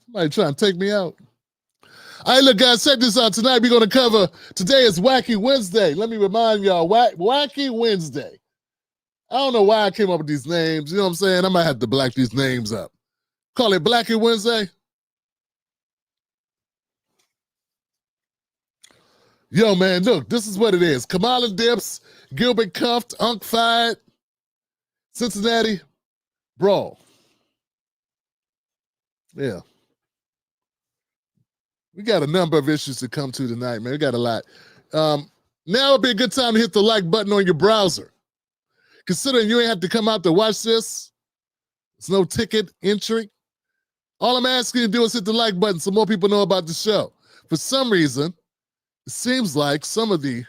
Somebody trying to take me out. All right, look, guys, check this out. Tonight we're going to cover, today is Wacky Wednesday. Let me remind y'all, Wacky Wednesday. I don't know why I came up with these names. You know what I'm saying? I might have to black these names up. Call it Blacky Wednesday. Yo, man, look, this is what it is. Kamala dips, Gilbert cuffed, Unk fired, Cincinnati, Brawl. Yeah. We got a number of issues to come to tonight, man. We got a lot. Now would be a good time to hit the like button on your browser. Considering you ain't have to come out to watch this, it's no ticket entry. All I'm asking you to do is hit the like button so more people know about the show. For some reason, it seems like some of the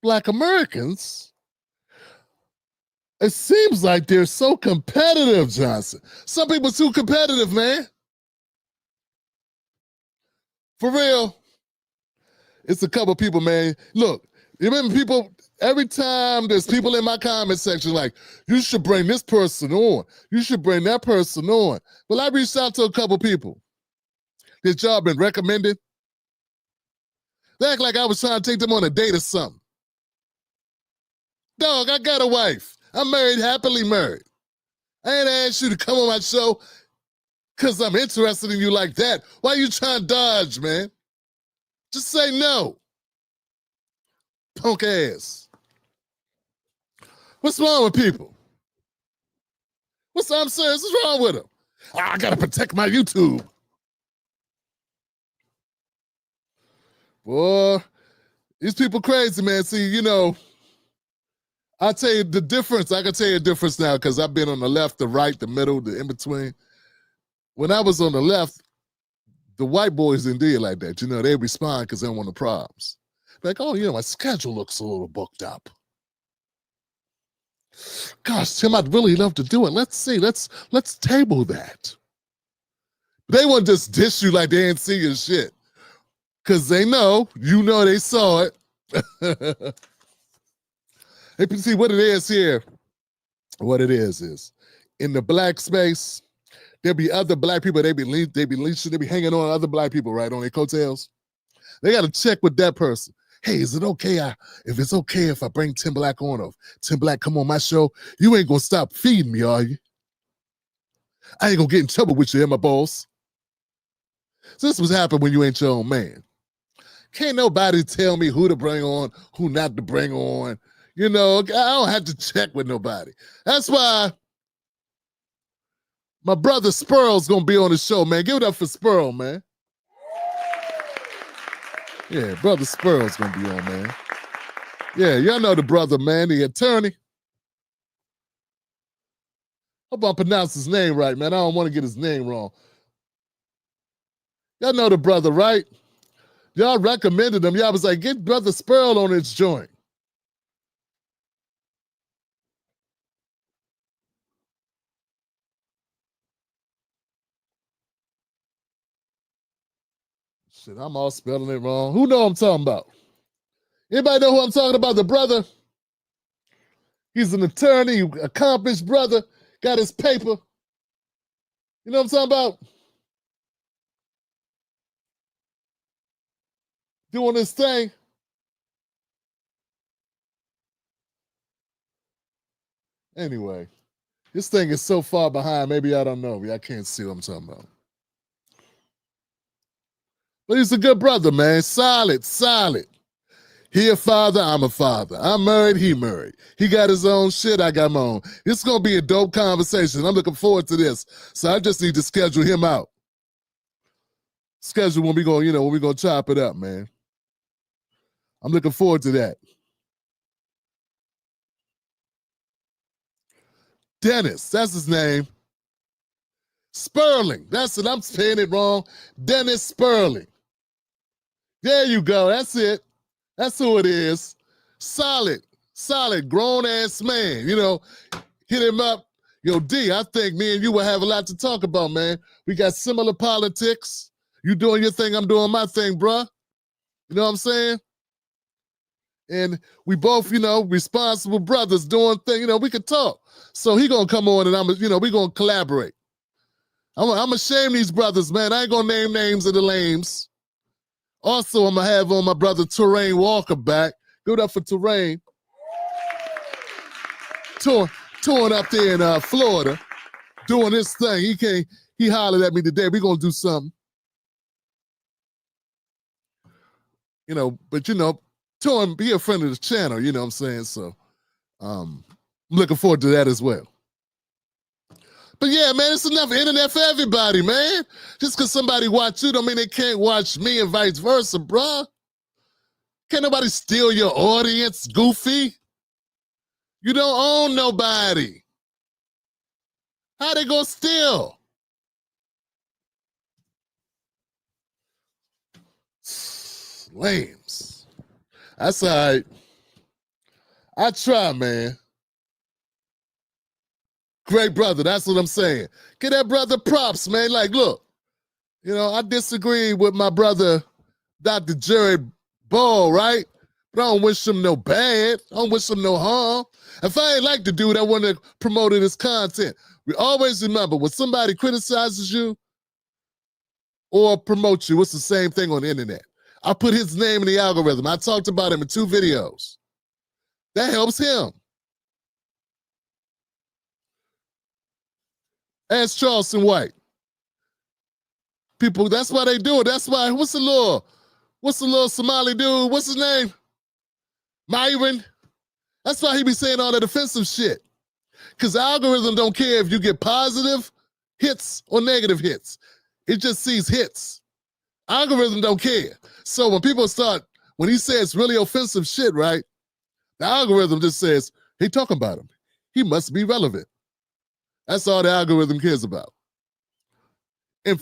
Black Americans, it seems like they're so competitive, Johnson. Some people too competitive, man. For real. It's a couple people, man. Look, you remember people, every time there's people in my comment section like, you should bring this person on. You should bring that person on. Well, I reached out to a couple people. Their job been recommended. They act like I was trying to take them on a date or something. Dog, I got a wife. I'm married, happily married. I ain't asked you to come on my show because I'm interested in you like that. Why you trying to dodge, man? Just say no. Punk ass. What's wrong with people? I'm serious, what's wrong with them? I gotta protect my YouTube. Boy, these people crazy, man. See, you know, I'll tell you the difference. I can tell you the difference now because I've been on the left, the right, the middle, the in-between. When I was on the left, the white boys didn't do it like that. You know, they respond because they don't want the problems. Like, oh, you know, my schedule looks a little booked up. Gosh, Tim, I'd really love to do it. Let's see. Let's table that. They won't just dish you like they ain't see your shit. Because they know, you know they saw it. Hey, see what it is here. What it is in the black space, there'll be other black people, they be leeching, they be hanging on other black people, right, on their coattails. They got to check with that person. Hey, is it okay if it's okay if I bring Tim Black on, or if Tim Black come on my show? You ain't going to stop feeding me, are you? I ain't going to get in trouble with you, my boss. So this was happening when you ain't your own man. Can't nobody tell me who to bring on, who not to bring on. You know, I don't have to check with nobody. That's why my brother Spurl's gonna be on the show, man. Give it up for Spurl, man. Yeah, brother Spurl's gonna be on, man. Yeah, y'all know the brother, man, the attorney. Hope I pronounce his name right, man. I don't want to get his name wrong. Y'all know the brother, right? Y'all recommended him. Y'all was like, get brother Spurl on his joint. Shit, I'm all spelling it wrong. Who know I'm talking about? Anybody know who I'm talking about? The brother. He's an attorney, accomplished brother, got his paper. You know what I'm talking about? Doing this thing. Anyway, this thing is so far behind, maybe I don't know. I can't see what I'm talking about. But he's a good brother, man. Solid. He a father, I'm a father. I'm married, he married. He got his own shit, I got my own. It's gonna be a dope conversation. I'm looking forward to this. So I just need to schedule him out. Schedule when we gonna chop it up, man. I'm looking forward to that. Dennis, that's his name. Sperling, that's it. I'm saying it wrong. Dennis Sperling. There you go. That's it. That's who it is. Solid, grown-ass man. You know, hit him up. Yo, D, I think me and you will have a lot to talk about, man. We got similar politics. You doing your thing, I'm doing my thing, bruh. You know what I'm saying? And we both, you know, responsible brothers doing things. You know, we could talk. So he gonna come on and we gonna collaborate. I'm gonna shame these brothers, man. I ain't gonna name names of the lames. Also, I'm gonna have on my brother Terrain Walker back. Give it up for Terrain. Touring up there in Florida, doing this thing. He hollered at me today. We're gonna do something. But touring, be a friend of the channel, you know what I'm saying? So I'm looking forward to that as well. But yeah, man, it's enough internet for everybody, man. Just because somebody watch you don't mean they can't watch me and vice versa, bruh. Can't nobody steal your audience, goofy. You don't own nobody. How they gonna steal? Lames. That's all right. I try, man. Great brother, that's what I'm saying. Get that brother props, man. Like, look, I disagree with my brother, Dr. Jared Ball, right? But I don't wish him no bad. I don't wish him no harm. If I ain't like the dude, I wouldn't have promoted his content. We always remember, when somebody criticizes you or promotes you, it's the same thing on the internet. I put his name in the algorithm. I talked about him in 2 videos. That helps him. Ask Charleston White. People, that's why they do it. That's why, what's the little Somali dude? What's his name? Myron. That's why he be saying all that offensive shit. Because the algorithm don't care if you get positive hits or negative hits. It just sees hits. Algorithm don't care. So when he says really offensive shit, right? The algorithm just says, he talking about him. He must be relevant. That's all the algorithm cares about. And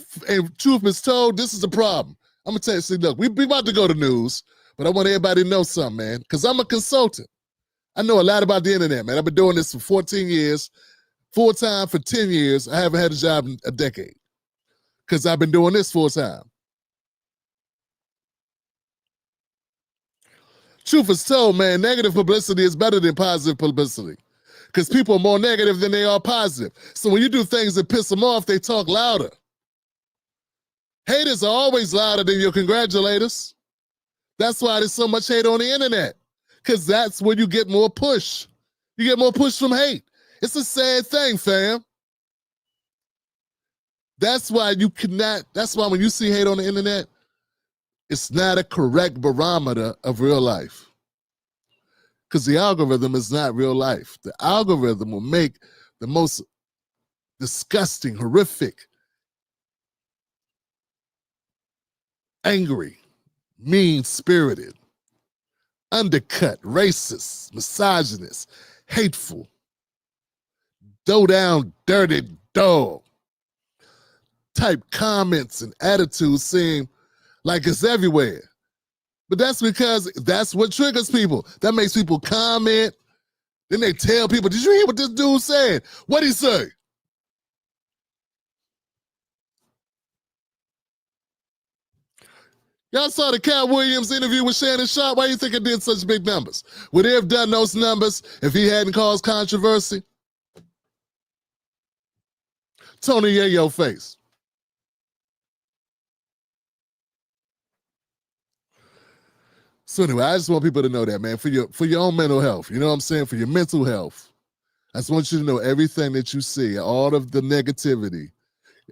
truth is told, this is the problem. I'm going to tell you, see, look, we about to go to news, but I want everybody to know something, man, because I'm a consultant. I know a lot about the internet, man. I've been doing this for 14 years, full-time for 10 years. I haven't had a job in a decade because I've been doing this full-time. Truth is told, man, negative publicity is better than positive publicity because people are more negative than they are positive. So when you do things that piss them off, they talk louder. Haters are always louder than your congratulators. That's why there's so much hate on the internet, because that's where you get more push. You get more push from hate. It's a sad thing, fam. That's why when you see hate on the internet, it's not a correct barometer of real life. Because the algorithm is not real life. The algorithm will make the most disgusting, horrific, angry, mean-spirited, undercut, racist, misogynist, hateful, down, dirty dog type comments and attitudes seem like it's everywhere. But that's because that's what triggers people. That makes people comment. Then they tell people, did you hear what this dude said? What'd he say? Y'all saw the Cat Williams interview with Shannon Sharpe. Why do you think it did such big numbers? Would they have done those numbers if he hadn't caused controversy? Tony Yayo face. So anyway, I just want people to know that, man, for your own mental health. You know what I'm saying? For your mental health. I just want you to know everything that you see, all of the negativity.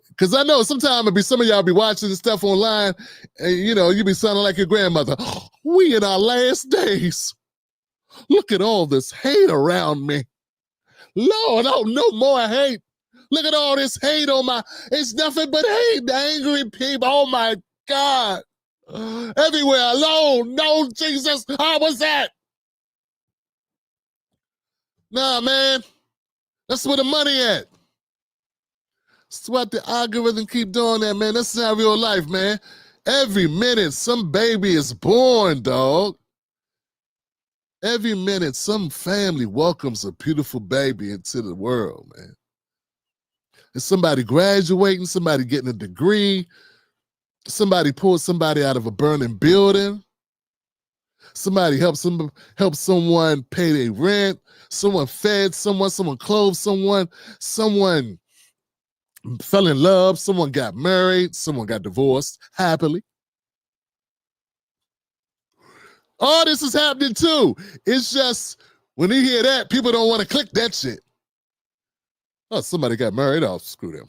Because I know sometimes some of y'all be watching this stuff online and, you be sounding like your grandmother. We in our last days. Look at all this hate around me. Lord, oh, no more hate. Look at all this hate it's nothing but hate. Angry people. Oh, my God. Everywhere. Lord, no, Jesus. How was that? Nah, man. That's where the money at. That's what the algorithm keep doing that, man. That's not real life, man. Every minute, some baby is born, dog. Every minute, some family welcomes a beautiful baby into the world, man. It's somebody graduating, somebody getting a degree, somebody pulled somebody out of a burning building, somebody helped someone pay their rent, someone fed someone clothed someone fell in love, someone got married, someone got divorced happily. All this is happening too. It's just when you hear that, people don't want to click that shit. Oh, somebody got married. Oh, screw them.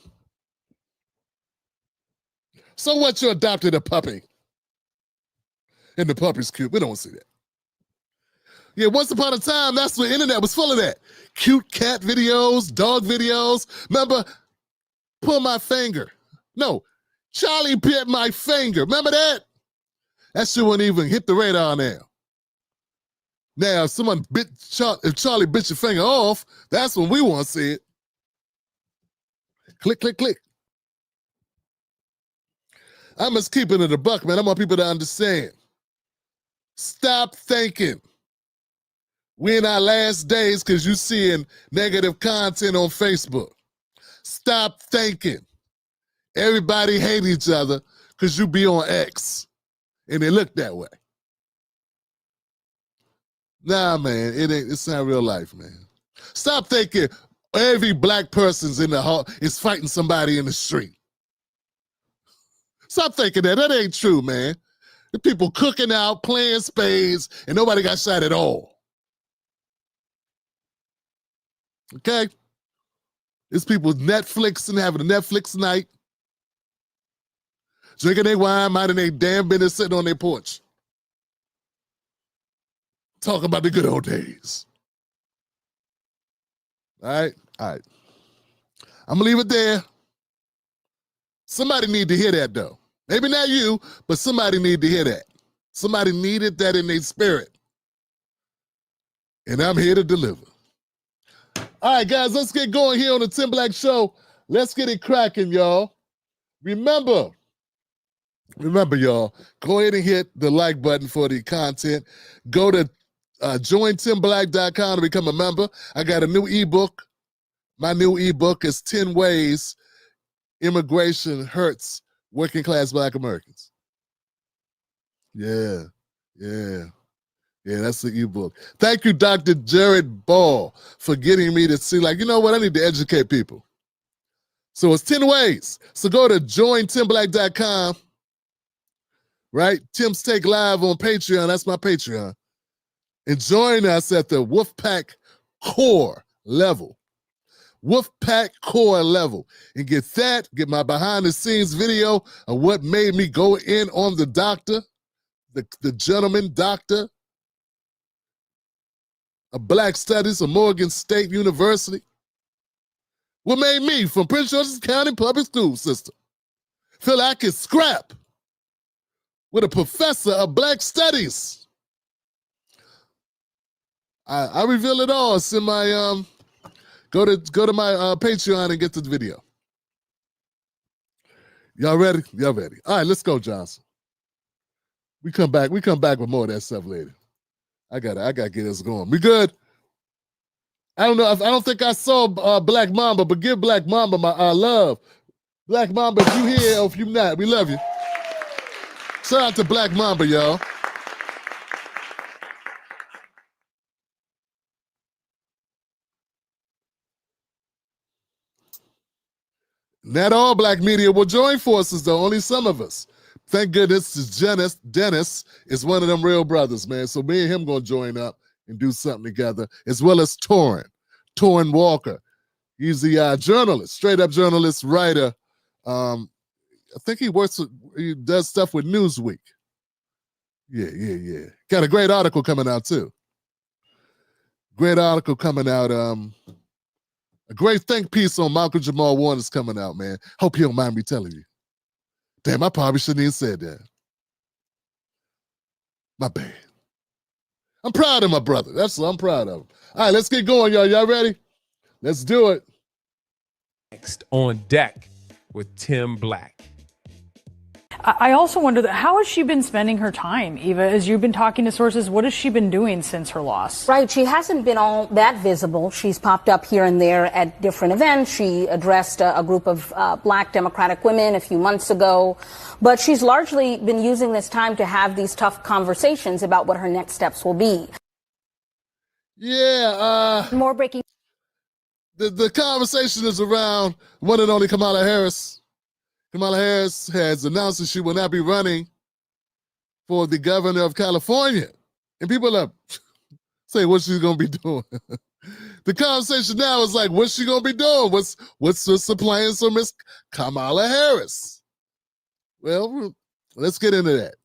So what? You adopted a puppy. And the puppy's cute. We don't see that. Yeah, once upon a time, that's when the internet was full of that. Cute cat videos, dog videos. Remember, pull my finger. No, Charlie bit my finger. Remember that? That shit wouldn't even hit the radar now. Now, if someone if Charlie bit your finger off, that's when we want to see it. Click, click, click. I must keep it in the buck, man. I want people to understand. Stop thinking we're in our last days because you're seeing negative content on Facebook. Stop thinking everybody hate each other because you be on X and they look that way. Nah, man, it's not real life, man. Stop thinking every black person's in the hall is fighting somebody in the street. Stop thinking that. That ain't true, man. The people cooking out, playing spades, and nobody got shot at all. Okay? It's people Netflixing, having a Netflix night, drinking their wine, minding their damn business, sitting on their porch. Talking about the good old days. All right? All right. I'm going to leave it there. Somebody need to hear that, though. Maybe not you, but somebody need to hear that. Somebody needed that in their spirit. And I'm here to deliver. All right, guys, let's get going here on the Tim Black Show. Let's get it cracking, y'all. Remember, y'all, go ahead and hit the like button for the content. Go to jointimblack.com to become a member. I got a new ebook. My new ebook is 10 Ways Immigration Hurts Working Class Black Americans. Yeah, that's the ebook. Thank you, Dr. Jared Ball, for getting me to see, like, you know what? I need to educate people. So it's 10 ways. So go to jointimblack.com, right? Tim's Take Live on Patreon. That's my Patreon. And join us at the Wolfpack Core level. Wolfpack Core level. And get my behind-the-scenes video of what made me go in on the doctor, the gentleman doctor of Black Studies of Morgan State University. What made me, from Prince George's County Public School System, feel I could scrap with a professor of Black Studies. I reveal it all. It's in my go to my Patreon and get the video. Y'all ready? Y'all ready? All right, let's go, Johnson. We come back with more of that stuff later. I gotta get us going. We good? I don't think I saw Black Mamba, but give Black Mamba my love. Black Mamba, if you here or if you not, we love you. Shout out to Black Mamba, y'all. Not all Black media will join forces, though. Only some of us. Thank goodness Dennis is one of them real brothers, man. So me and him gonna join up and do something together, as well as Torrin Walker. He's the journalist, straight up journalist, writer. I think he does stuff with Newsweek. Yeah. Got a great article coming out too. Great article coming out. A great think piece on Malcolm Jamal Warner is coming out, man. Hope you don't mind me telling you. Damn, I probably shouldn't even said that. My bad. I'm proud of my brother. That's what I'm proud of him. All right, let's get going, y'all. Y'all ready? Let's do it. Next on deck with Tim Black. I also wonder, how has she been spending her time, Eva? As you've been talking to sources, what has she been doing since her loss? Right. She hasn't been all that visible. She's popped up here and there at different events. She addressed a group of Black Democratic women a few months ago. But she's largely been using this time to have these tough conversations about what her next steps will be. Yeah. More breaking. the conversation is around one and only Kamala Harris. Kamala Harris has announced that she will not be running for the governor of California. And people are say what she's gonna be doing. The conversation now is like, what's she gonna be doing? What's the plans for Miss Kamala Harris? Well, let's get into that.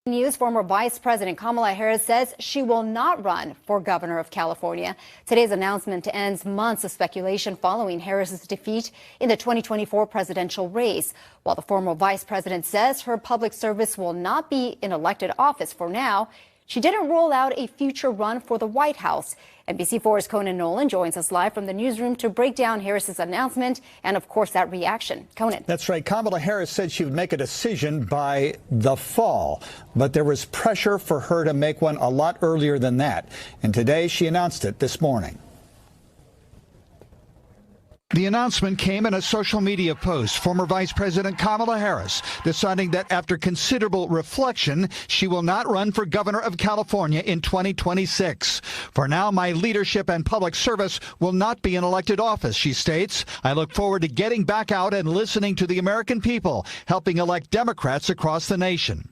News. Former Vice President Kamala Harris says she will not run for governor of California. Today's announcement ends months of speculation following Harris's defeat in the 2024 presidential race. While the former vice president says her public service will not be in elected office for now, she didn't rule out a future run for the White House. NBC4's Conan Nolan joins us live from the newsroom to break down Harris's announcement and, of course, that reaction. Conan. That's right. Kamala Harris said she would make a decision by the fall, but there was pressure for her to make one a lot earlier than that. And today she announced it this morning. The announcement came in a social media post. Former Vice President Kamala Harris deciding that after considerable reflection, she will not run for governor of California in 2026. For now, my leadership and public service will not be in elected office, she states. I look forward to getting back out and listening to the American people, helping elect Democrats across the nation.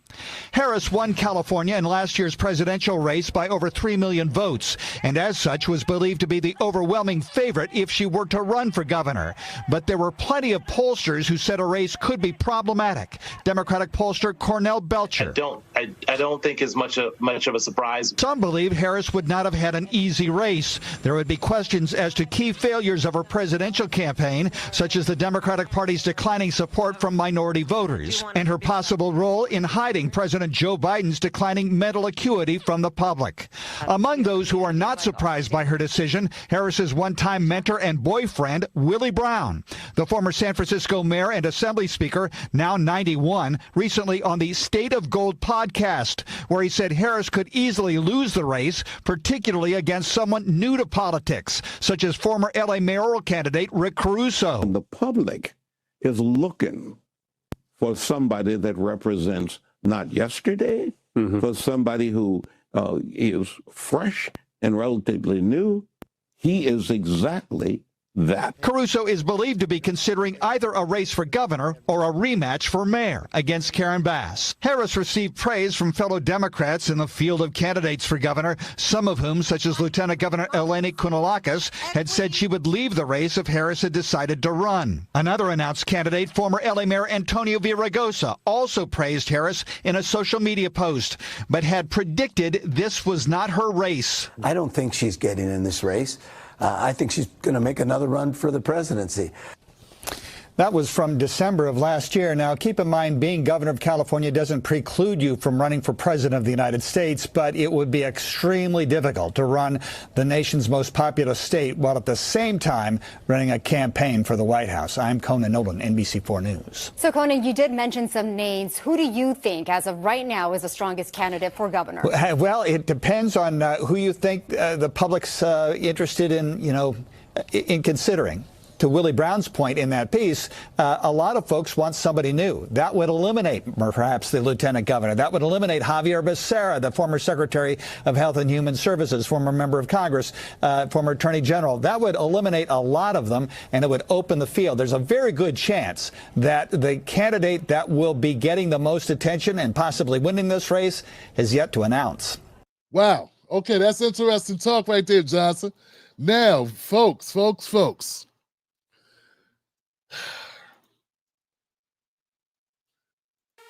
Harris won California in last year's presidential race by over 3 million votes, and as such was believed to be the overwhelming favorite if she were to run for governor. But there were plenty of pollsters who said a race could be problematic. Democratic pollster Cornell Belcher. I don't think it's much of a surprise. Some believe Harris would not have had an easy race. There would be questions as to key failures of her presidential campaign, such as the Democratic Party's declining support from minority voters, and her possible role in hiding President Joe Biden's declining mental acuity from the public. Among those who are not surprised by her decision, Harris's one-time mentor and boyfriend, Willie Brown. The former San Francisco mayor and assembly speaker, now 91, recently on the State of Gold podcast, where he said Harris could easily lose the race, particularly against someone new to politics, such as former LA mayoral candidate Rick Caruso. The public is looking for somebody that represents not yesterday, for somebody who is fresh and relatively new. He is exactly that. Caruso is believed to be considering either a race for governor or a rematch for mayor against Karen Bass. Harris received praise from fellow Democrats in the field of candidates for governor, some of whom, such as Lieutenant Governor Eleni Kounalakis, had said she would leave the race if Harris had decided to run. Another announced candidate, former LA Mayor Antonio Villaraigosa, also praised Harris in a social media post, but had predicted this was not her race. I don't think she's getting in this race. I think she's going to make another run for the presidency. That was from December of last year. Now, keep in mind, being governor of California doesn't preclude you from running for president of the United States, but it would be extremely difficult to run the nation's most populous state while at the same time running a campaign for the White House. I'm Conan Nolan, NBC4 News. So, Conan, you did mention some names. Who do you think, as of right now, is the strongest candidate for governor? Well, it depends on who you think the public's interested in, in considering. To Willie Brown's point in that piece, a lot of folks want somebody new. That would eliminate perhaps the lieutenant governor. That would eliminate Javier Becerra, the former Secretary of Health and Human Services, former member of Congress, former Attorney General. That would eliminate a lot of them, and it would open the field. There's a very good chance that the candidate that will be getting the most attention and possibly winning this race is yet to announce. Wow. Okay, that's interesting talk right there, Johnson. Now, folks.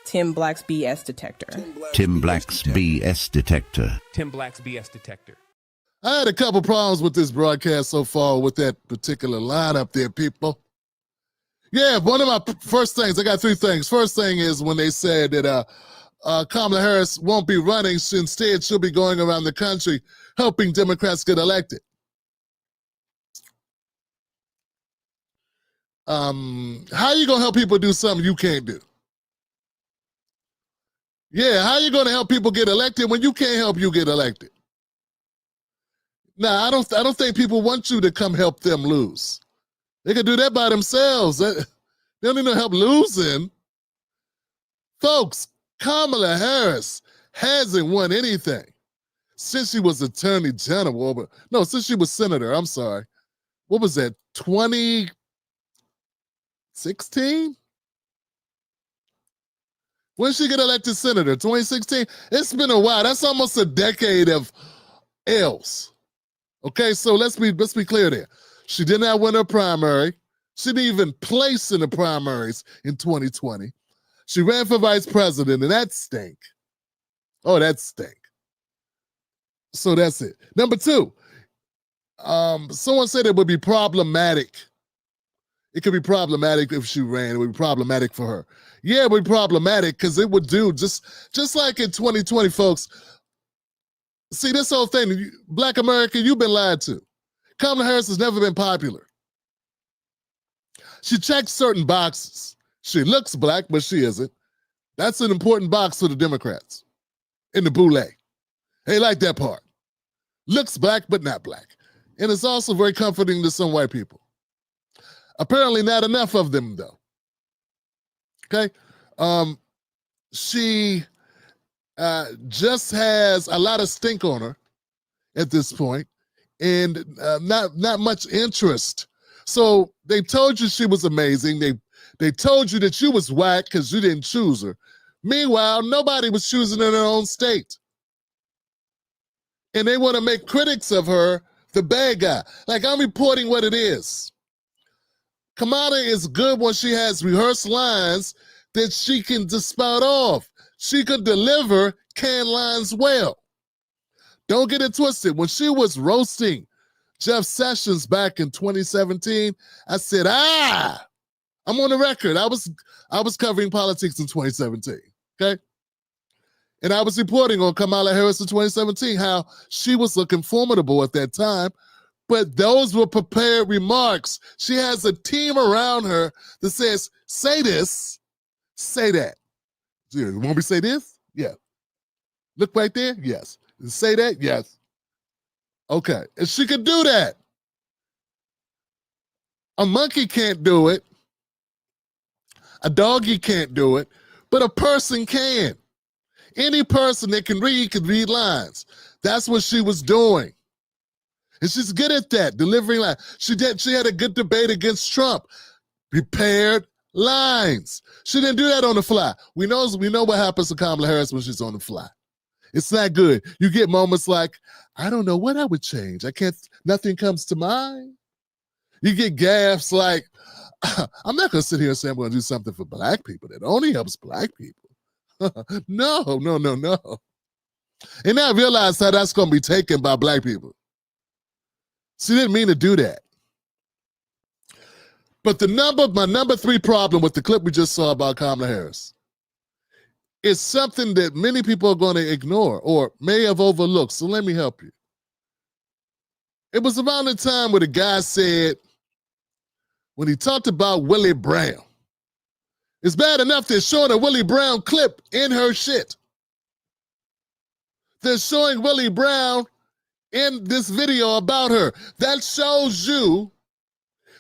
Tim Black's BS detector. Tim Black's BS detector. Tim Black's BS detector. I had a couple problems with this broadcast so far with that particular lineup there, people. Yeah, one of my first things, I got three things. First thing is when they said that Kamala Harris won't be running. Instead, she'll be going around the country helping Democrats get elected. How you going to help people do something you can't do? Yeah, how you going to help people get elected when you can't help you get elected? Now, I don't think people want you to come help them lose. They can do that by themselves. They don't need no help losing. Folks, Kamala Harris hasn't won anything since she was Attorney General. No, since she was Senator, I'm sorry. what was that, 2016? When did she get elected senator? 2016? It's been a while. That's almost a decade of L's. Okay, so let's be clear there. She did not win her primary. She didn't even place in the primaries in 2020. She ran for vice president, and that stink. Oh, that stink. So that's it. Number two, someone said it would be problematic. It could be problematic if she ran. It would be problematic for her. Yeah, it would be problematic because it would do just like in 2020, folks. See, this whole thing, Black America, you've been lied to. Kamala Harris has never been popular. She checks certain boxes. She looks black, but she isn't. That's an important box for the Democrats in the boule. They like that part. Looks black, but not black. And it's also very comforting to some white people. Apparently not enough of them, though. Okay? She just has a lot of stink on her at this point, and not much interest. So they told you she was amazing. They told you that you was whack because you didn't choose her. Meanwhile, nobody was choosing in their own state. And they want to make critics of her the bad guy. Like, I'm reporting what it is. Kamala is good when she has rehearsed lines that she can just spout off. She could deliver canned lines well. Don't get it twisted. When she was roasting Jeff Sessions back in 2017, I said, I'm on the record. I was covering politics in 2017, okay? And I was reporting on Kamala Harris in 2017, how she was looking formidable at that time, but those were prepared remarks. She has a team around her that says, say this, say that. You want me to say this? Yeah. Look right there? Yes. Say that? Yes. Okay. And she could do that. A monkey can't do it. A doggy can't do it, but a person can. Any person that can read lines. That's what she was doing. And she's good at that, delivering lines. She had a good debate against Trump. Prepared lines. She didn't do that on the fly. We know what happens to Kamala Harris when she's on the fly. It's not good. You get moments like, I don't know what I would change. Nothing comes to mind. You get gaffes like, I'm not going to sit here and say I'm going to do something for black people that only helps black people. No. And I realized how that's going to be taken by black people. She didn't mean to do that. But my number 3 problem with the clip we just saw about Kamala Harris is something that many people are going to ignore or may have overlooked. So let me help you. It was around the time where the guy said, when he talked about Willie Brown, it's bad enough they're showing a Willie Brown clip in her shit. They're showing Willie Brown in this video about her. That shows you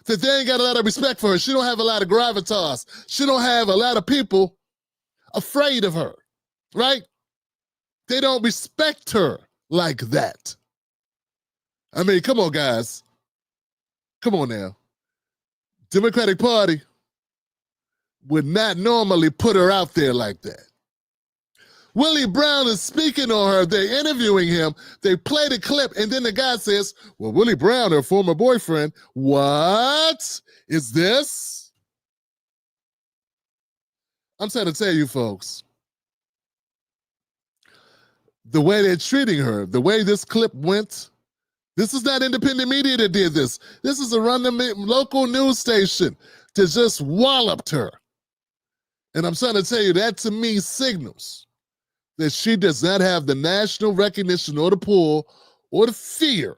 that they ain't got a lot of respect for her. She don't have a lot of gravitas. She don't have a lot of people afraid of her, right? They don't respect her like that. I mean, come on, guys. Come on now. Democratic Party would not normally put her out there like that. Willie Brown is speaking on her. They're interviewing him. They play the clip, and then the guy says, well, Willie Brown, her former boyfriend, what is this? I'm trying to tell you folks, the way they're treating her, the way this clip went, this is not independent media that did this. This is a random local news station that just walloped her. And I'm trying to tell you, that to me signals that she does not have the national recognition or the pull or the fear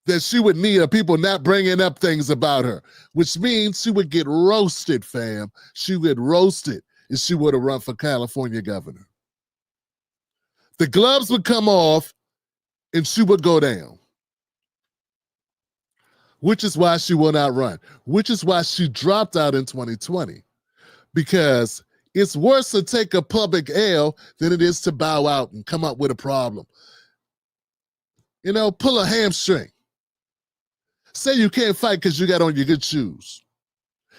that she would need of people not bringing up things about her, which means she would get roasted, fam. She would get roasted if she would have run for California governor. The gloves would come off and she would go down, which is why she will not run, which is why she dropped out in 2020, because it's worse to take a public L than it is to bow out and come up with a problem. You know, pull a hamstring. Say you can't fight because you got on your good shoes.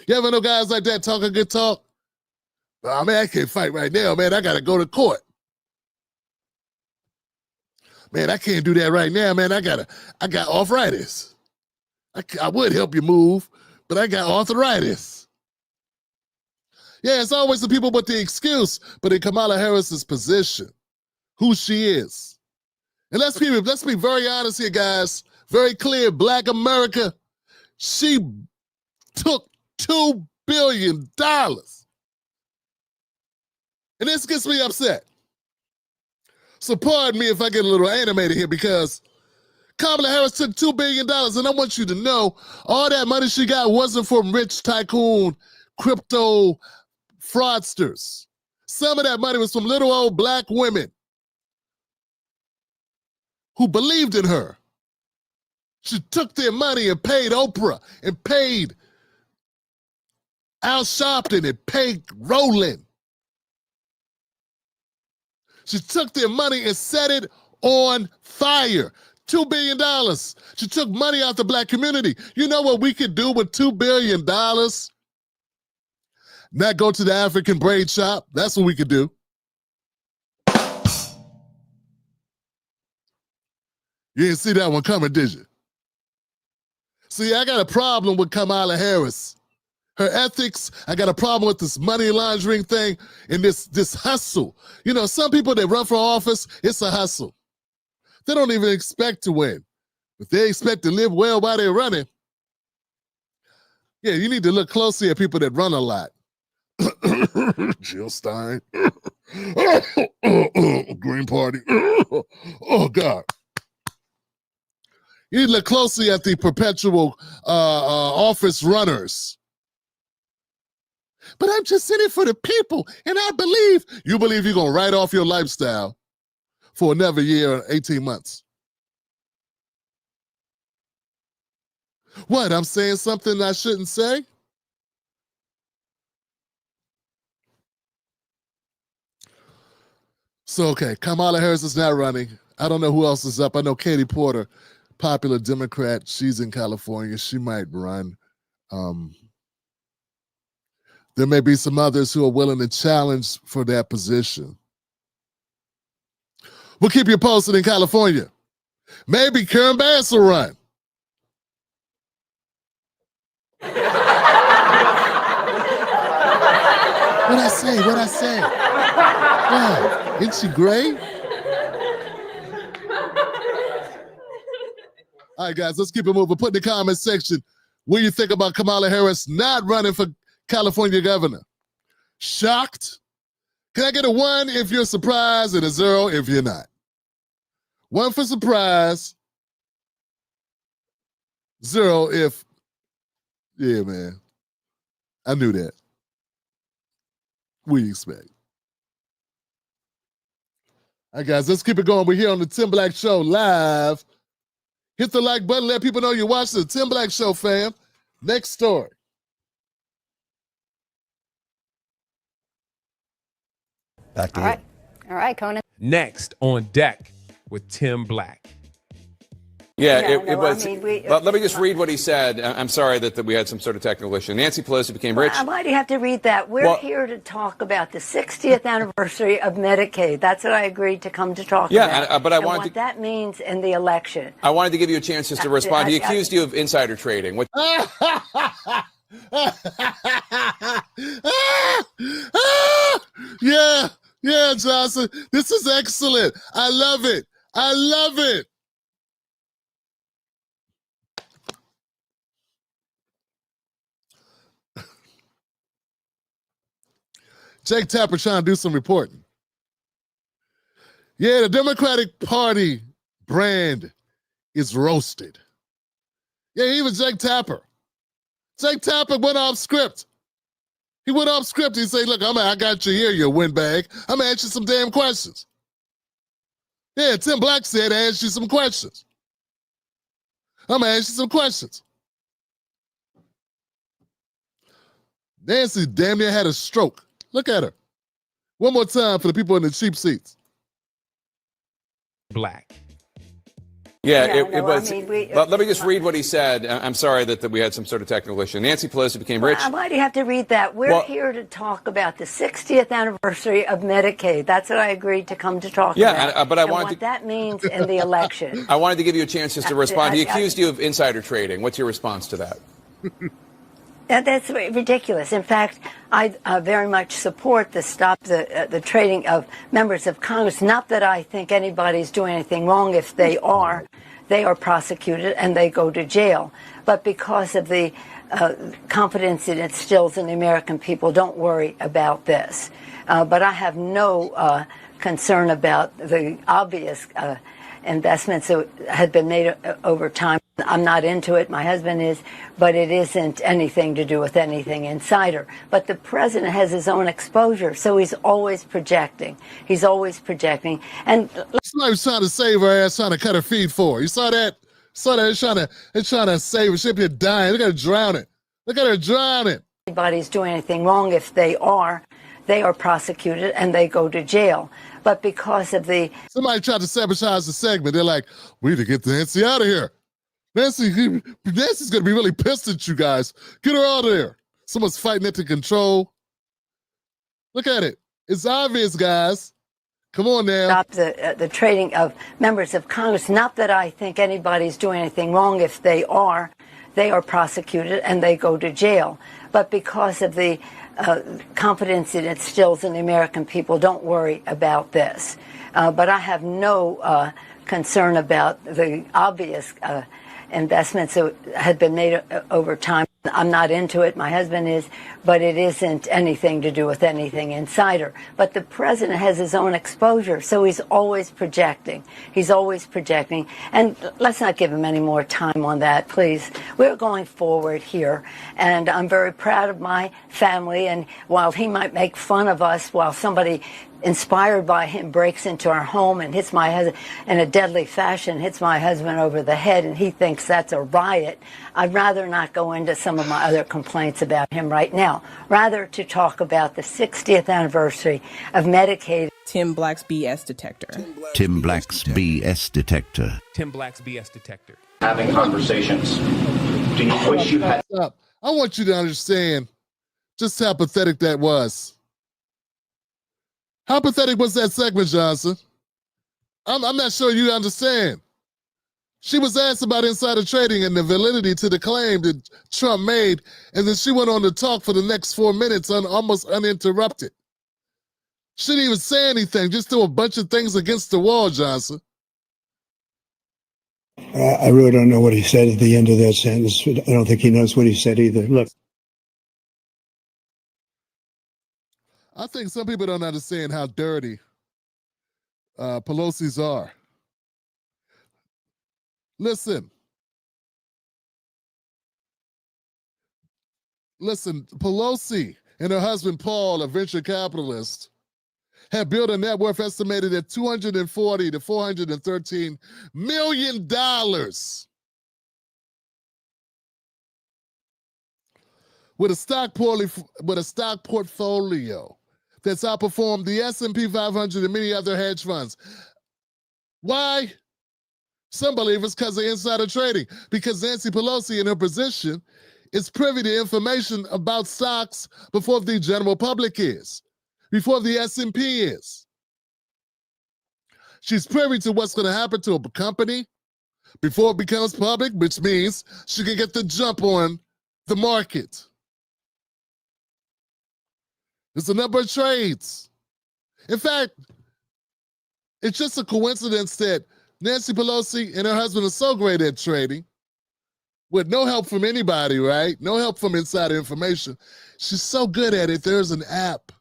You ever know guys like that talking good talk? Oh, man, I can't fight right now, man. I got to go to court. Man, I can't do that right now, man. I got arthritis. I would help you move, but I got arthritis. Yeah, it's always the people with the excuse, but in Kamala Harris's position, who she is. And let's be very honest here, guys. Very clear, Black America, she took $2 billion. And this gets me upset. So pardon me if I get a little animated here, because Kamala Harris took $2 billion, and I want you to know all that money she got wasn't from rich tycoon crypto fraudsters. Some of that money was from little old Black women who believed in her. She took their money and paid Oprah and paid Al Sharpton and paid Roland. She took their money and set it on fire. $2 billion. She took money out the Black community. You know what we could do with $2 billion? Not go to the African braid shop. That's what we could do. You didn't see that one coming, did you? See, I got a problem with Kamala Harris. Her ethics, I got a problem with this money laundering thing and this hustle. You know, some people that run for office, it's a hustle. They don't even expect to win. But they expect to live well while they're running. Yeah, you need to look closely at people that run a lot. Jill Stein. Green Party. Oh, God. You need to look closely at the perpetual office runners. But I'm just in it for the people, and I believe you're going to write off your lifestyle for another year, 18 months. What, I'm saying something I shouldn't say? So, okay, Kamala Harris is not running. I don't know who else is up. I know Katie Porter, popular Democrat. She's in California. She might run. There may be some others who are willing to challenge for that position. We'll keep you posted in California. Maybe Karen Bass will run. What'd I say? Wow, isn't she great? All right, guys, let's keep it moving. Put in the comment section what you think about Kamala Harris not running for California governor. Shocked? Can I get a 1 if you're surprised and a 0 if you're not? 1 for surprise, 0 if, yeah, man. I knew that. What do you expect? All right, guys, let's keep it going. We're here on the Tim Black Show live. Hit the like button. Let people know you're watching the Tim Black Show, fam. Next story. Back to you. All right, Conan. Next on deck with Tim Black. Yeah, it was. But let me just read what he said. I'm sorry that we had some sort of technical issue. Nancy Pelosi became rich. Why do you have to read that? We're here to talk about the 60th anniversary of Medicaid. That's what I agreed to come to talk about. Yeah, but I wanted what that means in the election. I wanted to give you a chance just to respond. He accused you of insider trading. What? Yeah, Johnson. This is excellent. I love it. I love it. Jake Tapper trying to do some reporting. Yeah, the Democratic Party brand is roasted. Yeah, even Jake Tapper. Jake Tapper went off script. He went off script. He said, look, I got you here, you windbag. I'm going to ask you some damn questions. Yeah, Tim Black said, ask you some questions. I'm going to ask you some questions. Nancy damn near had a stroke. Look at her. One more time for the people in the cheap seats. Black. Yeah, it was. But let me just read what he said. I'm sorry that we had some sort of technical issue. Nancy Pelosi became rich. Why do you have to read that? We're here to talk about the 60th anniversary of Medicaid. That's what I agreed to come to talk about. Yeah, but I and wanted what to, that means in the election. I wanted to give you a chance just to respond. He accused you of insider trading. What's your response to that? That's ridiculous. In fact, I very much support the stop the trading of members of Congress. Not that I think anybody's doing anything wrong. If they are prosecuted and they go to jail. But because of the confidence it instills in the American people, don't worry about this. But I have no concern about the obvious investments that had been made over time. I'm not into it. My husband is, but it isn't anything to do with anything insider. But the president has his own exposure, so he's always projecting. He's always projecting. And somebody's trying to save her ass, trying to cut her feet for her. You saw that? It's trying to save her. She'll be dying. Look at her drowning. Look at her drowning. Anybody's doing anything wrong. If they are prosecuted and they go to jail. But because of the... Somebody tried to sabotage the segment. They're like, we need to get Nancy out of here. Nancy's going to be really pissed at you guys. Get her out of there. Someone's fighting it to control. Look at it. It's obvious, guys. Come on now. Stop the trading of members of Congress. Not that I think anybody's doing anything wrong. If they are prosecuted and they go to jail. But because of the confidence it instills in the American people, don't worry about this. But I have no concern about the obvious investments that had been made over time. I'm not into it. My husband is, but it isn't anything to do with anything insider. But the president has his own exposure, so he's always projecting. He's always projecting. And let's not give him any more time on that, please. We're going forward here, and I'm very proud of my family. And while he might make fun of us, while somebody inspired by him breaks into our home and hits my husband in a deadly fashion, hits my husband over the head, and he thinks that's a riot, I'd rather not go into some of my other complaints about him right now. Rather to talk about the 60th anniversary of Medicaid. Tim Black's BS detector. Tim Black's BS detector. Tim Black's BS detector. Having conversations. Do you wish you had... I want you to understand just how pathetic that was. How pathetic was that segment, Johnson? I'm not sure you understand. She was asked about insider trading and the validity to the claim that Trump made, and then she went on to talk for the next 4 minutes almost uninterrupted. She didn't even say anything, just threw a bunch of things against the wall, Johnson. I really don't know what he said at the end of that sentence. I don't think he knows what he said either. Look. I think some people don't understand how dirty Pelosi's are. Listen, Pelosi and her husband Paul, a venture capitalist, have built a net worth estimated at $240 to $413 million. With a stock portfolio that's outperformed the S&P 500 and many other hedge funds. Why? Some believe it's because of insider trading, because Nancy Pelosi in her position is privy to information about stocks before the general public is, before the S&P is. She's privy to what's going to happen to a company before it becomes public, which means she can get the jump on the market. There's a number of trades. In fact, it's just a coincidence that Nancy Pelosi and her husband are so great at trading with no help from anybody, right? No help from insider information. She's so good at it, there's an app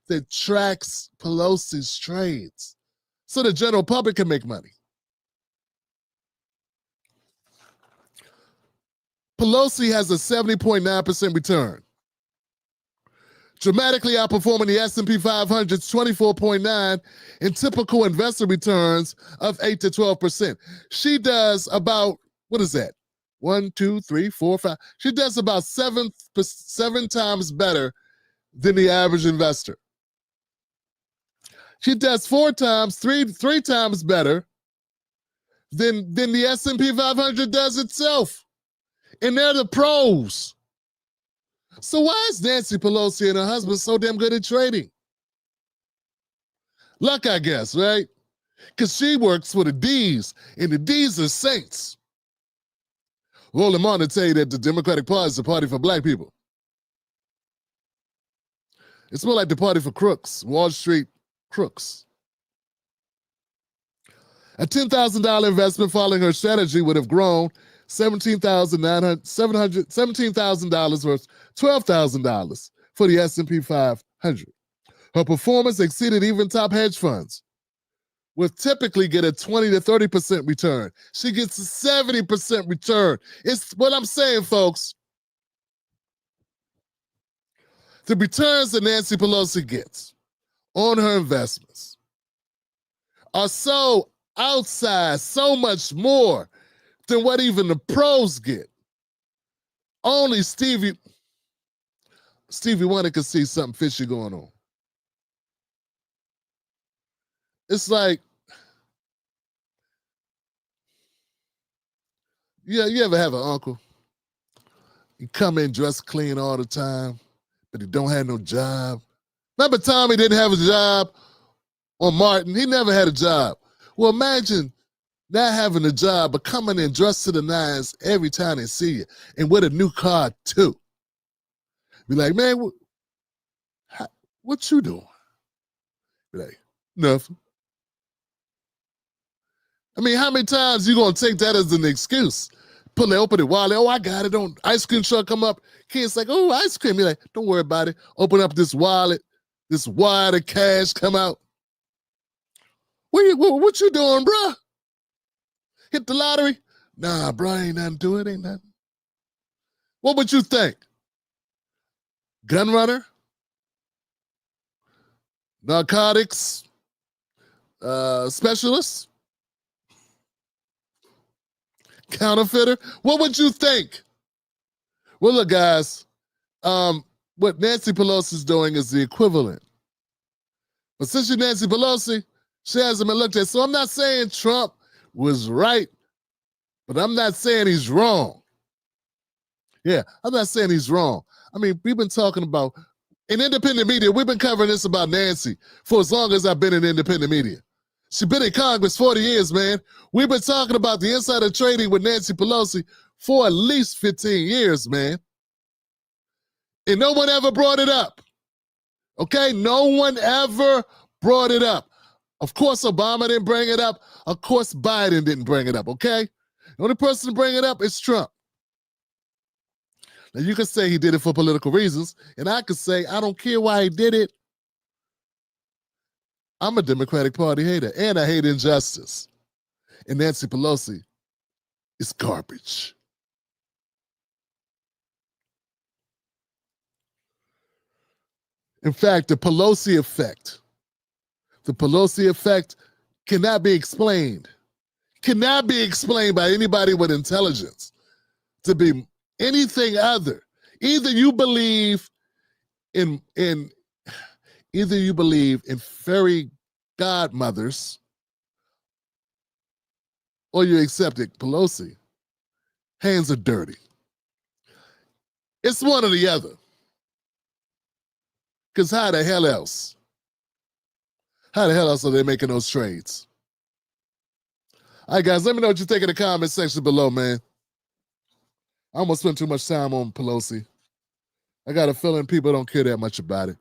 that tracks Pelosi's trades so the general public can make money. Pelosi has a 70.9% return, dramatically outperforming the S&P 500's 24.9% and typical investor returns of 8 to 12%. She does about, what is that? 1, 2, 3, 4, 5. She does about seven times better than the average investor. She does three times better than the S&P 500 does itself. And they're the pros. So why is Nancy Pelosi and her husband so damn good at trading? Luck, I guess, right? Because she works for the D's, and the D's are saints. Roll them on to tell you that the Democratic Party is the party for black people. It's more like the party for crooks, Wall Street crooks. A $10,000 investment following her strategy would have grown $17,000 versus $12,000 for the S&P 500. Her performance exceeded even top hedge funds, would typically get a 20 to 30% return. She gets a 70% return. It's what I'm saying, folks. The returns that Nancy Pelosi gets on her investments are so outsized, so much more than what even the pros get. Only Stevie Wonder could see something fishy going on. It's like, yeah, you ever have an uncle? He come in dressed clean all the time, but he don't have no job. Remember Tommy didn't have a job? Or Martin, he never had a job. Well, imagine not having a job, but coming in dressed to the nines every time they see you, and with a new car too. Be like, man, what you doing? Be like, nothing. I mean, how many times you gonna take that as an excuse? Pull it, open it, wallet. Oh, I got it. Don't ice cream truck come up. Kids like, oh, ice cream. You're like, don't worry about it. Open up this wallet. This wad of cash come out. What you doing, bro? Hit the lottery? Nah, bro, ain't nothing to it. Ain't nothing. What would you think? Gun runner? Narcotics? Specialist? Counterfeiter? What would you think? Well, look, guys, what Nancy Pelosi is doing is the equivalent. But since you're Nancy Pelosi, she hasn't been looked at. So I'm not saying Trump was right, but I'm not saying he's wrong. Yeah, I'm not saying he's wrong. I mean, we've been talking about, in independent media, we've been covering this about Nancy for as long as I've been in independent media. She's been in Congress 40 years, man. We've been talking about the insider trading with Nancy Pelosi for at least 15 years, man. And no one ever brought it up. Okay? No one ever brought it up. Of course, Obama didn't bring it up. Of course, Biden didn't bring it up, okay? The only person to bring it up is Trump. Now, you could say he did it for political reasons, and I could say, I don't care why he did it. I'm a Democratic Party hater, and I hate injustice. And Nancy Pelosi is garbage. In fact, the Pelosi effect cannot be explained. Cannot be explained by anybody with intelligence to be anything other. Either you believe in fairy godmothers, or you accept it. Pelosi, hands are dirty. It's one or the other. Because how the hell else? How the hell else are they making those trades? All right, guys, let me know what you think in the comment section below, man. I almost spent too much time on Pelosi. I got a feeling people don't care that much about it.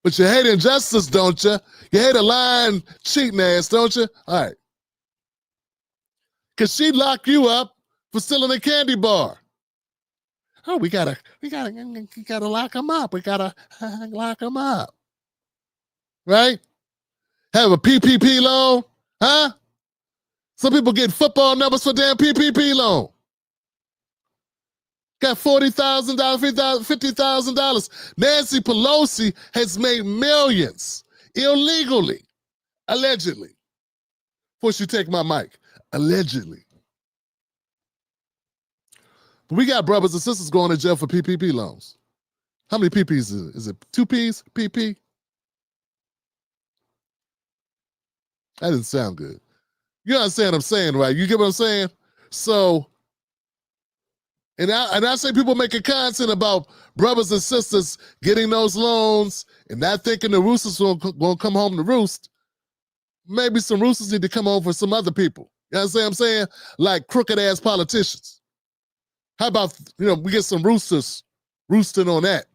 But you hate injustice, don't you? You hate a lying, cheating ass, don't you? All right. Because she'd lock you up for stealing a candy bar. Oh, we gotta lock him up. We gotta lock him up. Right? Have a PPP loan? Huh? Some people get football numbers for damn PPP loan. Got $40,000, $50,000. Nancy Pelosi has made millions illegally, allegedly. Before she take my mic, allegedly. But we got brothers and sisters going to jail for PPP loans. How many PPs is it? Is it 2 Ps, PP? That didn't sound good. You understand what I'm saying, right? You get what I'm saying? So, and I say people making content about brothers and sisters getting those loans and not thinking the roosters won't come home to roost. Maybe some roosters need to come home for some other people. You understand what I'm saying? Like crooked ass politicians. How about, we get some roosters roosting on that?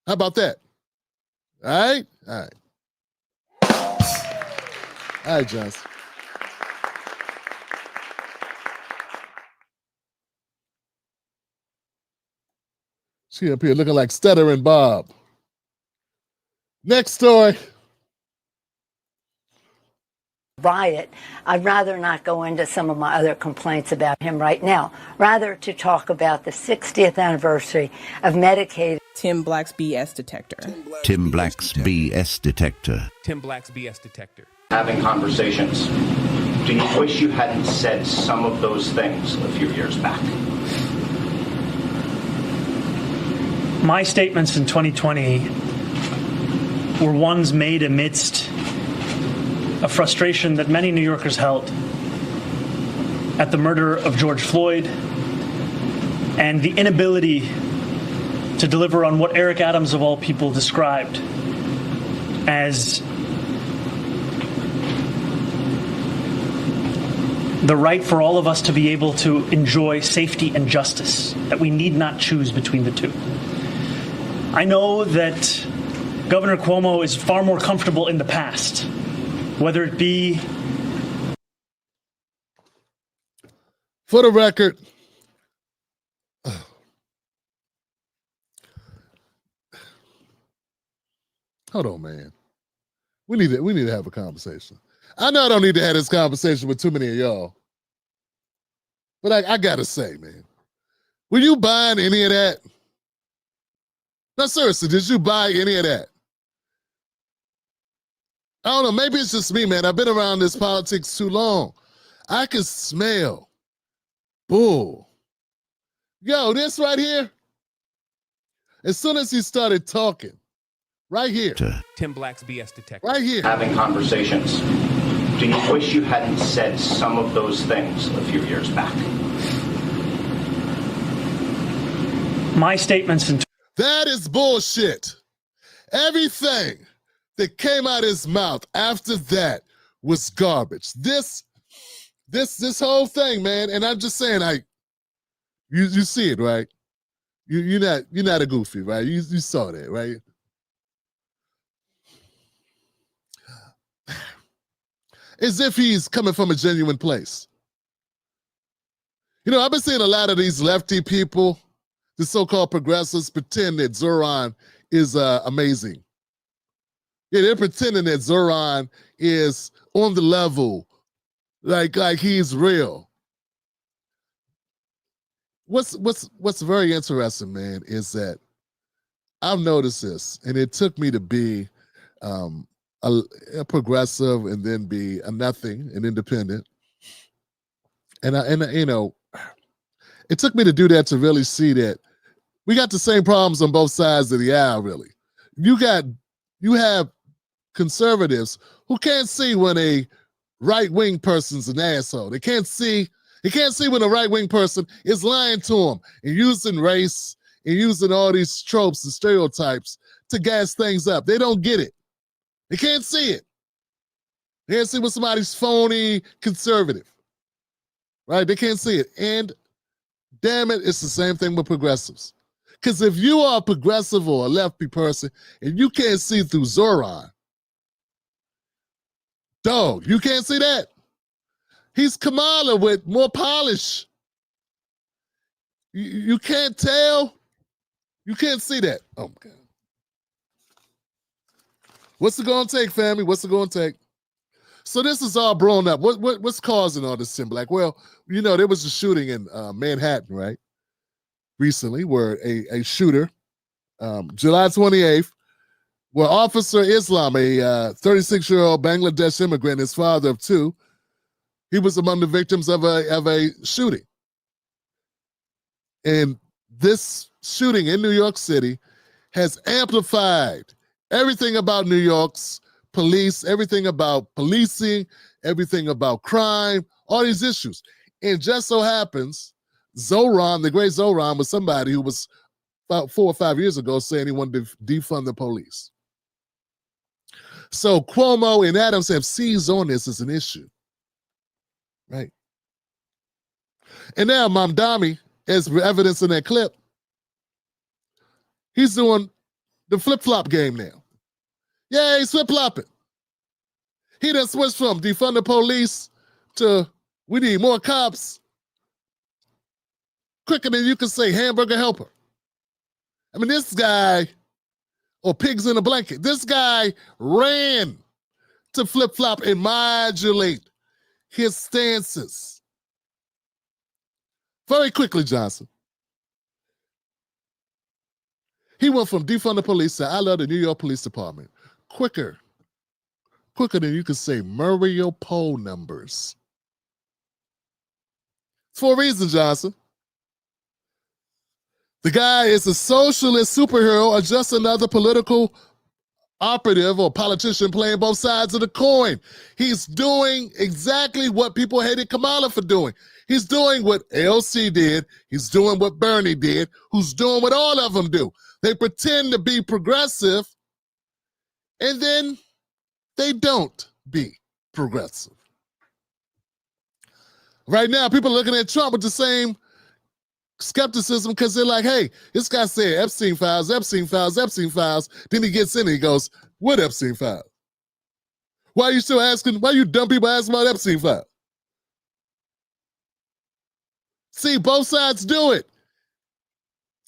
How about that? All right? All right. All right, Johnson. She up here looking like Stuttering Bob. Next story. Riot. I'd rather not go into some of my other complaints about him right now, rather to talk about the 60th anniversary of Medicaid. Tim Black's BS detector. Tim Black's BS detector. Tim Black's BS detector. Having conversations. Do you wish you hadn't said some of those things a few years back? My statements in 2020 were ones made amidst a frustration that many New Yorkers held at the murder of George Floyd and the inability to deliver on what Eric Adams, of all people, described as the right for all of us to be able to enjoy safety and justice, that we need not choose between the two. I know that Governor Cuomo is far more comfortable in the past, whether it be... For the record, hold on, man. We need to have a conversation. I know I don't need to have this conversation with too many of y'all, but I gotta say, man, were you buying any of that? No, seriously, did you buy any of that? I don't know, maybe it's just me, man. I've been around this politics too long. I can smell bull. Yo, this right here, as soon as he started talking, right here. Tim Black's BS detector. Right here. Having conversations. Do you wish you hadn't said some of those things a few years back? My statements in... That is bullshit. Everything that came out of his mouth after that was garbage. This whole thing, man, and I'm just saying, you see it, right? You're not a goofy, right? You saw that, right? As if he's coming from a genuine place. I've been seeing a lot of these lefty people, the so-called progressives, pretend that Zoran is amazing. Yeah, they're pretending that Zoran is on the level, like he's real. What's very interesting, man, is that I've noticed this, and it took me to be a progressive and then be a nothing, an independent. And it took me to do that to really see that we got the same problems on both sides of the aisle, really. You have conservatives who can't see when a right-wing person's an asshole. They can't see when a right-wing person is lying to them and using race and using all these tropes and stereotypes to gas things up. They don't get it. They can't see it. They can't see when somebody's phony conservative, right? They can't see it. And damn it, it's the same thing with progressives. Because if you are a progressive or a lefty person and you can't see through Zoran, dog, you can't see that. He's Kamala with more polish. You can't tell. You can't see that. Oh, God. What's it going to take, family? What's it going to take? So this is all blown up. What's causing all this, Tim Black? Well, there was a shooting in Manhattan, right? Recently, where a shooter, July 28th, where Officer Islam, a 36-year-old Bangladesh immigrant, his father of two, he was among the victims of a shooting. And this shooting in New York City has amplified everything about New York's police, everything about policing, everything about crime, all these issues. And just so happens, Zoran, the great Zoran, was somebody who was about 4 or 5 years ago saying he wanted to defund the police. So Cuomo and Adams have seized on this as an issue, right? And now Mamdani, as evidence in that clip, he's doing the flip-flop game now. Yeah, he's flip-flopping. He done switched from defund the police to we need more cops quicker than you can say hamburger helper. I mean, this guy, or pigs in a blanket, this guy ran to flip-flop and modulate his stances. Very quickly, Johnson. He went from defund the police to I love the New York Police Department. Quicker than you could say Mario poll numbers. For a reason, Johnson. The guy is a socialist superhero or just another political operative or politician playing both sides of the coin. He's doing exactly what people hated Kamala for doing. He's doing what AOC did. He's doing what Bernie did, who's doing what all of them do. They pretend to be progressive, and then they don't be progressive. Right now, people are looking at Trump with the same skepticism because they're like, hey, this guy said Epstein files, Epstein files, Epstein files. Then he gets in and he goes, what Epstein files? Why are you still asking, why you dumb people asking about Epstein files? See, both sides do it.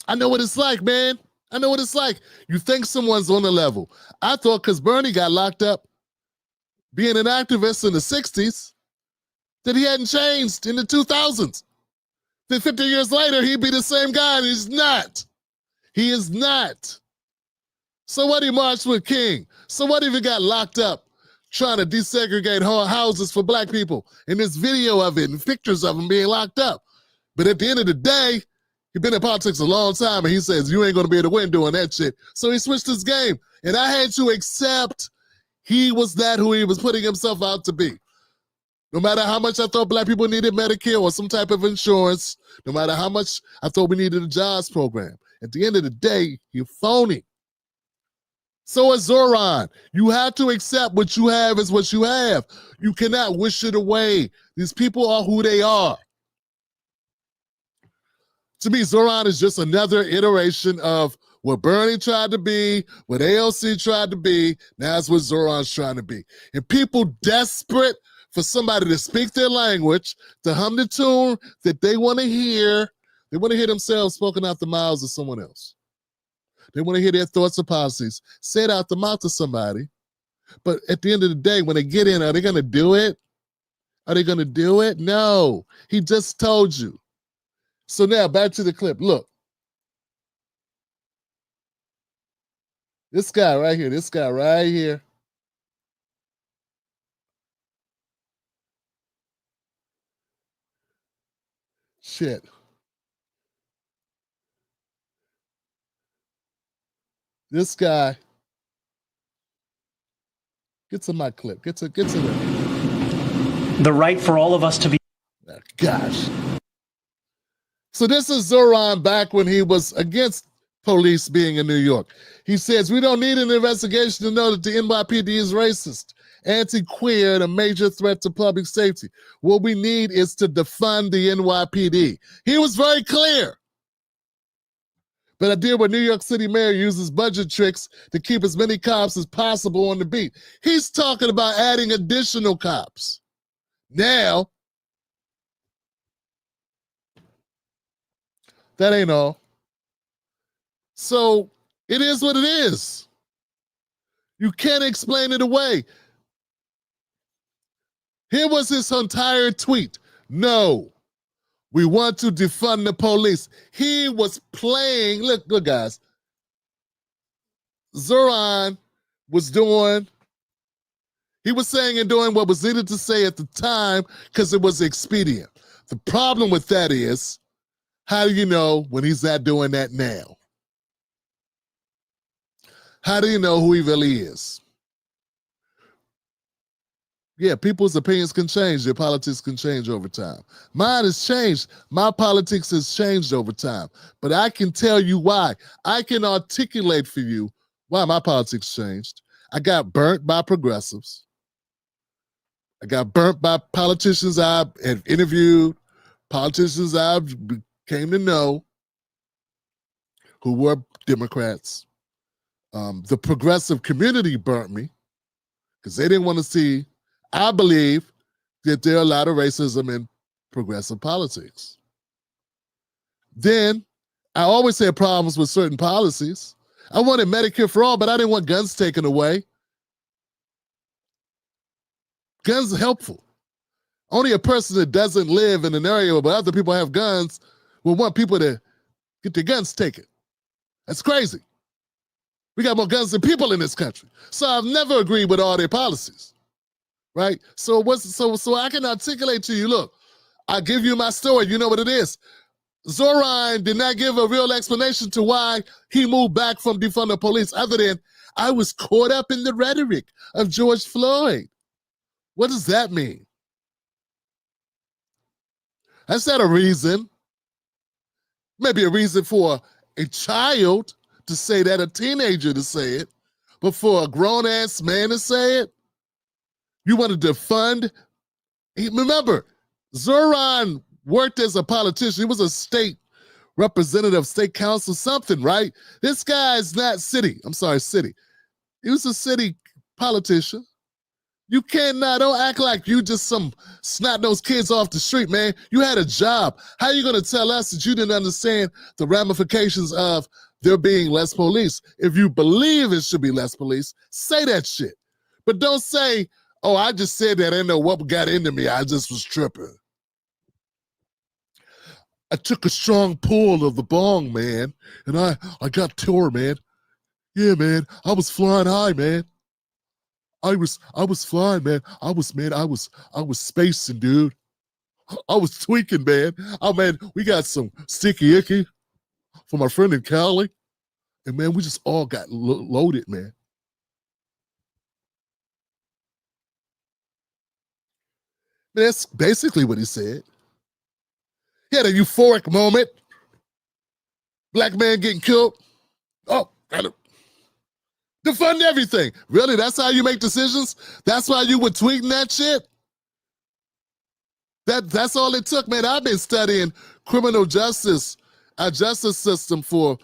I know what it's like, man. I know what it's like. You think someone's on the level. I thought because Bernie got locked up being an activist in the 60s, that he hadn't changed in the 2000s. Then 50 years later, he'd be the same guy, and he's not. He is not. So what, he marched with King? So what if he got locked up trying to desegregate houses for black people? And there's video of it and pictures of him being locked up. But at the end of the day, he's been in politics a long time, and he says, you ain't going to be able to win doing that shit. So he switched his game. And I had to accept he was not who he was putting himself out to be. No matter how much I thought black people needed Medicare or some type of insurance, no matter how much I thought we needed a jobs program, at the end of the day, you're phony. So is Zoran. You have to accept what you have is what you have. You cannot wish it away. These people are who they are. To me, Zoran is just another iteration of what Bernie tried to be, what AOC tried to be. Now it's what Zoran's trying to be. And people desperate for somebody to speak their language, to hum the tune that they want to hear. They want to hear themselves spoken out the mouths of someone else. They want to hear their thoughts and policies said out the mouth of somebody. But at the end of the day, when they get in, are they going to do it? Are they going to do it? No. He just told you. So now back to the clip. Look. This guy right here. Shit. This guy. Get to my clip. Get to The right for all of us to be. Gosh. So this is Zoran back when he was against police being in New York. He says, we don't need an investigation to know that the NYPD is racist, anti-queer, and a major threat to public safety. What we need is to defund the NYPD. He was very clear. But I did what New York City mayor uses budget tricks to keep as many cops as possible on the beat. He's talking about adding additional cops. Now, that ain't all. So it is what it is. You can't explain it away. Here was his entire tweet. No, we want to defund the police. He was playing, look guys. Zoran was saying and doing what was needed to say at the time because it was expedient. The problem with that is, how do you know when he's not doing that now? How do you know who he really is? Yeah, people's opinions can change. Their politics can change over time. Mine has changed. My politics has changed over time. But I can tell you why. I can articulate for you why my politics changed. I got burnt by progressives. I got burnt by politicians I have interviewed, politicians I came to know who were Democrats. The progressive community burnt me because they didn't want to see. I believe that there are a lot of racism in progressive politics. Then I always had problems with certain policies. I wanted Medicare for all, but I didn't want guns taken away. Guns are helpful. Only a person that doesn't live in an area where other people have guns will want people to get their guns taken. That's crazy. We got more guns than people in this country. So I've never agreed with all their policies. Right? So I can articulate to you, look, I give you my story. You know what it is. Zoran did not give a real explanation to why he moved back from defund the police other than I was caught up in the rhetoric of George Floyd. What does that mean? That's not a reason. Maybe a reason for a child to say that, a teenager to say it, but for a grown-ass man to say it, you want to defund? Remember, Zoran worked as a politician. He was a state representative, state council, something, right? This guy's not city. He was a city politician. You don't act like you just some snot-nosed kids off the street, man. You had a job. How are you going to tell us that you didn't understand the ramifications of there being less police? If you believe it should be less police, say that shit. But don't say, oh, I just said that. I didn't know what got into me. I just was tripping. I took a strong pull of the bong, man, and I got tore, man. Yeah, man, I was flying high, man. I was flying, man. I was spacing, dude. I was tweaking, man. Oh, man, we got some sticky icky from my friend in Cali. And, man, we just all got loaded, man. That's basically what he said. He had a euphoric moment. Black man getting killed. Oh, got it. Defund everything. Really? That's how you make decisions? That's why you were tweeting that shit? That's all it took, man. I've been studying criminal justice, our justice system for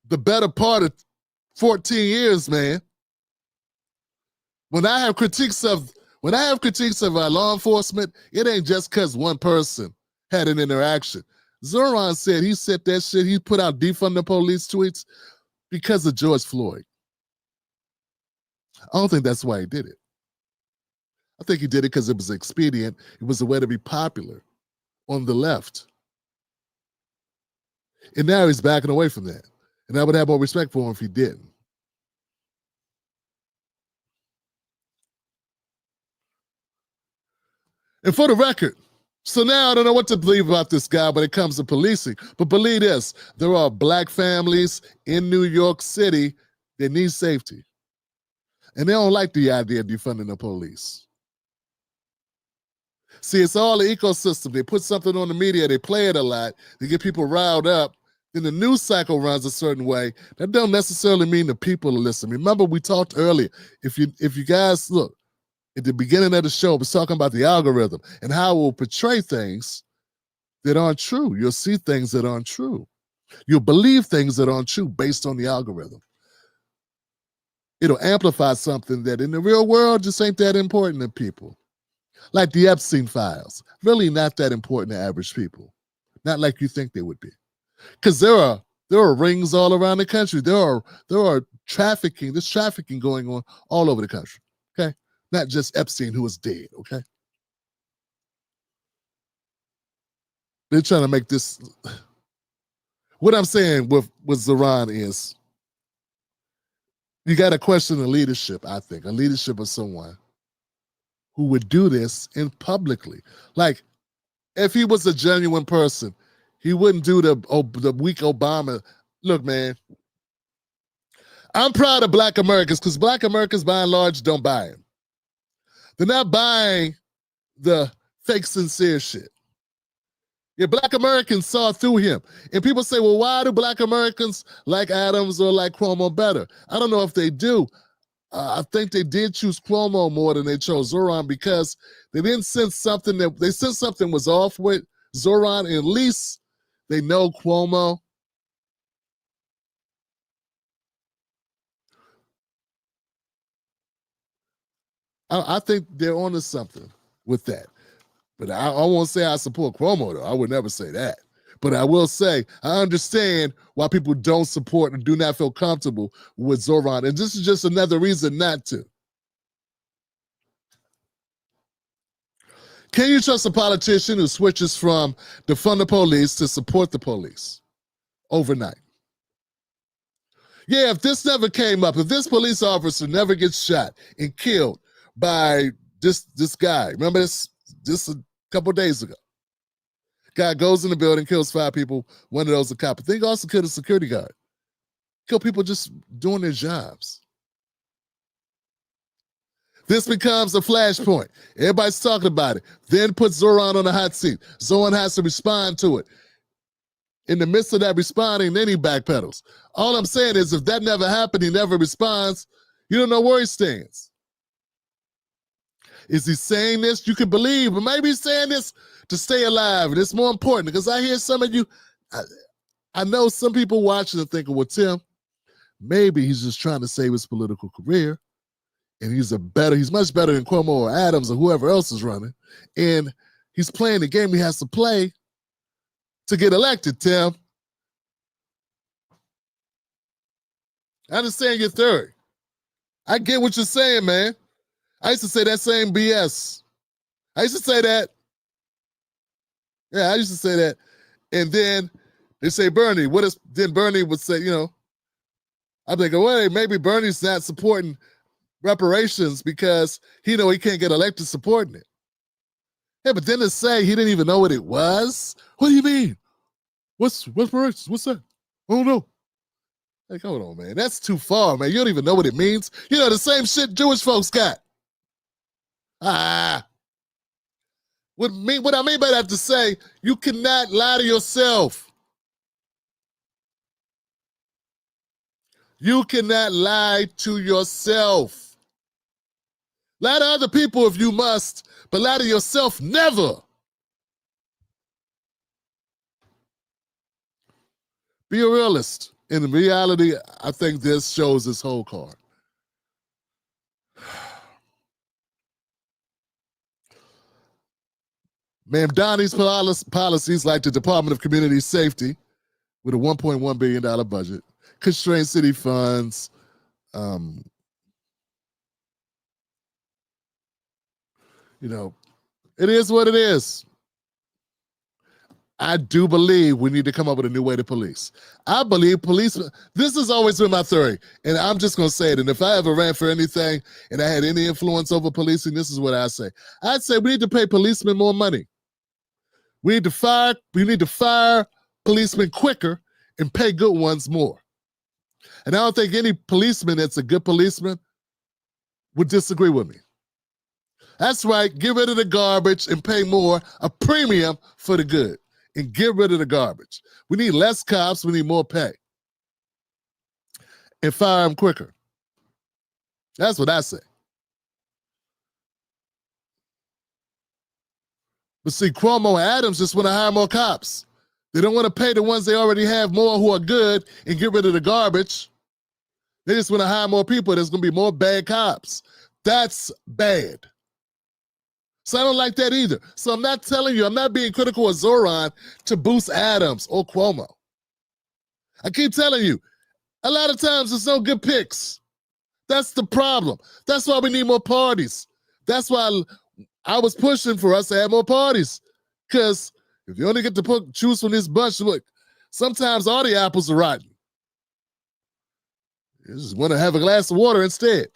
the better part of 14 years, man. When I have critiques of our law enforcement, it ain't just because one person had an interaction. Zoran said he said that shit, he put out defund the police tweets because of George Floyd. I don't think that's why he did it. I think he did it because it was expedient. It was a way to be popular on the left. And now he's backing away from that. And I would have more respect for him if he didn't. And for the record, so now I don't know what to believe about this guy when it comes to policing, but believe this, there are black families in New York City that need safety. And they don't like the idea of defunding the police. See, it's all the ecosystem. They put something on the media, they play it a lot, they get people riled up, then the news cycle runs a certain way. That don't necessarily mean the people are listening. Remember, we talked earlier, if you guys look, at the beginning of the show, I was talking about the algorithm and how it will portray things that aren't true. You'll see things that aren't true. You'll believe things that aren't true based on the algorithm. It'll amplify something that in the real world just ain't that important to people. Like the Epstein files, really not that important to average people. Not like you think they would be. Because there are rings all around the country. There are trafficking, there's trafficking going on all over the country. Okay? Not just Epstein, who is dead, okay? They're trying to make this. What I'm saying with Zoran is you got to question the leadership, I think, a leadership of someone who would do this in publicly. Like, if he was a genuine person, he wouldn't do the weak Obama. Look, man, I'm proud of Black Americans because Black Americans, by and large, don't buy him. They're not buying the fake sincere shit. Yeah, Black Americans saw through him. And people say, well, why do Black Americans like Adams or like Cuomo better? I don't know if they do. I think they did choose Cuomo more than they chose Zoran because they didn't sense something they sensed something was off with Zoran, and at least they know Cuomo. I think they're onto something with that. But I won't say I support Cuomo, though. I would never say that. But I will say I understand why people don't support and do not feel comfortable with Zoran. And this is just another reason not to. Can you trust a politician who switches from defund the police to support the police overnight? Yeah, if this never came up, if this police officer never gets shot and killed by this guy, remember this a couple days ago. Guy goes in the building, kills 5 people, one of those a cop. I think he also killed a security guard. Kill people just doing their jobs. This becomes a flashpoint. Everybody's talking about it. Then put Zoran on the hot seat. Zoran has to respond to it. In the midst of that responding, then he backpedals. All I'm saying is if that never happened, he never responds, you don't know where he stands. Is he saying this? You can believe, but maybe he's saying this to stay alive. And it's more important because I hear some of you, I know some people watching and thinking, well, Tim, maybe he's just trying to save his political career. And he's much better than Cuomo or Adams or whoever else is running. And he's playing the game he has to play to get elected, Tim. I understand your theory. I get what you're saying, man. I used to say that same BS. I used to say that. Yeah, I used to say that. And then they say Bernie. Then Bernie would say, I'm thinking, well, maybe Bernie's not supporting reparations because he can't get elected supporting it. Yeah, but then to say he didn't even know what it was? What do you mean? What's reparations? What's that? I don't know. Like, hold on, man. That's too far, man. You don't even know what it means. The same shit Jewish folks got. What I mean by that to say, you cannot lie to yourself. You cannot lie to yourself. Lie to other people if you must, but lie to yourself never. Be a realist. In reality, I think this shows this whole card. Ma'am Donnie's policies like the Department of Community Safety with a $1.1 billion budget, constrain city funds, it is what it is. I do believe we need to come up with a new way to police. I believe this has always been my theory, and I'm just going to say it. And if I ever ran for anything and I had any influence over policing, this is what I say. I'd say we need to pay policemen more money. We need to fire policemen quicker and pay good ones more. And I don't think any policeman that's a good policeman would disagree with me. That's right. Get rid of the garbage and pay more, a premium for the good. And get rid of the garbage. We need less cops. We need more pay. And fire them quicker. That's what I say. But see, Cuomo and Adams just want to hire more cops. They don't want to pay the ones they already have more who are good and get rid of the garbage. They just want to hire more people. There's going to be more bad cops. That's bad. So I don't like that either. So I'm not telling you, I'm not being critical of Zoran to boost Adams or Cuomo. I keep telling you, a lot of times there's no good picks. That's the problem. That's why we need more parties. That's why I was pushing for us to have more parties. Because if you only get to choose from this bunch, look, sometimes all the apples are rotten. You just want to have a glass of water instead.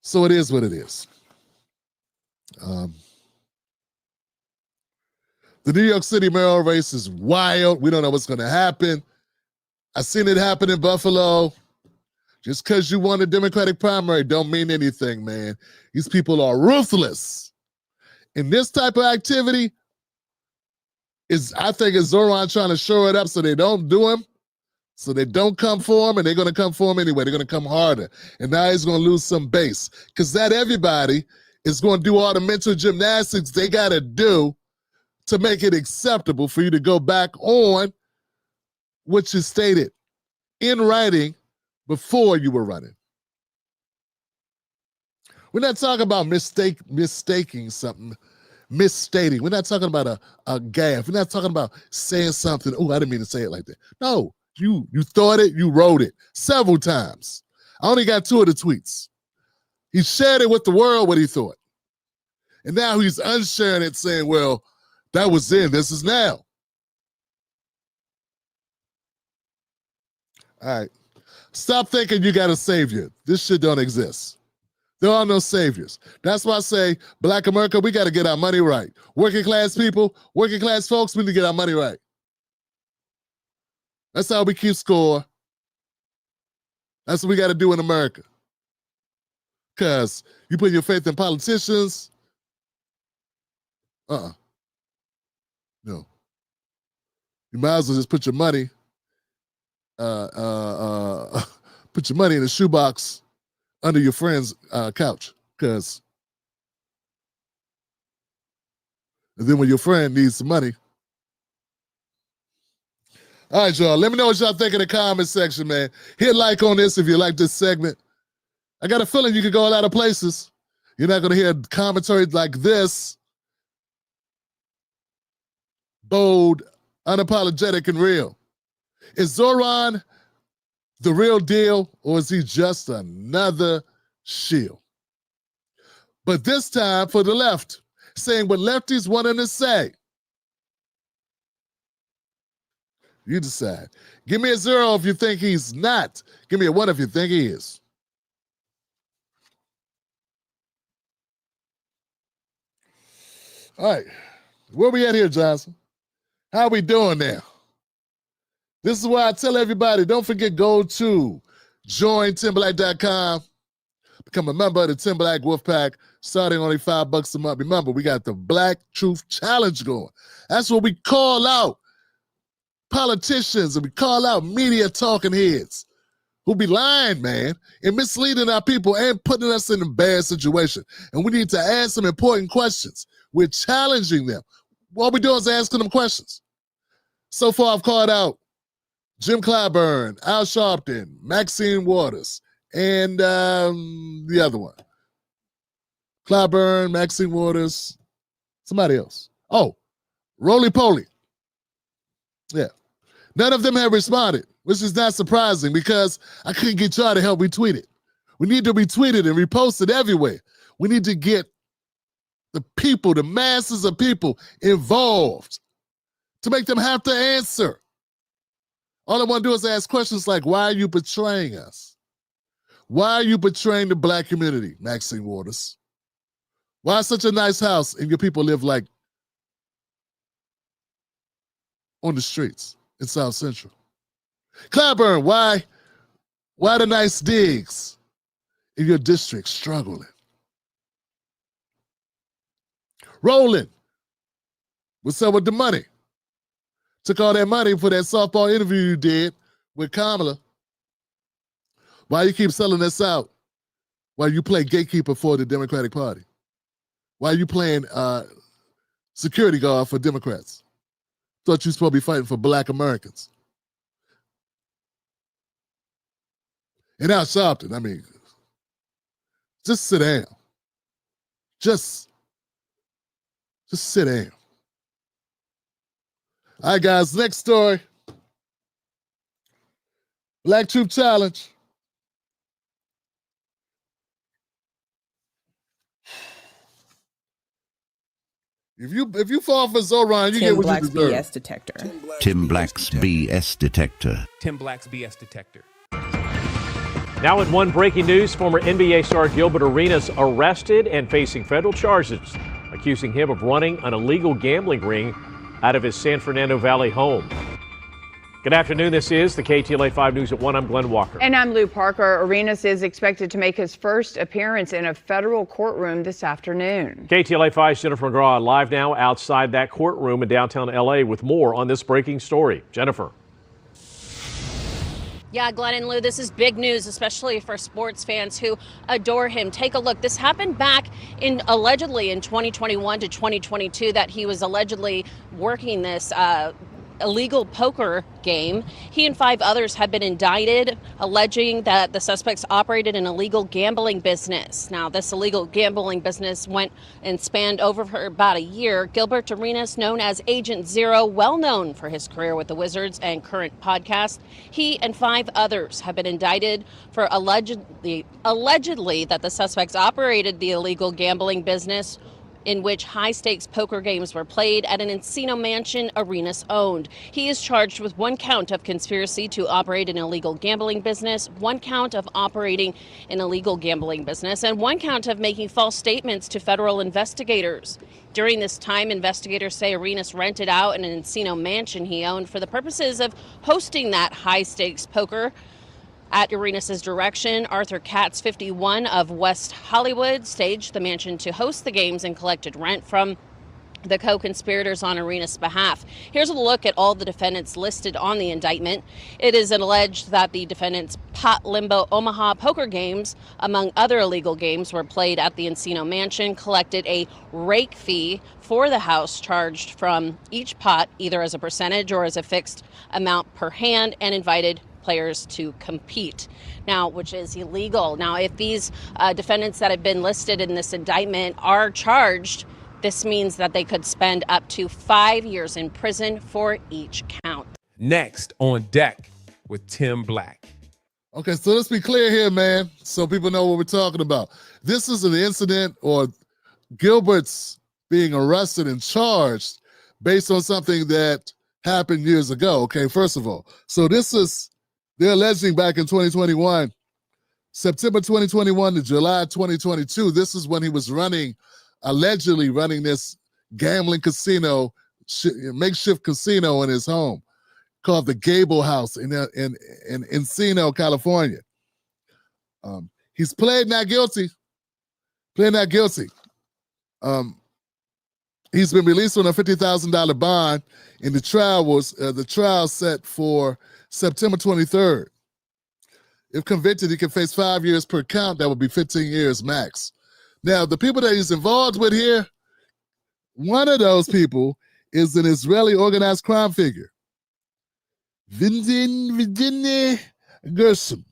So it is what it is. The New York City mayoral race is wild. We don't know what's going to happen. I seen it happen in Buffalo. Just because you won a Democratic primary don't mean anything, man. These people are ruthless. And this type of activity I think, is Zoran trying to show it up so they don't do him, so they don't come for him, and they're going to come for him anyway. They're going to come harder. And now he's going to lose some base because that everybody is going to do all the mental gymnastics they got to do to make it acceptable for you to go back on what you stated in writing before you were running. We're not talking about mistaking something, misstating. We're not talking about a gaffe. We're not talking about saying something. Oh, I didn't mean to say it like that. No, you thought it, you wrote it several times. I only got 2 of the tweets. He shared it with the world what he thought. And now he's unsharing it saying, well, that was then, this is now. All right. Stop thinking you got a savior. This shit don't exist. There are no saviors. That's why I say, Black America, we got to get our money right. Working class people, working class folks, we need to get our money right. That's how we keep score. That's what we got to do in America. Because you put your faith in politicians, no. You might as well just put your money, put your money in a shoebox under your friend's couch, because and then when your friend needs some money. All right, y'all. Let me know what y'all think in the comment section, man. Hit like on this if you like this segment. I got a feeling you could go a lot of places. You're not going to hear commentary like this. Bold, unapologetic, and real. Is Zoran the real deal, or is he just another shield? But this time for the left, saying what lefties wanted to say. You decide. Give me a 0 if you think he's not. Give me a 1 if you think he is. All right. Where we at here, Johnson? How we doing now? This is why I tell everybody, don't forget, go to jointimblack.com. Become a member of the Tim Black Wolfpack, starting only $5 a month. Remember, we got the Black Truth Challenge going. That's what we call out politicians and we call out media talking heads who be lying, man, and misleading our people and putting us in a bad situation. And we need to ask some important questions. We're challenging them. What we're doing is asking them questions. So far, I've called out Jim Clyburn, Al Sharpton, Maxine Waters, and the other one. Clyburn, Maxine Waters, somebody else. Oh, Roly Poly. Yeah. None of them have responded, which is not surprising because I couldn't get y'all to help retweet it. We need to retweet it and repost it everywhere. We need to get the people, the masses of people involved to make them have to answer. All I want to do is ask questions like, why are you betraying us? Why are you betraying the Black community, Maxine Waters? Why such a nice house and your people live like on the streets in South Central? Clyburn, why the nice digs in your district struggling? Roland, what's up with the money? Took all that money for that softball interview you did with Kamala. Why you keep selling this out while you play gatekeeper for the Democratic Party? Why are you playing security guard for Democrats? Thought you were supposed to be fighting for Black Americans. And Al Sharpton, I mean, just sit down. Just sit down. All right, guys, next story. Black Truth Challenge. If you fall for Zoran, you get what you deserve. BS detector. Tim Black's BS detector. Tim Black's BS detector. Now in one breaking news, former NBA star Gilbert Arenas arrested and facing federal charges, accusing him of running an illegal gambling ring out of his San Fernando Valley home. Good afternoon. This is the KTLA 5 News at 1. I'm Glenn Walker. And I'm Lou Parker. Arenas is expected to make his first appearance in a federal courtroom this afternoon. KTLA 5's Jennifer McGraw live now outside that courtroom in downtown L.A. with more on this breaking story. Jennifer. Yeah, Glenn and Lou, this is big news, especially for sports fans who adore him. Take a look. This happened back allegedly in 2021 to 2022 that he was allegedly working this illegal poker game. He and 5 others have been indicted, alleging that the suspects operated an illegal gambling business. Now, this illegal gambling business went and spanned over for about a year. Gilbert Arenas, known as Agent Zero, well known for his career with the Wizards and current podcast, he and 5 others have been indicted for allegedly that the suspects operated the illegal gambling business in which high-stakes poker games were played at an Encino mansion Arenas owned. He is charged with 1 count of conspiracy to operate an illegal gambling business, 1 count of operating an illegal gambling business, and 1 count of making false statements to federal investigators. During this time, investigators say Arenas rented out an Encino mansion he owned for the purposes of hosting that high-stakes poker. At Arenas' direction, Arthur Katz, 51, of West Hollywood, staged the mansion to host the games and collected rent from the co-conspirators on Arenas' behalf. Here's a look at all the defendants listed on the indictment. It is alleged that the defendants' Pot Limbo Omaha poker games, among other illegal games, were played at the Encino mansion, collected a rake fee for the house charged from each pot, either as a percentage or as a fixed amount per hand, and invited players to compete, now, which is illegal. Now, if these defendants that have been listed in this indictment are charged, this means that they could spend up to 5 years in prison for each count. Next on deck with Tim Black. Okay, so let's be clear here, man, so people know what we're talking about. This is an incident, or Gilbert's being arrested and charged based on something that happened years ago, okay, first of all. So they're alleging back in 2021, September 2021 to July 2022, this is when he was allegedly running this gambling casino, makeshift casino in his home called the Gable House in Encino, California. He's pled not guilty. He's been released on a $50,000 bond, and the trial set for September 23rd. If convicted, he can face 5 years per count. That would be 15 years max. Now, the people that he's involved with here, one of those people is an Israeli organized crime figure, Yevgeny Gershom.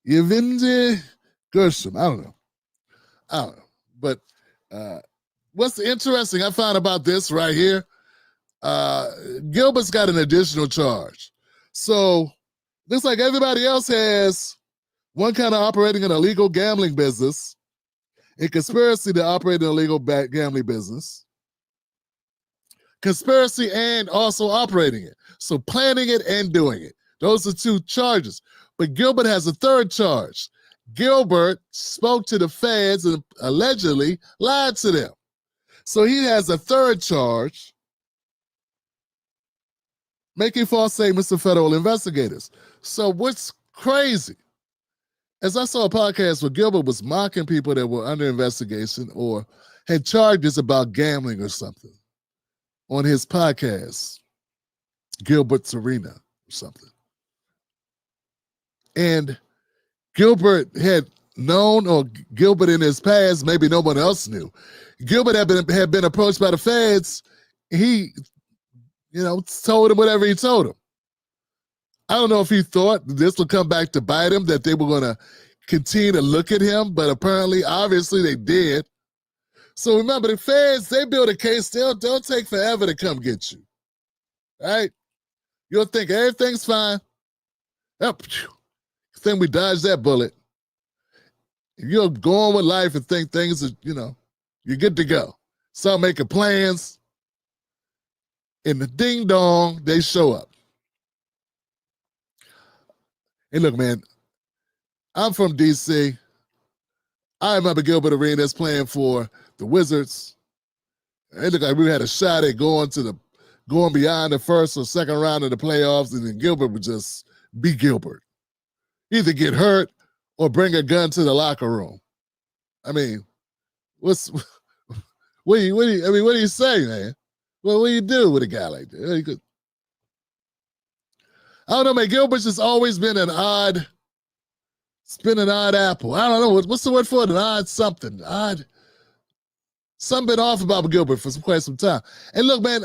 Yevgeny Gershom. I don't know. But what's interesting I found about this right here, Gilbert's got an additional charge. So looks like everybody else has 1 count of operating an illegal gambling business, a conspiracy to operate an illegal gambling business, conspiracy and also operating it. So planning it and doing it. Those are 2 charges. But Gilbert has a 3rd charge. Gilbert spoke to the feds and allegedly lied to them. So he has a 3rd charge, making false statements to federal investigators. So what's crazy, as I saw a podcast where Gilbert was mocking people that were under investigation or had charges about gambling or something on his podcast, Gilbert's Arena or something. And Gilbert had known, or Gilbert in his past, maybe no one else knew, Gilbert had been approached by the feds. He told him whatever he told him. I don't know if he thought this would come back to bite him, that they were going to continue to look at him, but apparently, obviously, they did. So remember, the feds, they build a case, they'll take forever to come get you, right? You'll think everything's fine. Yep. Think we dodged that bullet. You'll go on with life and think things are, you're good to go. Start making plans. And the ding dong, they show up. Hey, look, man, I'm from D.C. I remember Gilbert Arenas playing for the Wizards. It looked like we had a shot at going to the going beyond the first or second round of the playoffs, and then Gilbert would just be Gilbert. Either get hurt or bring a gun to the locker room. I mean, what do you say, man? Well, what do you do with a guy like that? I don't know, man. Gilbert's just always been an odd apple. I don't know. What's the word for it? An odd something. Odd. Something been off about Gilbert for quite some time. And look, man,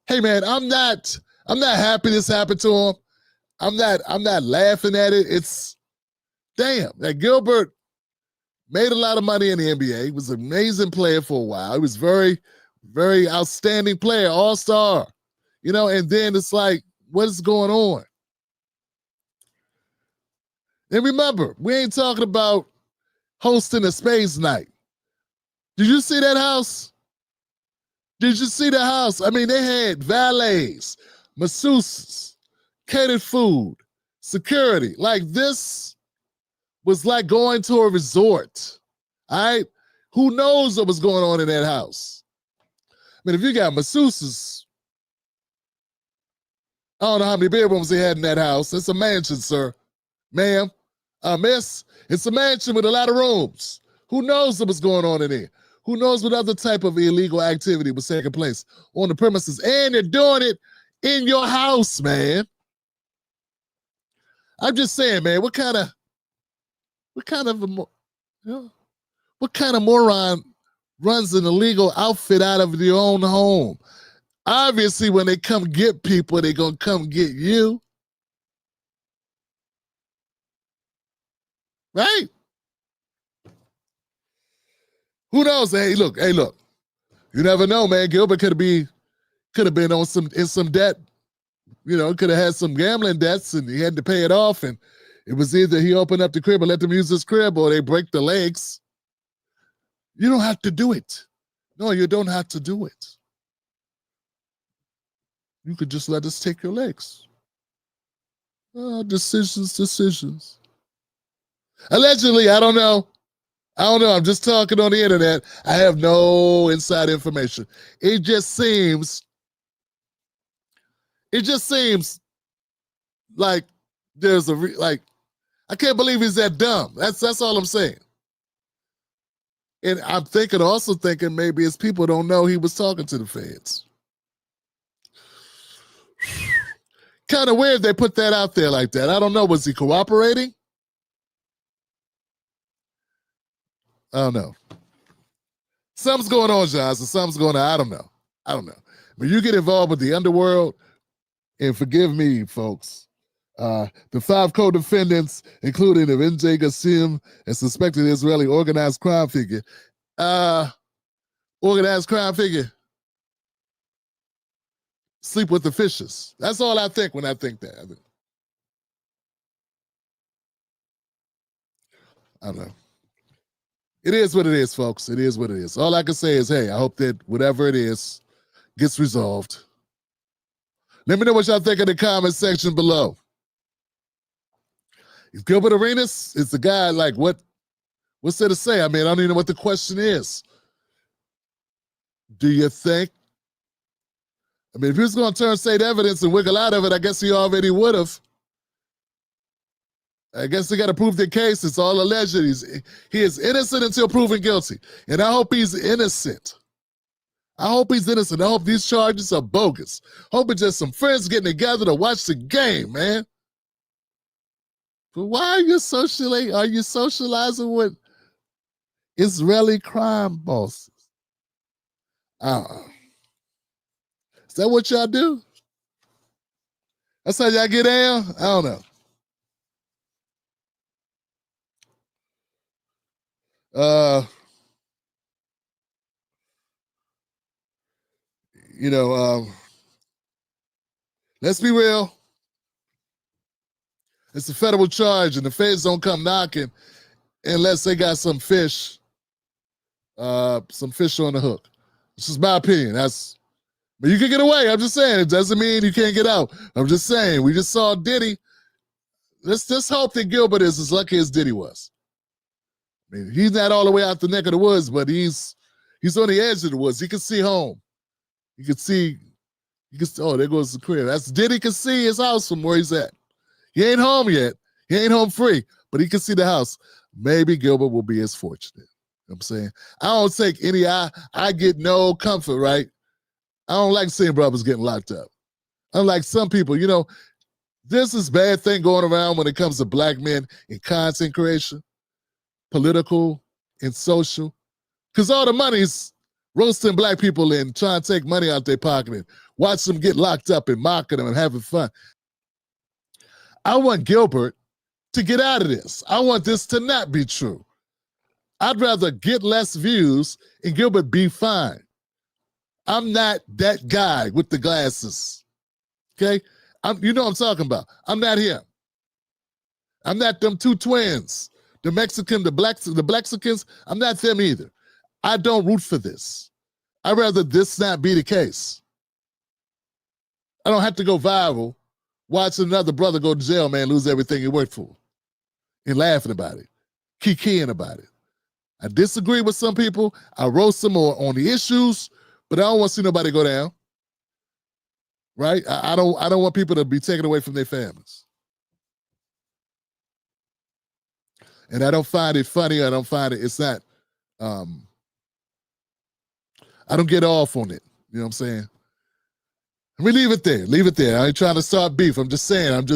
hey, man, I'm not happy this happened to him. I'm not laughing at it. It's damn. That Gilbert made a lot of money in the NBA. He was an amazing player for a while. He was very, very outstanding player, all-star. And then it's like, what is going on? And remember, we ain't talking about hosting a space night. Did you see that house? Did you see the house? I mean, they had valets, masseuses, catered food, security. Like, this was like going to a resort. All right? Who knows what was going on in that house? I mean, if you got masseuses, I don't know how many bedrooms they had in that house. It's a mansion, sir. Ma'am, miss, it's a mansion with a lot of rooms. Who knows what was going on in there? Who knows what other type of illegal activity was taking place on the premises? And they're doing it in your house, man. I'm just saying, man, what kind of moron runs an illegal outfit out of your own home? Obviously, when they come get people, they're going to come get you. Right? Who knows? Hey, look. You never know, man. Gilbert could have been in some debt. Could have had some gambling debts, and he had to pay it off. And it was either he opened up the crib and let them use his crib, or they break the legs. You don't have to do it. No, you don't have to do it. You could just let us take your legs. Decisions. Allegedly, I don't know. I'm just talking on the internet. I have no inside information. It just seems like there's I can't believe he's that dumb. That's all I'm saying. And I'm also thinking maybe his people don't know he was talking to the feds. Kind of weird they put that out there like that. I don't know. Was he cooperating? I don't know. Something's going on, Johnson. Something's going on. I don't know. When you get involved with the underworld, and forgive me, folks, the 5 co-defendants, including Avenge Gassim, a suspected Israeli organized crime figure. Sleep with the fishes. That's all I think when I think that. I don't know. It is what it is, folks. It is what it is. All I can say is, hey, I hope that whatever it is gets resolved. Let me know what y'all think in the comment section below. Is Gilbert Arenas? Is the guy like what's there to say? I mean, I don't even know what the question is. Do you think? I mean, if he was going to turn state evidence and wiggle out of it, I guess he already would have. I guess they got to prove their case. It's all alleged. He is innocent until proven guilty. And I hope he's innocent. I hope these charges are bogus. Hope it's just some friends getting together to watch the game, man. But why are you socializing with Israeli crime bosses? Is that what y'all do? That's how y'all get down? I don't know. Let's be real. It's a federal charge, and the feds don't come knocking unless they got some fish on the hook. This is my opinion. But you can get away. I'm just saying. It doesn't mean you can't get out. I'm just saying. We just saw Diddy. Let's just hope that Gilbert is as lucky as Diddy was. I mean, he's not all the way out the neck of the woods, but he's on the edge of the woods. He can see home. He can see You can, oh, there goes the crib. That's Diddy can see his house from where he's at. He ain't home yet. He ain't home free, but he can see the house. Maybe Gilbert will be as fortunate. You know what I'm saying? I don't take any, I get no comfort, right? I don't like seeing brothers getting locked up. Unlike some people, you know, this is bad thing going around when it comes to black men in content creation, political and social, because all the money's roasting black people and trying to take money out their pocket and watch them get locked up and mocking them and having fun. I want Gilbert to get out of this. I want this to not be true. I'd rather get less views and Gilbert be fine. I'm not that guy with the glasses, okay? You know what I'm talking about. I'm not him. I'm not them two twins, the Mexican, the Blaxicans. I'm not them either. I don't root for this. I'd rather this not be the case. I don't have to go viral watching another brother go to jail, man, lose everything he worked for and laughing about it, kikiing about it. I disagree with some people. I roast them on the issues, but I don't want to see nobody go down. Right? I don't want people to be taken away from their families. And I don't find it funny. I don't find it, it's not, I don't get off on it. You know what I'm saying? Let me leave it there. Leave it there. I ain't trying to start beef. I'm just saying,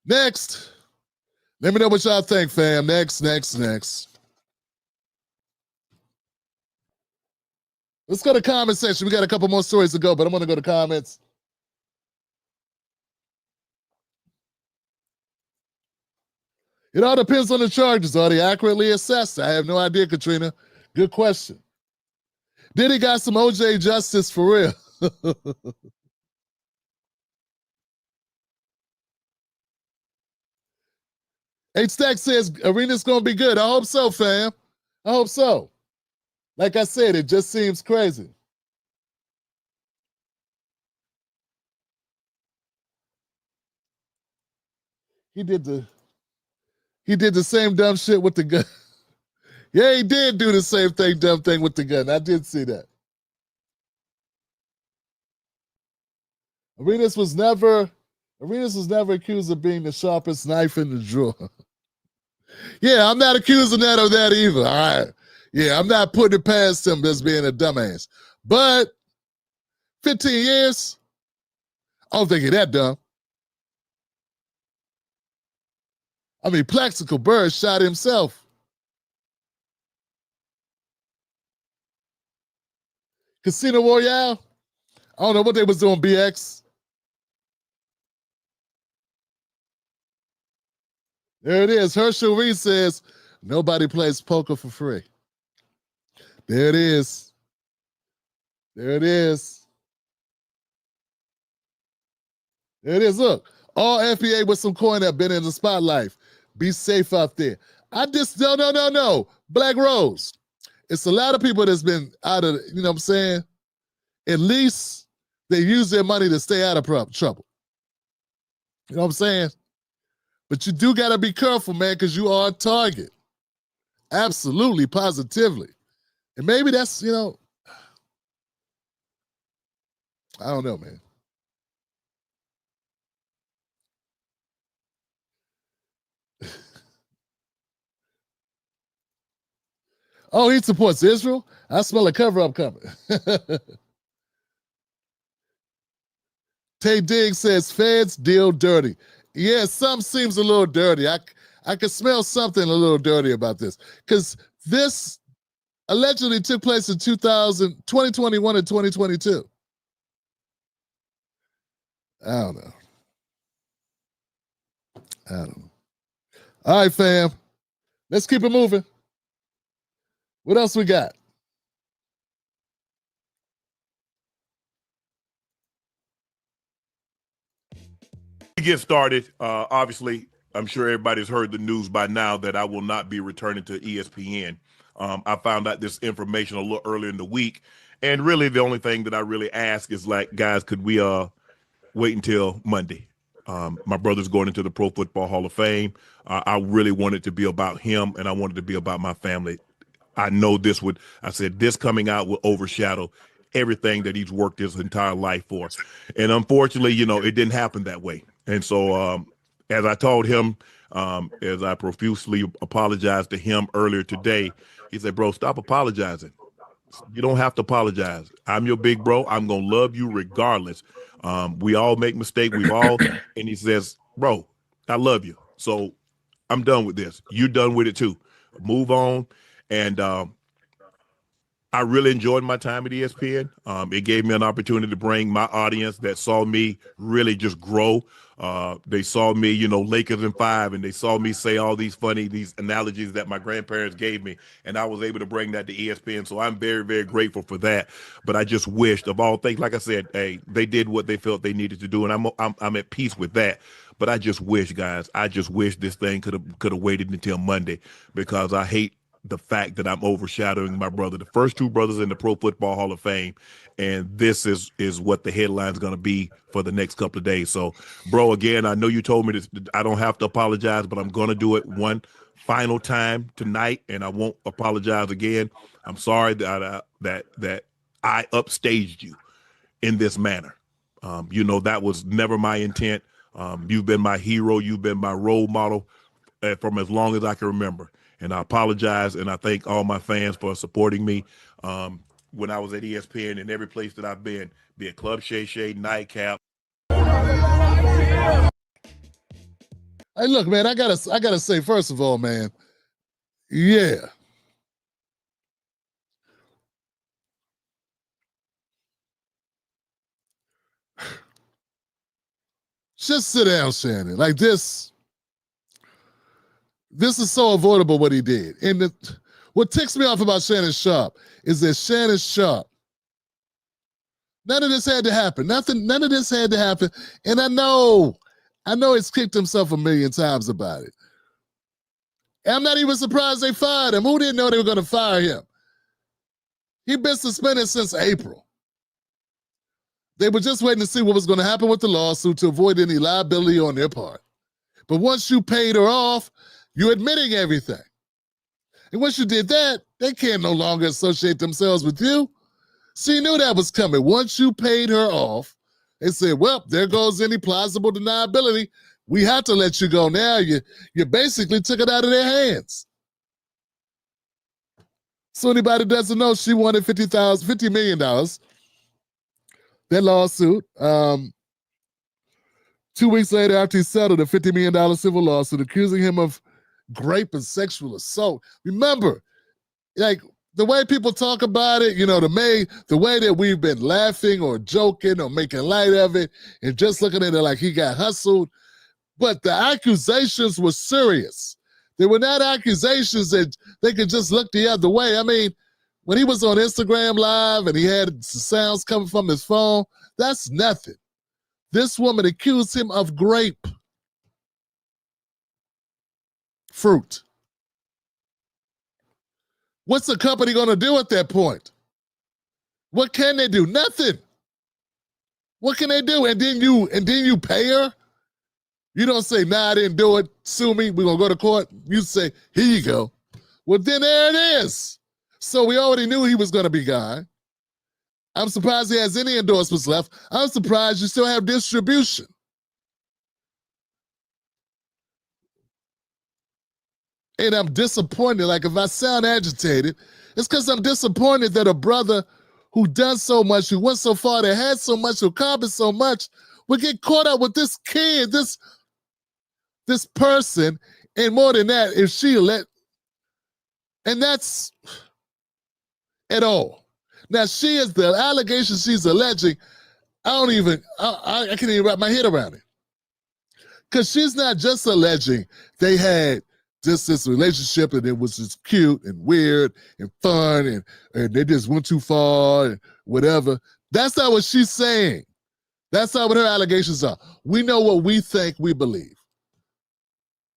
Next. Let me know what y'all think, fam. Next. Let's go to comment section. We got a couple more stories to go, but I'm going to go to comments. It all depends on the charges. Are they accurately assessed? I have no idea, Katrina. Good question. Did he got some OJ justice for real? H-Stack says Arenas going to be good. I hope so, fam. I hope so. Like I said, it just seems crazy. He did the same dumb shit with the gun. Yeah, he did do the same dumb thing with the gun. I did see that. Arenas was never accused of being the sharpest knife in the drawer. Yeah, I'm not accusing that of that either. All right. Yeah, I'm not putting it past him as being a dumbass. But 15 years, I don't think he's that dumb. I mean, Plaxico Bird shot himself. Casino Royale, I don't know what they was doing, BX. There it is. Herschel Reed says, nobody plays poker for free. There it is. There it is. There it is. Look, all FBA with some coin have been in the spotlight. Be safe out there. No. Black Rose. It's a lot of people that's been out of, you know what I'm saying? At least they use their money to stay out of trouble. You know what I'm saying? But you do got to be careful, man, because you are a target. Absolutely, positively. And maybe that's, you know, I don't know, man. Oh, he supports Israel? I smell a cover-up coming. Tay Diggs says, feds deal dirty. Yeah, some seems a little dirty. I can smell something a little dirty about this. Because this allegedly took place in 2021 and 2022. I don't know. All right, fam. Let's keep it moving. What else we got? To get started, obviously, I'm sure everybody's heard the news by now that I will not be returning to ESPN. I found out this information a little earlier in the week, and really the only thing that I really ask is, like, guys, could we wait until Monday? My brother's going into the Pro Football Hall of Fame. I really wanted it to be about him, and I wanted it to be about my family. I know this coming out will overshadow everything that he's worked his entire life for. And unfortunately, it didn't happen that way. And so as I told him, as I profusely apologized to him earlier today, he said, bro, stop apologizing. You don't have to apologize. I'm your big bro. I'm going to love you regardless. We all make mistakes. And he says, bro, I love you. So I'm done with this. You're done with it too. Move on. And I really enjoyed my time at ESPN. It gave me an opportunity to bring my audience that saw me really just grow. They saw me, Lakers in 5, and they saw me say all these analogies that my grandparents gave me, and I was able to bring that to ESPN. So I'm very, very grateful for that. But I just wished, of all things, like I said, hey, they did what they felt they needed to do, and I'm at peace with that. But I just wish, guys, this thing could have waited until Monday, because I hate the fact that I'm overshadowing my brother, the first 2 brothers in the Pro Football Hall of Fame, and this is what the headline's going to be for the next couple of days. So, bro, again, I know you told me this, I don't have to apologize, but I'm going to do it one final time tonight, and I won't apologize again. I'm sorry that I upstaged you in this manner. That was never my intent. You've been my hero. You've been my role model from as long as I can remember. And I apologize, and I thank all my fans for supporting me when I was at ESPN and every place that I've been, be it Club Shay Shay, Nightcap. Hey, look, man, I gotta say, first of all, man, yeah. Just sit down, Shannon. Like this is so avoidable what he did. And what ticks me off about Shannon Sharpe is that Shannon Sharpe, none of this had to happen. None of this had to happen. And I know he's kicked himself a million times about it. And I'm not even surprised they fired him. Who didn't know they were going to fire him? He'd been suspended since April. They were just waiting to see what was going to happen with the lawsuit to avoid any liability on their part. But once you paid her off, you're admitting everything. And once you did that, they can't no longer associate themselves with you. So you knew that was coming. Once you paid her off, they said, well, there goes any plausible deniability. We have to let you go now. You basically took it out of their hands. So anybody doesn't know, she wanted $50 million. That lawsuit. 2 weeks later, after he settled a $50 million civil lawsuit accusing him of rape and sexual assault. Remember, like the way people talk about it, the way that we've been laughing or joking or making light of it and just looking at it like he got hustled. But the accusations were serious. They were not accusations that they could just look the other way. I mean, when he was on Instagram Live and he had sounds coming from his phone, that's nothing. This woman accused him of grape. Fruit. What's the company going to do at that point? What can they do? Nothing. What can they do? And then you pay her? You don't say, nah, I didn't do it. Sue me. We're going to go to court. You say, here you go. Well, then there it is. So we already knew he was going to be gone. I'm surprised he has any endorsements left. I'm surprised you still have distribution. And I'm disappointed. Like, if I sound agitated, it's because I'm disappointed that a brother who done so much, who went so far, that had so much, who accomplished so much, would get caught up with this kid, this person, and more than that, if she let, and that's at all. Now, she is the allegation she's alleging. I can't even wrap my head around it. Because she's not just alleging they had this relationship and it was just cute and weird and fun and they just went too far and whatever. That's not what she's saying. That's not what her allegations are. We know what we think we believe,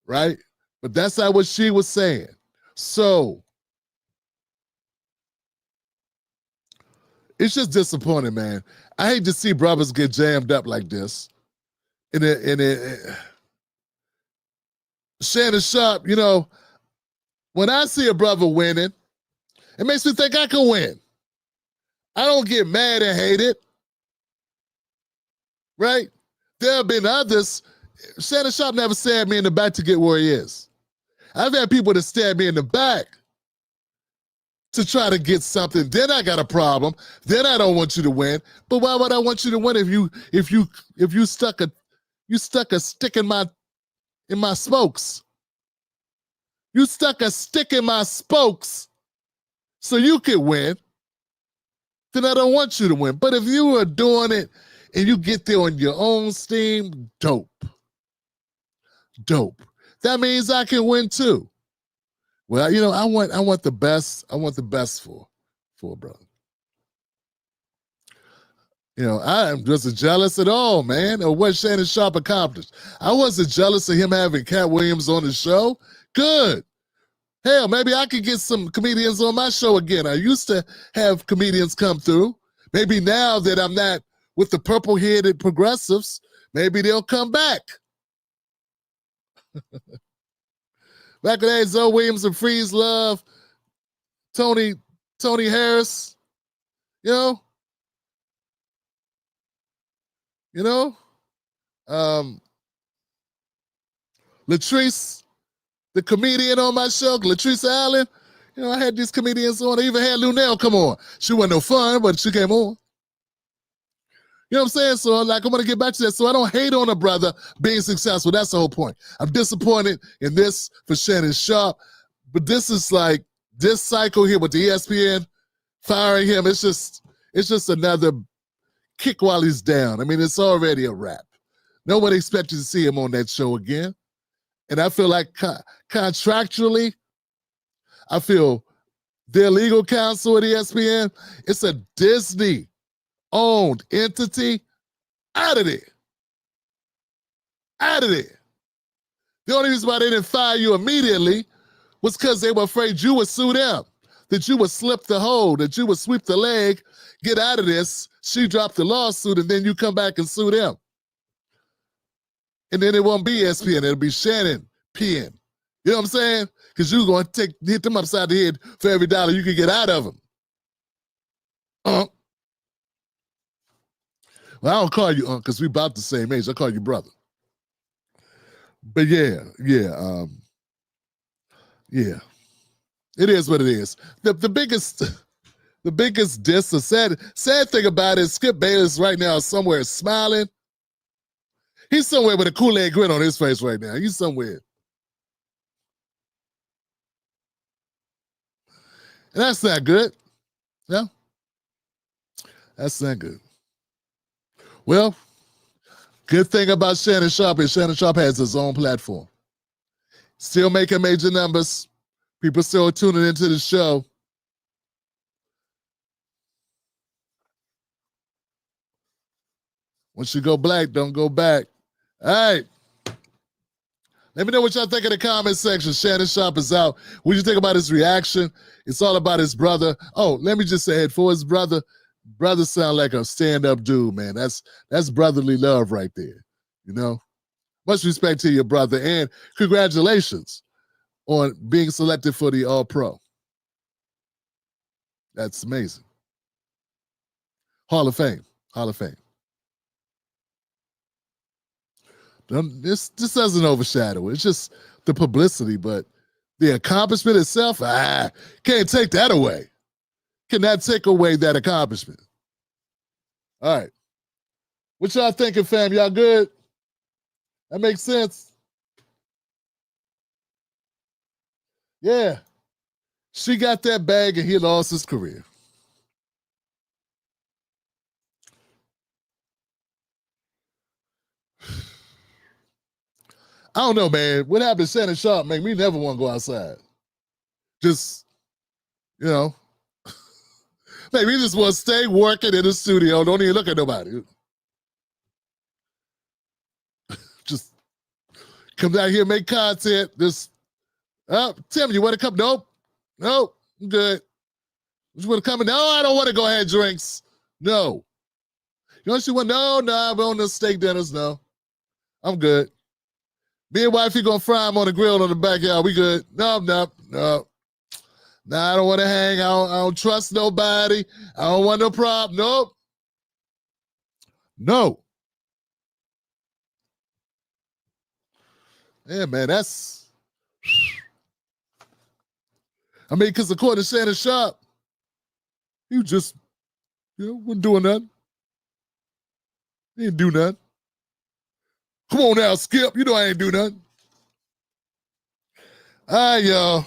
right? But that's not what she was saying. So it's just disappointing, man. I hate to see brothers get jammed up like this. Shannon Sharpe, when I see a brother winning, it makes me think I can win. I don't get mad and hate it. Right? There have been others. Shannon Sharpe never stabbed me in the back to get where he is. I've had people that stab me in the back to try to get something. Then I got a problem. Then I don't want you to win. But why would I want you to win if you stuck a stick in my spokes? You stuck a stick in my spokes so you could win. Then I don't want you to win. But if you are doing it and you get there on your own steam, dope. Dope. That means I can win too. Well, you know, I want the best. I want the best for a brother. You know, I wasn't jealous at all, man, of what Shannon Sharpe accomplished. I wasn't jealous of him having Cat Williams on the show. Good. Hell, maybe I could get some comedians on my show again. I used to have comedians come through. Maybe now that I'm not with the purple-headed progressives, maybe they'll come back. Back in the day, Zoe Williams and Freeze Love, Tony Harris, you know, Latrice, the comedian on my show, Latrice Allen. You know, I had these comedians on. I even had Lunel come on. She wasn't no fun, but she came on. You know what I'm saying? So I'm going to get back to that. So I don't hate on a brother being successful. That's the whole point. I'm disappointed in this for Shannon Sharpe, but this is like this cycle here with the ESPN firing him. It's just another kick while he's down. I mean, it's already a wrap. Nobody expected to see him on that show again. And I feel like contractually, I feel their legal counsel at ESPN, it's a Disney-owned entity. Out of there. Out of there. The only reason why they didn't fire you immediately was because they were afraid you would sue them, that you would slip the hold, that you would sweep the leg, get out of this, she dropped the lawsuit, and then you come back and sue them. And then it won't be ESPN, it'll be Shannon PN. You know what I'm saying? Because you're going to hit them upside the head for every dollar you can get out of them. Well, I don't call you because we about the same age. I call you brother. But yeah. It is what it is. The biggest diss, the sad thing about it is Skip Bayless right now is somewhere smiling. He's somewhere with a Kool-Aid grin on his face right now. He's somewhere. And that's not good. No. That's not good. Well, good thing about Shannon Sharpe is Shannon Sharpe has his own platform. Still making major numbers. People still tuning into the show. Once you go black, don't go back. All right. Let me know what y'all think in the comment section. Shannon Sharpe is out. What do you think about his reaction? It's all about his brother. Oh, let me just say it. For his brother, brother sound like a stand-up dude, man. That's brotherly love right there, you know? Much respect to your brother, and congratulations on being selected for the All-Pro. That's amazing. Hall of Fame. Hall of Fame. This doesn't overshadow it. It's just the publicity, but the accomplishment itself, can't take that away. Cannot take away that accomplishment. All right. What y'all thinking, fam? Y'all good? That makes sense? Yeah. She got that bag and he lost his career. I don't know, man. What happened to Shannon Sharpe make me never want to go outside. Just, you know. Maybe you just want to stay working in the studio. Don't even look at nobody. Just come down here, make content. Just, Tim, you want to come? Nope. I'm good. You want to come in? No, I don't want to go have drinks. No. You know what you want? No, I'm on the steak dinners. No. I'm good. Me and wifey gonna fry them on the grill on the backyard. We good. No. Nah, I don't want to hang. I don't trust nobody. I don't want no problem. Nope. No. Yeah, man, that's... I mean, because according to Shannon Sharpe, you just, wasn't doing nothing. He didn't do nothing. Come on now, Skip. You know I ain't do nothing. All right, y'all.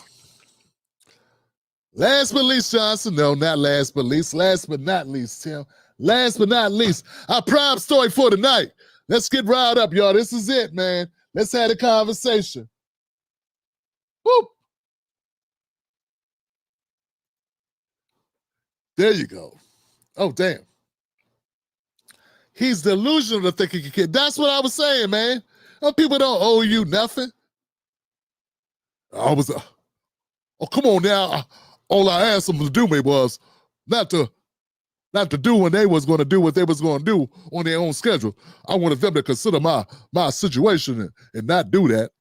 Last but least, Johnson. No, not last but least. Last but not least, Tim. Last but not least, our prime story for tonight. Let's get riled up, y'all. This is it, man. Let's have a conversation. Whoop. There you go. Oh, damn. He's delusional to think he can kid. That's what I was saying, man. People don't owe you nothing. Oh, come on now. All I asked them to do me was not to do when they was going to do what they was going to do on their own schedule. I wanted them to consider my situation and not do that.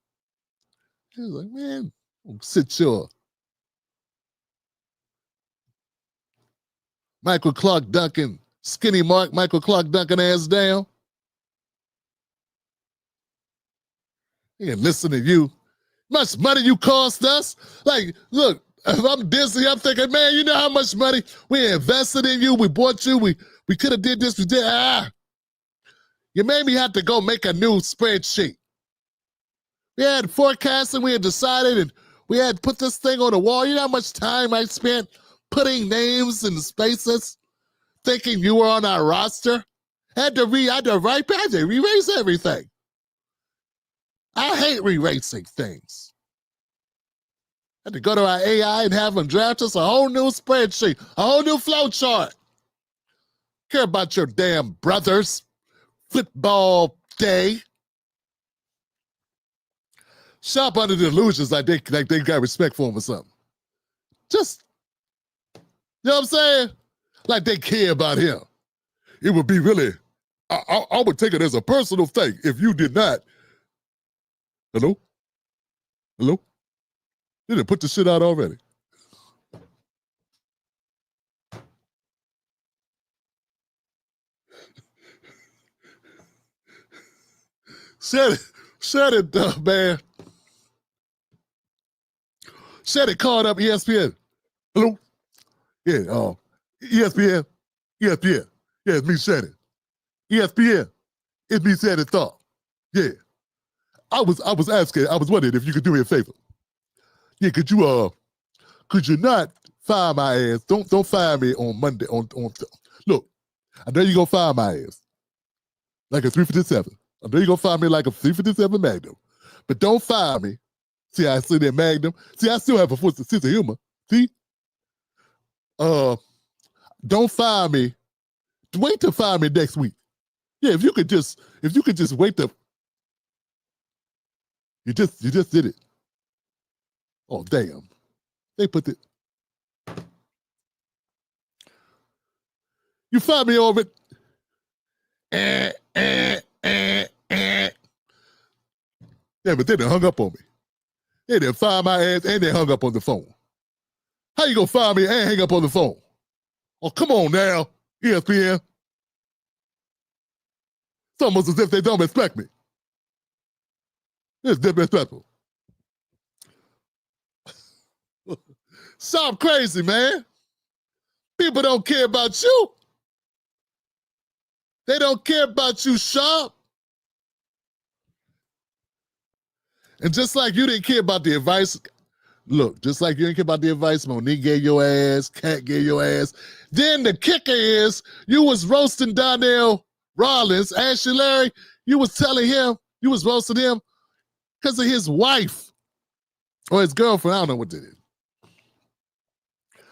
He was like, man, sit your Michael Clark Duncan, skinny Mark, Michael Clark Duncan ass down. He ain't listen to you. Much money you cost us? Like, look, if I'm Disney, I'm thinking, man, you know how much money we invested in you, we bought you, we could have did this, we did, You made me have to go make a new spreadsheet. We had forecasting, we had decided, and we had put this thing on the wall. You know how much time I spent putting names in the spaces, thinking you were on our roster? I had to re-erase everything. I hate re-racing things. I had to go to our AI and have them draft us a whole new spreadsheet, a whole new flow chart. Care about your damn brothers. Football day. Shop under the illusions like they got respect for him or something. Just, you know what I'm saying? Like they care about him. It would be really, I would take it as a personal thing if you did not. Hello? Hello? They didn't put the shit out already. Shut it, man. Shut it, called up ESPN. Hello? Yeah, ESPN. ESPN. Yeah, it's me, Shannon. ESPN. It's me, Shannon Thought. Yeah. I was asking, I was wondering if you could do me a favor. Yeah, could you not fire my ass? Don't fire me on Monday. Look, I know you're gonna fire my ass. Like a 357. I know you're gonna fire me like a 357 Magnum. But don't fire me. See, I see that Magnum. See, I still have a sense of humor. See? Don't fire me. Wait to fire me next week. Yeah, if you could just wait to. You just did it. Oh, damn. They put it. You fired me over it. Yeah, but they done hung up on me. They done fired my ass and they hung up on the phone. How you gonna fire me and hang up on the phone? Oh, come on now, ESPN. It's almost as if they don't respect me. It's disrespectful. Stop crazy, man. People don't care about you. They don't care about you, Sharpe. And just like you didn't care about the advice, look, just like you didn't care about the advice Monique gave your ass, Kat gave your ass, then the kicker is you was roasting Donnell Rollins, Ashley Larry, you was telling him, you was roasting him because of his wife or his girlfriend, I don't know what it is.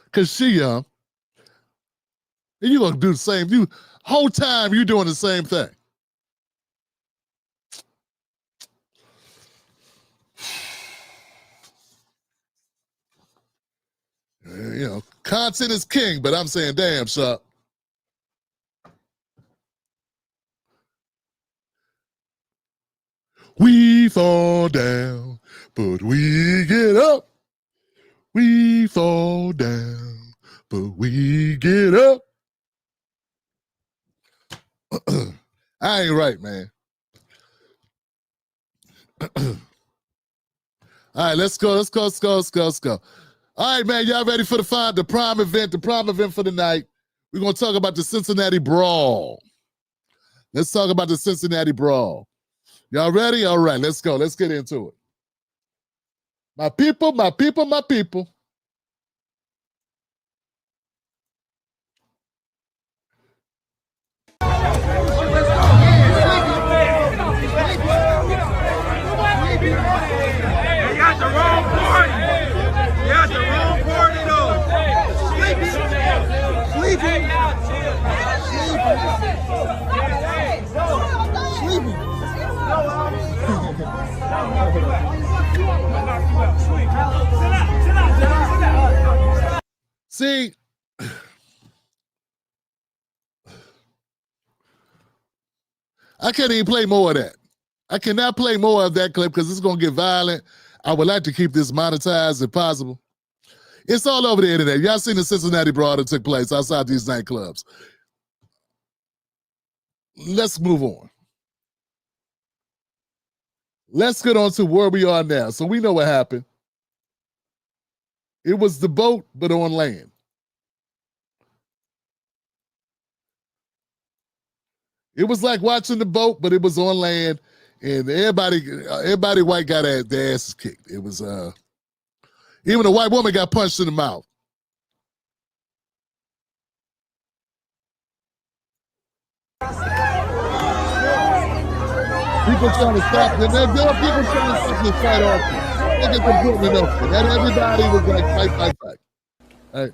Because she young. And you going to do the same. Whole time you doing the same thing. You know, content is king, but I'm saying, damn, Sharpe. We fall down, but we get up. We fall down, but we get up. I ain't right, man. All right, let's go. All right, man, y'all ready for the prime event for the night? We're going to talk about the Cincinnati Brawl. Let's talk about the Cincinnati Brawl. Y'all ready? All right, let's go. Let's get into it. My people, my people, my people. See, I can't even play more of that. I cannot play more of that clip because it's going to get violent. I would like to keep this monetized if possible. It's all over the internet. Y'all seen the Cincinnati Brawl that took place outside these nightclubs. Let's move on. Let's get on to where we are now. So we know what happened. It was the boat, but on land. It was like watching the boat, but it was on land, and everybody white got their asses kicked. It was even a white woman got punched in the mouth. People trying to stop them. There are people trying to stop this fight off. Look at the Brooklyn Open. And everybody was like, fight. All right.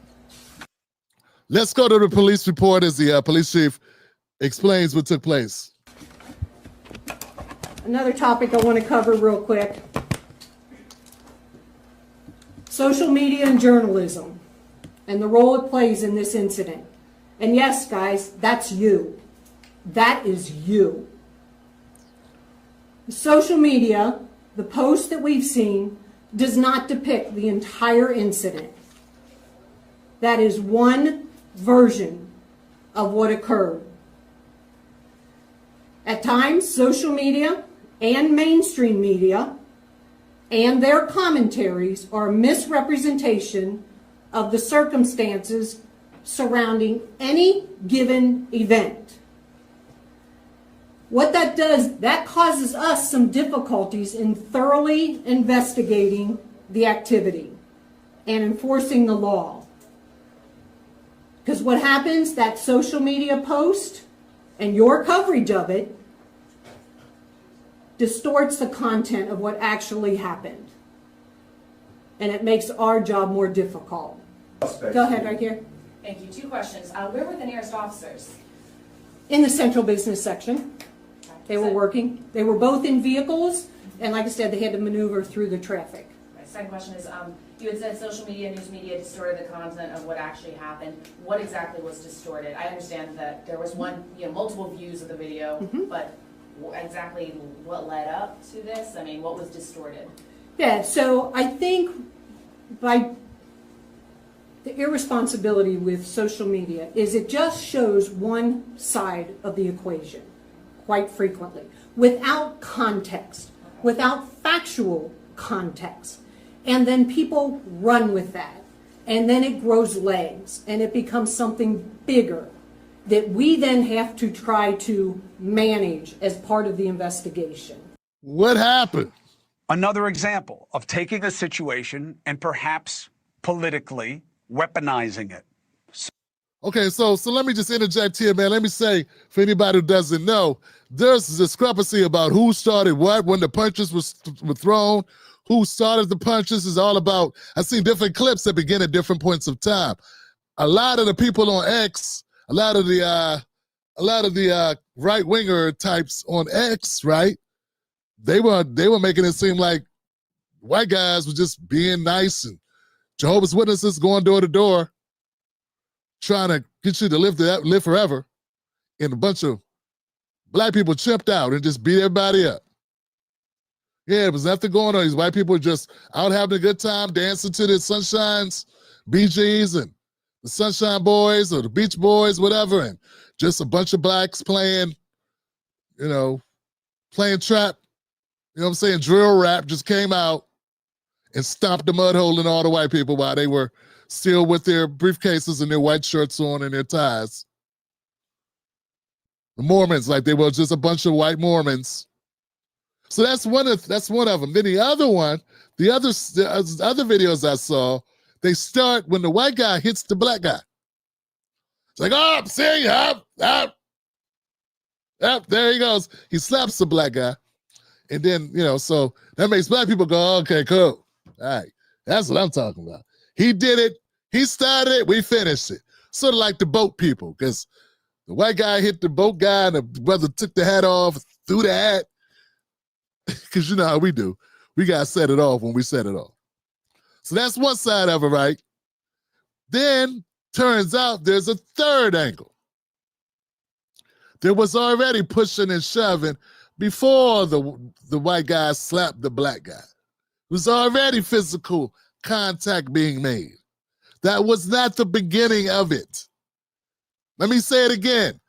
Let's go to the police report as the police chief explains what took place. Another topic I want to cover real quick. Social media and journalism and the role it plays in this incident. And yes, guys, that's you. That is you. Social media, the post that we've seen, does not depict the entire incident. That is one version of what occurred. At times, social media and mainstream media and their commentaries are a misrepresentation of the circumstances surrounding any given event. What that does, that causes us some difficulties in thoroughly investigating the activity and enforcing the law. Because what happens, that social media post and your coverage of it distorts the content of what actually happened. And it makes our job more difficult. Go ahead, right here. Thank you. 2 questions. Where were the nearest officers? In the central business section. They were working. They were both in vehicles, and like I said, they had to maneuver through the traffic. My second question is, you had said social media, news media distorted the content of what actually happened. What exactly was distorted? I understand that there was multiple views of the video, but exactly what led up to this? I mean, what was distorted? Yeah, so I think by the irresponsibility with social media is it just shows one side of the equation quite frequently, without context, without factual context. And then people run with that. And then it grows legs and it becomes something bigger that we then have to try to manage as part of the investigation. What happened? Another example of taking a situation and perhaps politically weaponizing it. Okay, so let me just interject here, man. Let me say, for anybody who doesn't know, there's a discrepancy about who started what, when the punches were thrown, who started the punches is all about. I've seen different clips that begin at different points of time. A lot of the people on X, a lot of the right-winger types on X, right? They were making it seem like white guys were just being nice and Jehovah's Witnesses going door to door, trying to get you to live forever, and a bunch of black people chipped out and just beat everybody up. Yeah, there was nothing going on. These white people were just out having a good time, dancing to the Sunshines, BGs, and the Sunshine Boys or the Beach Boys, whatever, and just a bunch of blacks playing, playing trap. You know what I'm saying? Drill rap just came out and stomped the mud hole in all the white people while they were still with their briefcases and their white shirts on and their ties. The Mormons, like they were just a bunch of white Mormons. So that's one of them. Then the other one, the other videos I saw, they start when the white guy hits the black guy. It's like, oh, see, up, there he goes. He slaps the black guy. And then, so that makes black people go, okay, cool. All right, that's what I'm talking about. He did it. He started it. We finished it. Sort of like the boat people, because the white guy hit the boat guy and the brother took the hat off, threw the hat. Because you know how we do. We got to set it off when we set it off. So that's one side of it, right? Then turns out there's a third angle. There was already pushing and shoving before the white guy slapped the black guy. It was already physical contact being made. That was not the beginning of it. Let me say it again.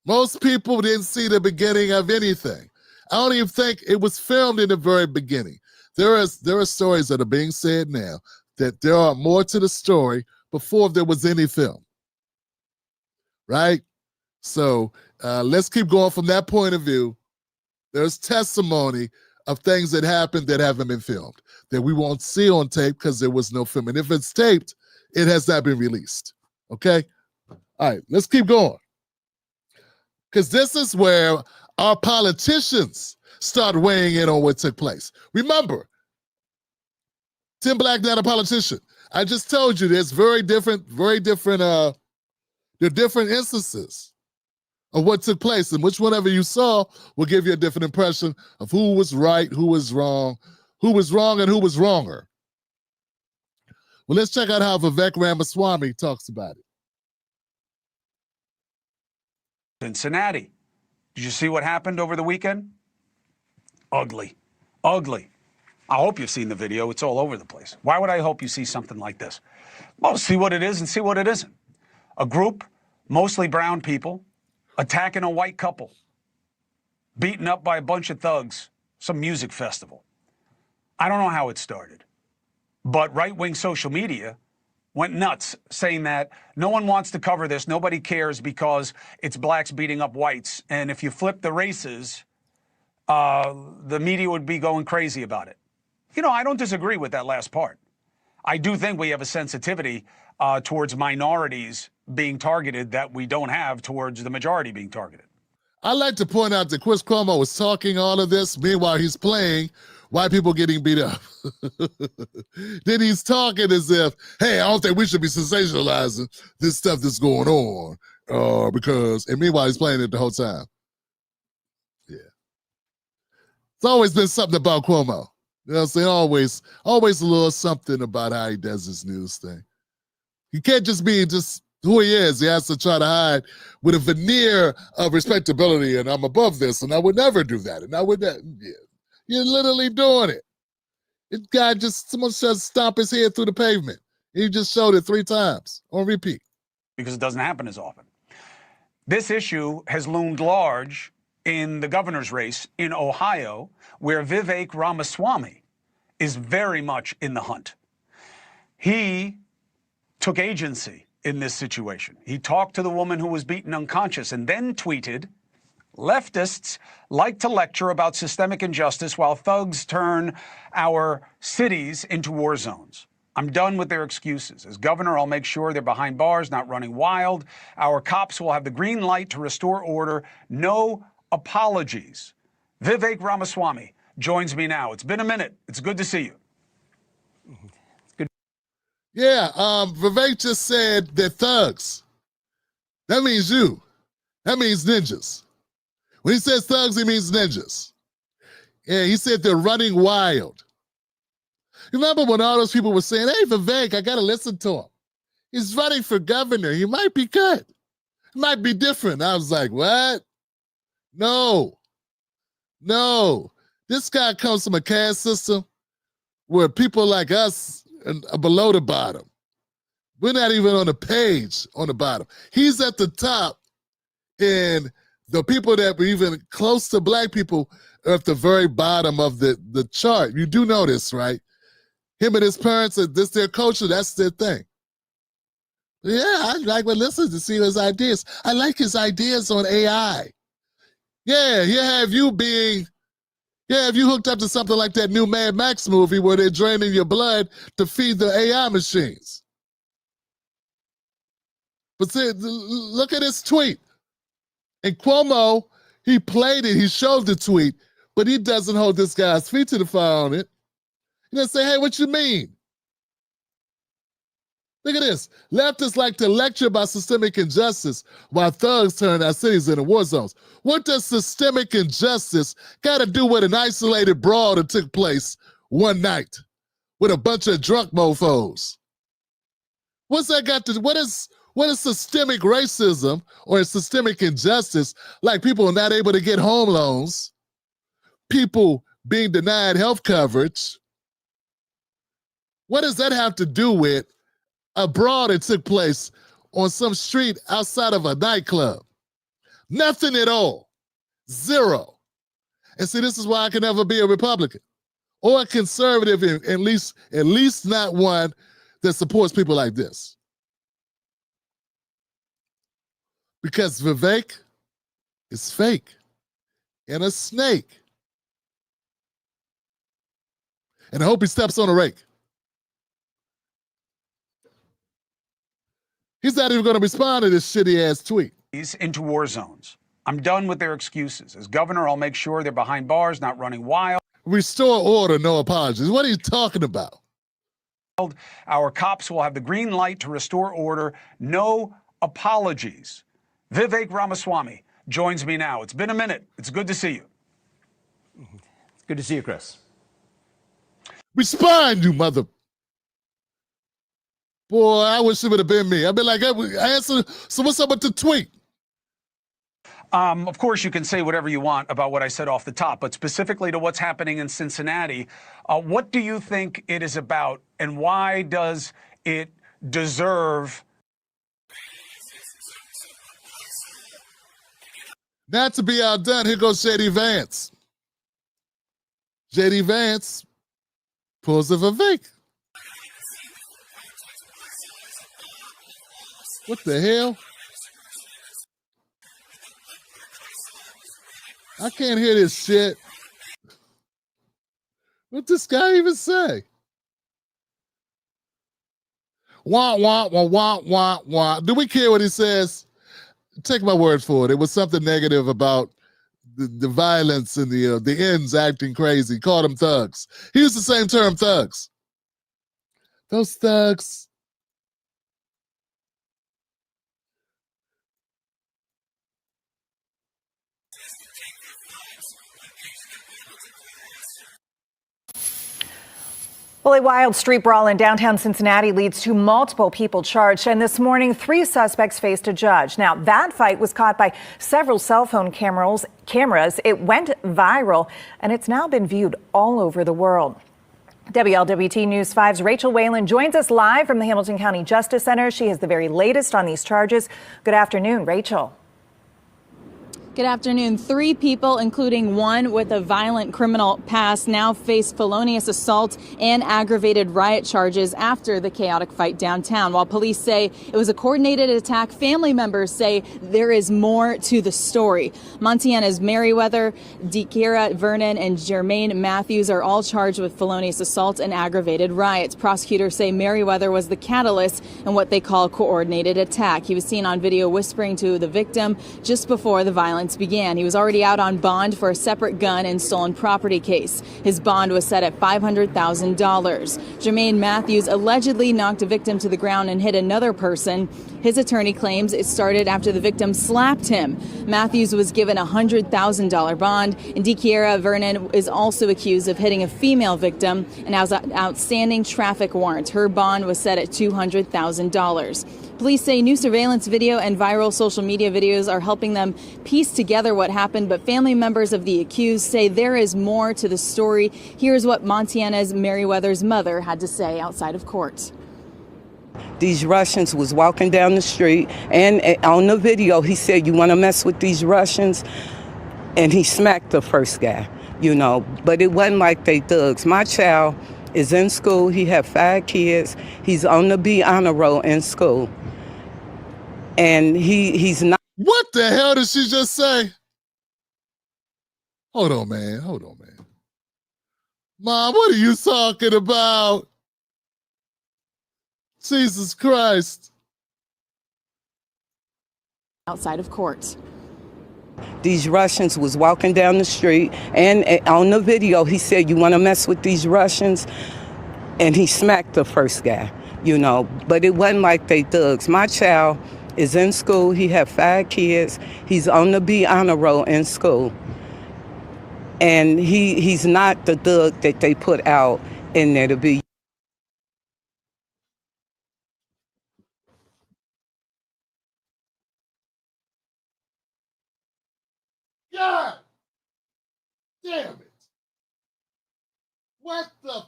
Most people didn't see the beginning of anything. I don't even think it was filmed in the very beginning. There are stories that are being said now that there are more to the story before there was any film. Right? So let's keep going from that point of view. There's testimony of things that happened that haven't been filmed, that we won't see on tape because there was no film. And if it's taped, it has not been released. Okay? All right, let's keep going. Because this is where our politicians start weighing in on what took place. Remember, Tim Black not a politician. I just told you there's there are different instances of what took place, and which whatever you saw will give you a different impression of who was right, who was wrong, and who was wronger. Well, let's check out how Vivek Ramaswamy talks about it. Cincinnati. Did you see what happened over the weekend? Ugly. Ugly. I hope you've seen the video. It's all over the place. Why would I hope you see something like this? Well, see what it is and see what it isn't. A group, mostly brown people, attacking a white couple, beaten up by a bunch of thugs, some music festival. I don't know how it started, but right-wing social media went nuts saying that no one wants to cover this, nobody cares because it's blacks beating up whites, and if you flip the races, the media would be going crazy about it. I don't disagree with that last part. I do think we have a sensitivity towards minorities being targeted that we don't have towards the majority being targeted. I'd like to point out that Chris Cuomo was talking all of this, meanwhile he's playing white people getting beat up. Then he's talking as if, hey, I don't think we should be sensationalizing this stuff that's going on. And meanwhile he's playing it the whole time. Yeah. It's always been something about Cuomo. You know what I'm saying? Always a little something about how he does his news thing. He can't just be just who he is. He has to try to hide with a veneer of respectability, and I'm above this, and I would never do that, and I would not. Yeah. You're literally doing it. This guy someone just stomp his head through the pavement. He just showed it 3 times on repeat. Because it doesn't happen as often. This issue has loomed large in the governor's race in Ohio, where Vivek Ramaswamy is very much in the hunt. He took agency in this situation. He talked to the woman who was beaten unconscious and then tweeted, "Leftists like to lecture about systemic injustice while thugs turn our cities into war zones. I'm done with their excuses. As governor, I'll make sure they're behind bars, not running wild. Our cops will have the green light to restore order. No apologies." Vivek Ramaswamy joins me now. It's been a minute. It's good to see you. Yeah, Vivek just said they're thugs. That means you. That means ninjas. When he says thugs, he means ninjas. Yeah, he said they're running wild. You remember when all those people were saying, hey, Vivek, I got to listen to him. He's running for governor. He might be good. It might be different. I was like, what? No. This guy comes from a caste system where people like us are below the bottom. We're not even on the page on the bottom. He's at the top, and the people that were even close to black people are at the very bottom of the chart. You do know this, right? Him and his parents, this their culture, that's their thing. Yeah, I like to listen to see his ideas. I like his ideas on AI. Yeah, have you hooked up to something like that new Mad Max movie where they're draining your blood to feed the AI machines. But see, look at his tweet. And Cuomo, he played it, he showed the tweet, but he doesn't hold this guy's feet to the fire on it. He doesn't say, hey, what you mean? Look at this. Leftists like to lecture about systemic injustice while thugs turn our cities into war zones. What does systemic injustice got to do with an isolated brawl that took place one night with a bunch of drunk mofos? What's that got to do? What is systemic racism or systemic injustice, like people not able to get home loans, people being denied health coverage? What does that have to do with a brawl that took place on some street outside of a nightclub? Nothing at all. Zero. And see, this is why I can never be a Republican or a conservative, at least not one that supports people like this. Because Vivek is fake and a snake. And I hope he steps on a rake. He's not even going to respond to this shitty-ass tweet. Into war zones. I'm done with their excuses. As governor, I'll make sure they're behind bars, not running wild. Restore order, no apologies. What are you talking about? Our cops will have the green light to restore order, no apologies. Vivek Ramaswamy joins me now. It's been a minute. It's good to see you. It's good to see you, Chris. Respond, you mother... Boy, I wish it would have been me. I'd be like, answer, so what's up with the tweet? Of course, you can say whatever you want about what I said off the top, but specifically to what's happening in Cincinnati, what do you think it is about, and why does it deserve... Not to be outdone, here goes J.D. Vance. J.D. Vance pulls a Vivek. What the hell? I can't hear this shit. What this guy even say? Wah, wah, wah, wah, wah, wah. Do we care what he says? Take my word for it. It was something negative about the violence and the ends acting crazy. Called them thugs. He used the same term, thugs. Those thugs. Well, a wild street brawl in downtown Cincinnati leads to multiple people charged. And this morning, 3 suspects faced a judge. Now, that fight was caught by several cell phone cameras. It went viral, and it's now been viewed all over the world. WLWT News 5's Rachel Whalen joins us live from the Hamilton County Justice Center. She has the very latest on these charges. Good afternoon, Rachel. Good afternoon. 3 people, including one with a violent criminal past, now face felonious assault and aggravated riot charges after the chaotic fight downtown. While police say it was a coordinated attack, family members say there is more to the story. Montana's Merriweather, DeKira Vernon, and Jermaine Matthews are all charged with felonious assault and aggravated riots. Prosecutors say Merriweather was the catalyst in what they call coordinated attack. He was seen on video whispering to the victim just before the violence began. He was already out on bond for a separate gun and stolen property case. His bond was set at $500,000. Jermaine Matthews allegedly knocked a victim to the ground and hit another person. His attorney claims it started after the victim slapped him. Matthews was given a $100,000 bond, and DeKira Vernon is also accused of hitting a female victim and has an outstanding traffic warrant. Her bond was set at $200,000. Police say new surveillance video and viral social media videos are helping them piece together what happened, but family members of the accused say there is more to the story. Here's what Montiana's Merriweather's mother had to say outside of court. These Russians was walking down the street, and on the video, he said, "You want to mess with these Russians?" And he smacked the first guy, you know, but it wasn't like they thugs. My child is in school. He had 5 kids. He's on the B honor roll in school. And he's not. What the hell did she just say? Hold on, man. Hold on, man. Mom, what are you talking about? Jesus Christ. Outside of court. These Russians was walking down the street, and on the video, he said, "You want to mess with these Russians?" And he smacked the first guy, you know, but it wasn't like they thugs. My child is in school. He had 5 kids. He's on the B honor roll in school. And he's not the thug that they put out in there to be. God damn it. What the?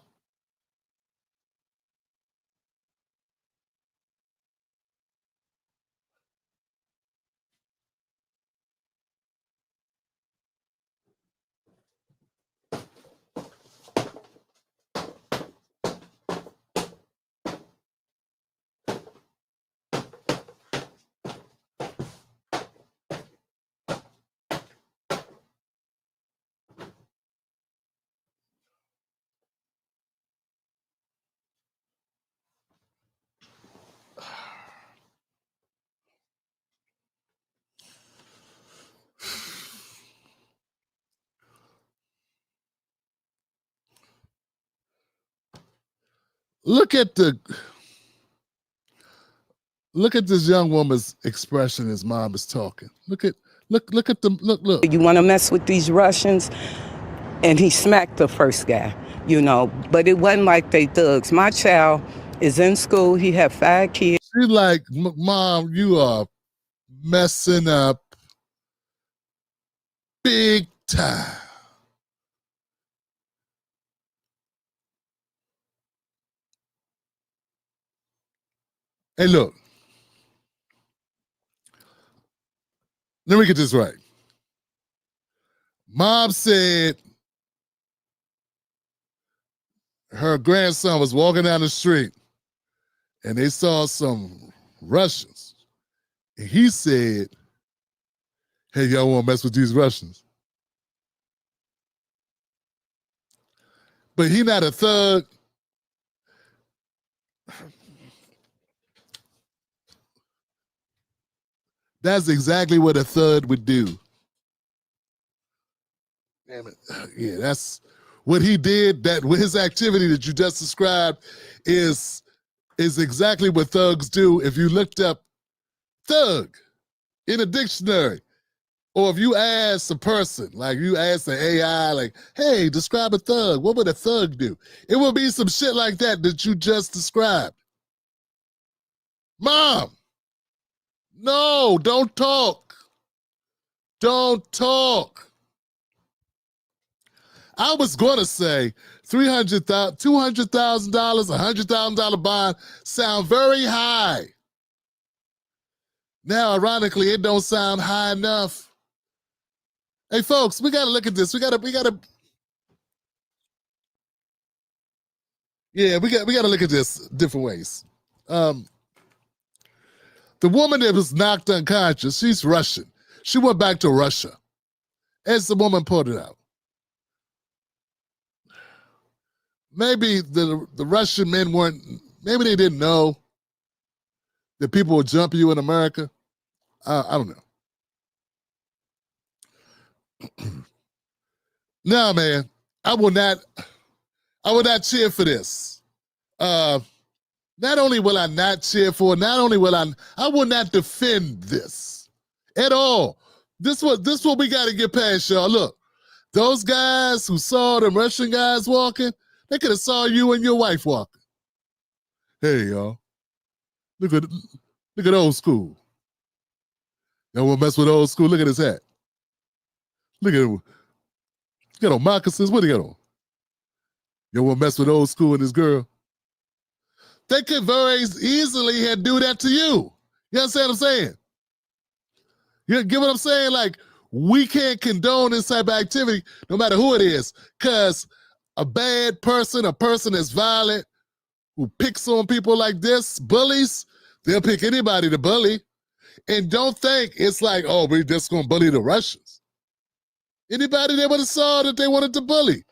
Look at this young woman's expression as mom is talking. Look at them. Look. You want to mess with these Russians? And he smacked the first guy, you know, but it wasn't like they thugs. My child is in school. He had 5 kids. She's like, Mom, you are messing up big time. Hey, look. Let me get this right. Mom said her grandson was walking down the street and they saw some Russians. And he said, "Hey, y'all want to mess with these Russians?" But he not a thug. That's exactly what a thug would do. Damn it. Yeah, that's what he did. That his activity that you just described is exactly what thugs do. If you looked up thug in a dictionary, or if you ask a person, like you ask an AI, like, "Hey, describe a thug. What would a thug do?" It would be some shit like that you just described. Mom, no, don't talk. Don't talk. I was going to say $300,000, $200,000, $100,000 bond sound very high. Now, ironically, it don't sound high enough. Hey, folks, we got to look at this. We got to look at this different ways. The woman that was knocked unconscious, she's Russian. She went back to Russia, as the woman pointed out. Maybe the Russian men maybe they didn't know that people would jump you in America. I don't know. No, man, I will not cheer for this. Not only will I not cheer for it, not only will I will not defend this at all. This what we got to get past, y'all. Look, those guys who saw them Russian guys walking, they could have saw you and your wife walking. Hey, y'all, look Look at old school. Y'all want to mess with old school? Look at his hat. Look at him. He got on moccasins. What do you got on? You want to mess with old school and this girl? They could very easily do that to you. You understand what I'm saying? You get what I'm saying? Like, we can't condone this type of activity, no matter who it is, because a bad person, a person that's violent, who picks on people like this, bullies, they'll pick anybody to bully. And don't think it's like, oh, we're just going to bully the Russians. Anybody they would have saw that they wanted to bully.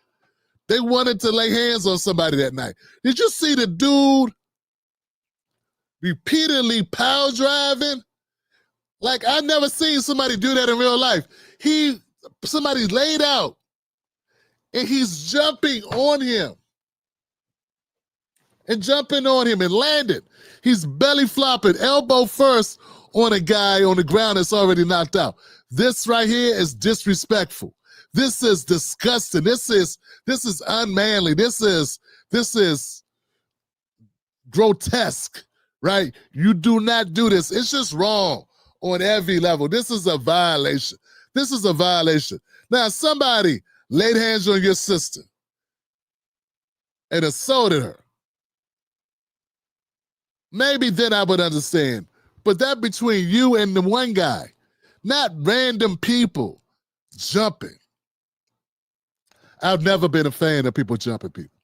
They wanted to lay hands on somebody that night. Did you see the dude repeatedly power driving? Like, I've never seen somebody do that in real life. Somebody laid out and he's jumping on him and landed. He's belly flopping, elbow first on a guy on the ground that's already knocked out. This right here is disrespectful. This is disgusting. This is unmanly. This is grotesque, right? You do not do this. It's just wrong on every level. This is a violation. This is a violation. Now, somebody laid hands on your sister and assaulted her. Maybe then I would understand. But that between you and the one guy, not random people jumping. I've never been a fan of people jumping people.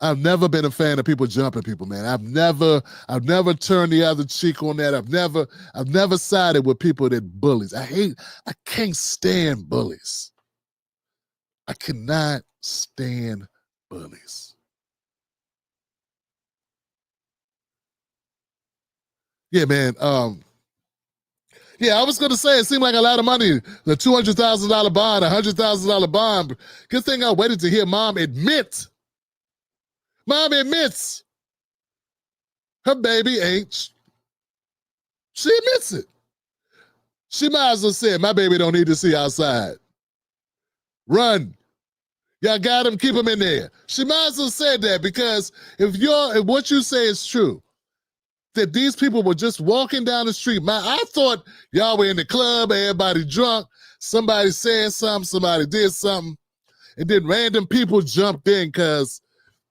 I've never been a fan of people jumping people, man. I've never turned the other cheek on that. I've never sided with people that bullies. I can't stand bullies. I cannot stand bullies. Yeah, man. Yeah, I was going to say, it seemed like a lot of money. The $200,000 bond, $100,000 bond. Good thing I waited to hear Mom admit. Mom admits her baby ain't. She admits it. She might as well say, my baby don't need to see outside. Run. Y'all got him, keep him in there. She might as well say that, because if what you say is true, that these people were just walking down the street. I thought y'all were in the club, everybody drunk, somebody said something, somebody did something, and then random people jumped in because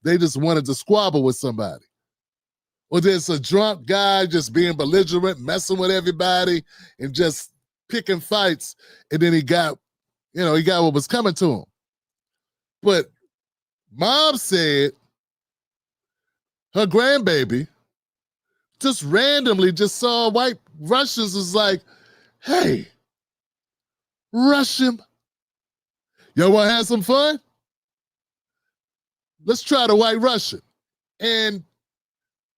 they just wanted to squabble with somebody. Or there's a drunk guy just being belligerent, messing with everybody, and just picking fights, and then he got what was coming to him. But Mom said her grandbaby just randomly just saw white Russians, was like, hey, Russian, y'all want to have some fun? Let's try the white Russian. And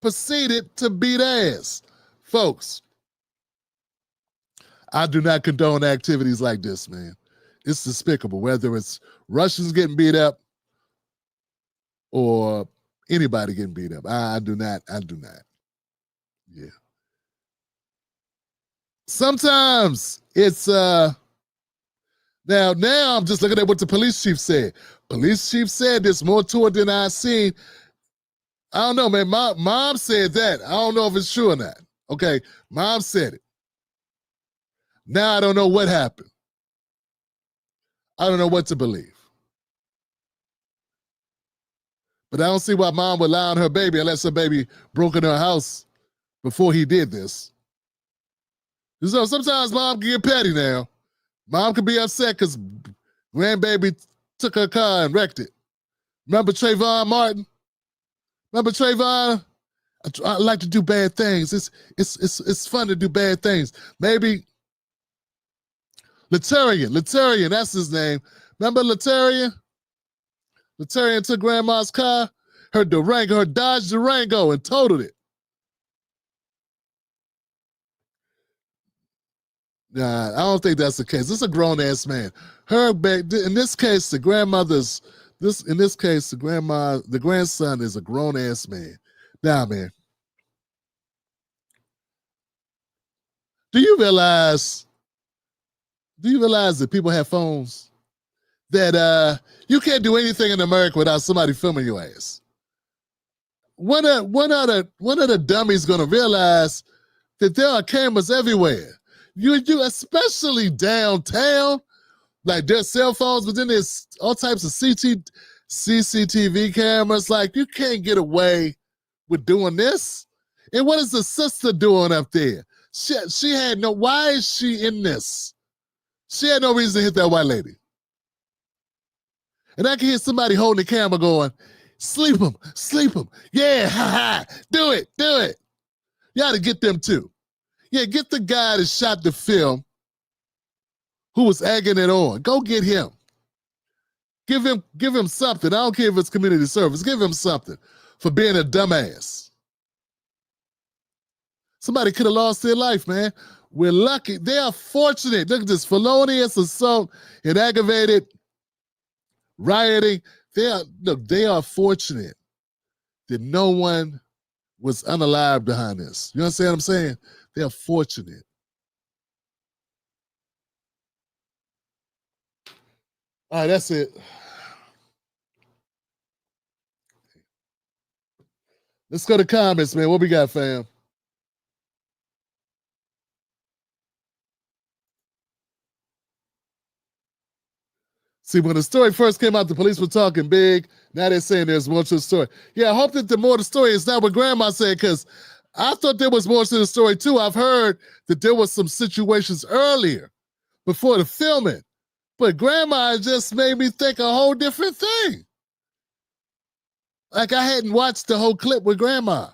proceeded to beat ass. Folks, I do not condone activities like this, man. It's despicable, whether it's Russians getting beat up or anybody getting beat up. I do not. Yeah. Sometimes it's now I'm just looking at what the police chief said. Police chief said there's more to it than I've seen. I don't know, man. Mom said that. I don't know if it's true or not. Okay, Mom said it. Now I don't know what happened. I don't know what to believe. But I don't see why Mom would lie on her baby unless her baby broke in her house before he did this. So sometimes Mom can get petty now. Mom can be upset because grandbaby took her car and wrecked it. Remember Trayvon Martin? Remember Trayvon? I like to do bad things. It's fun to do bad things. Maybe Latarian, that's his name. Remember Latarian? Latarian took grandma's car, her Dodge Durango, and totaled it. Nah, I don't think that's the case. This is a grown-ass man. In this case, the grandson is a grown-ass man. Now, man, do you realize that people have phones? That you can't do anything in America without somebody filming your ass. When are the dummies gonna realize that there are cameras everywhere. You especially downtown, like there's cell phones, but then there's all types of CCTV cameras. Like you can't get away with doing this. And what is the sister doing up there? She had no, why is she in this? She had no reason to hit that white lady. And I can hear somebody holding the camera going, sleep him. Yeah, ha, do it. You ought to get them too. Yeah, get the guy that shot the film who was egging it on. Go get him. Give him something. I don't care if it's community service. Give him something for being a dumbass. Somebody could have lost their life, man. We're lucky. They are fortunate. Look at this felonious assault and aggravated rioting. They are fortunate that no one was unalive behind this. You understand what I'm saying? They are fortunate. All right, that's it. Let's go to comments, man. What we got, fam? See, when the story first came out, the police were talking big. Now they're saying there's more to the story. Yeah, I hope that the more to the story is not what Grandma said, because I thought there was more to the story too. I've heard that there was some situations earlier before the filming, but Grandma just made me think a whole different thing. Like I hadn't watched the whole clip with Grandma.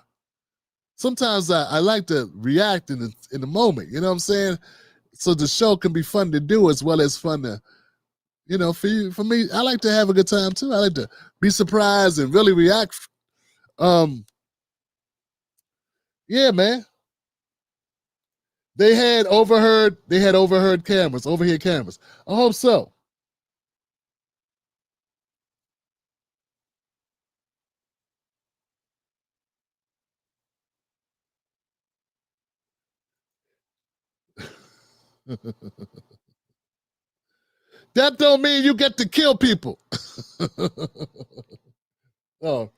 Sometimes I like to react in the moment, you know what I'm saying? So the show can be fun to do as well as fun to, you know, for me, I like to have a good time too. I like to be surprised and really react. Yeah, man. They had overheard cameras, overhead cameras. I hope so. That don't mean you get to kill people. Oh.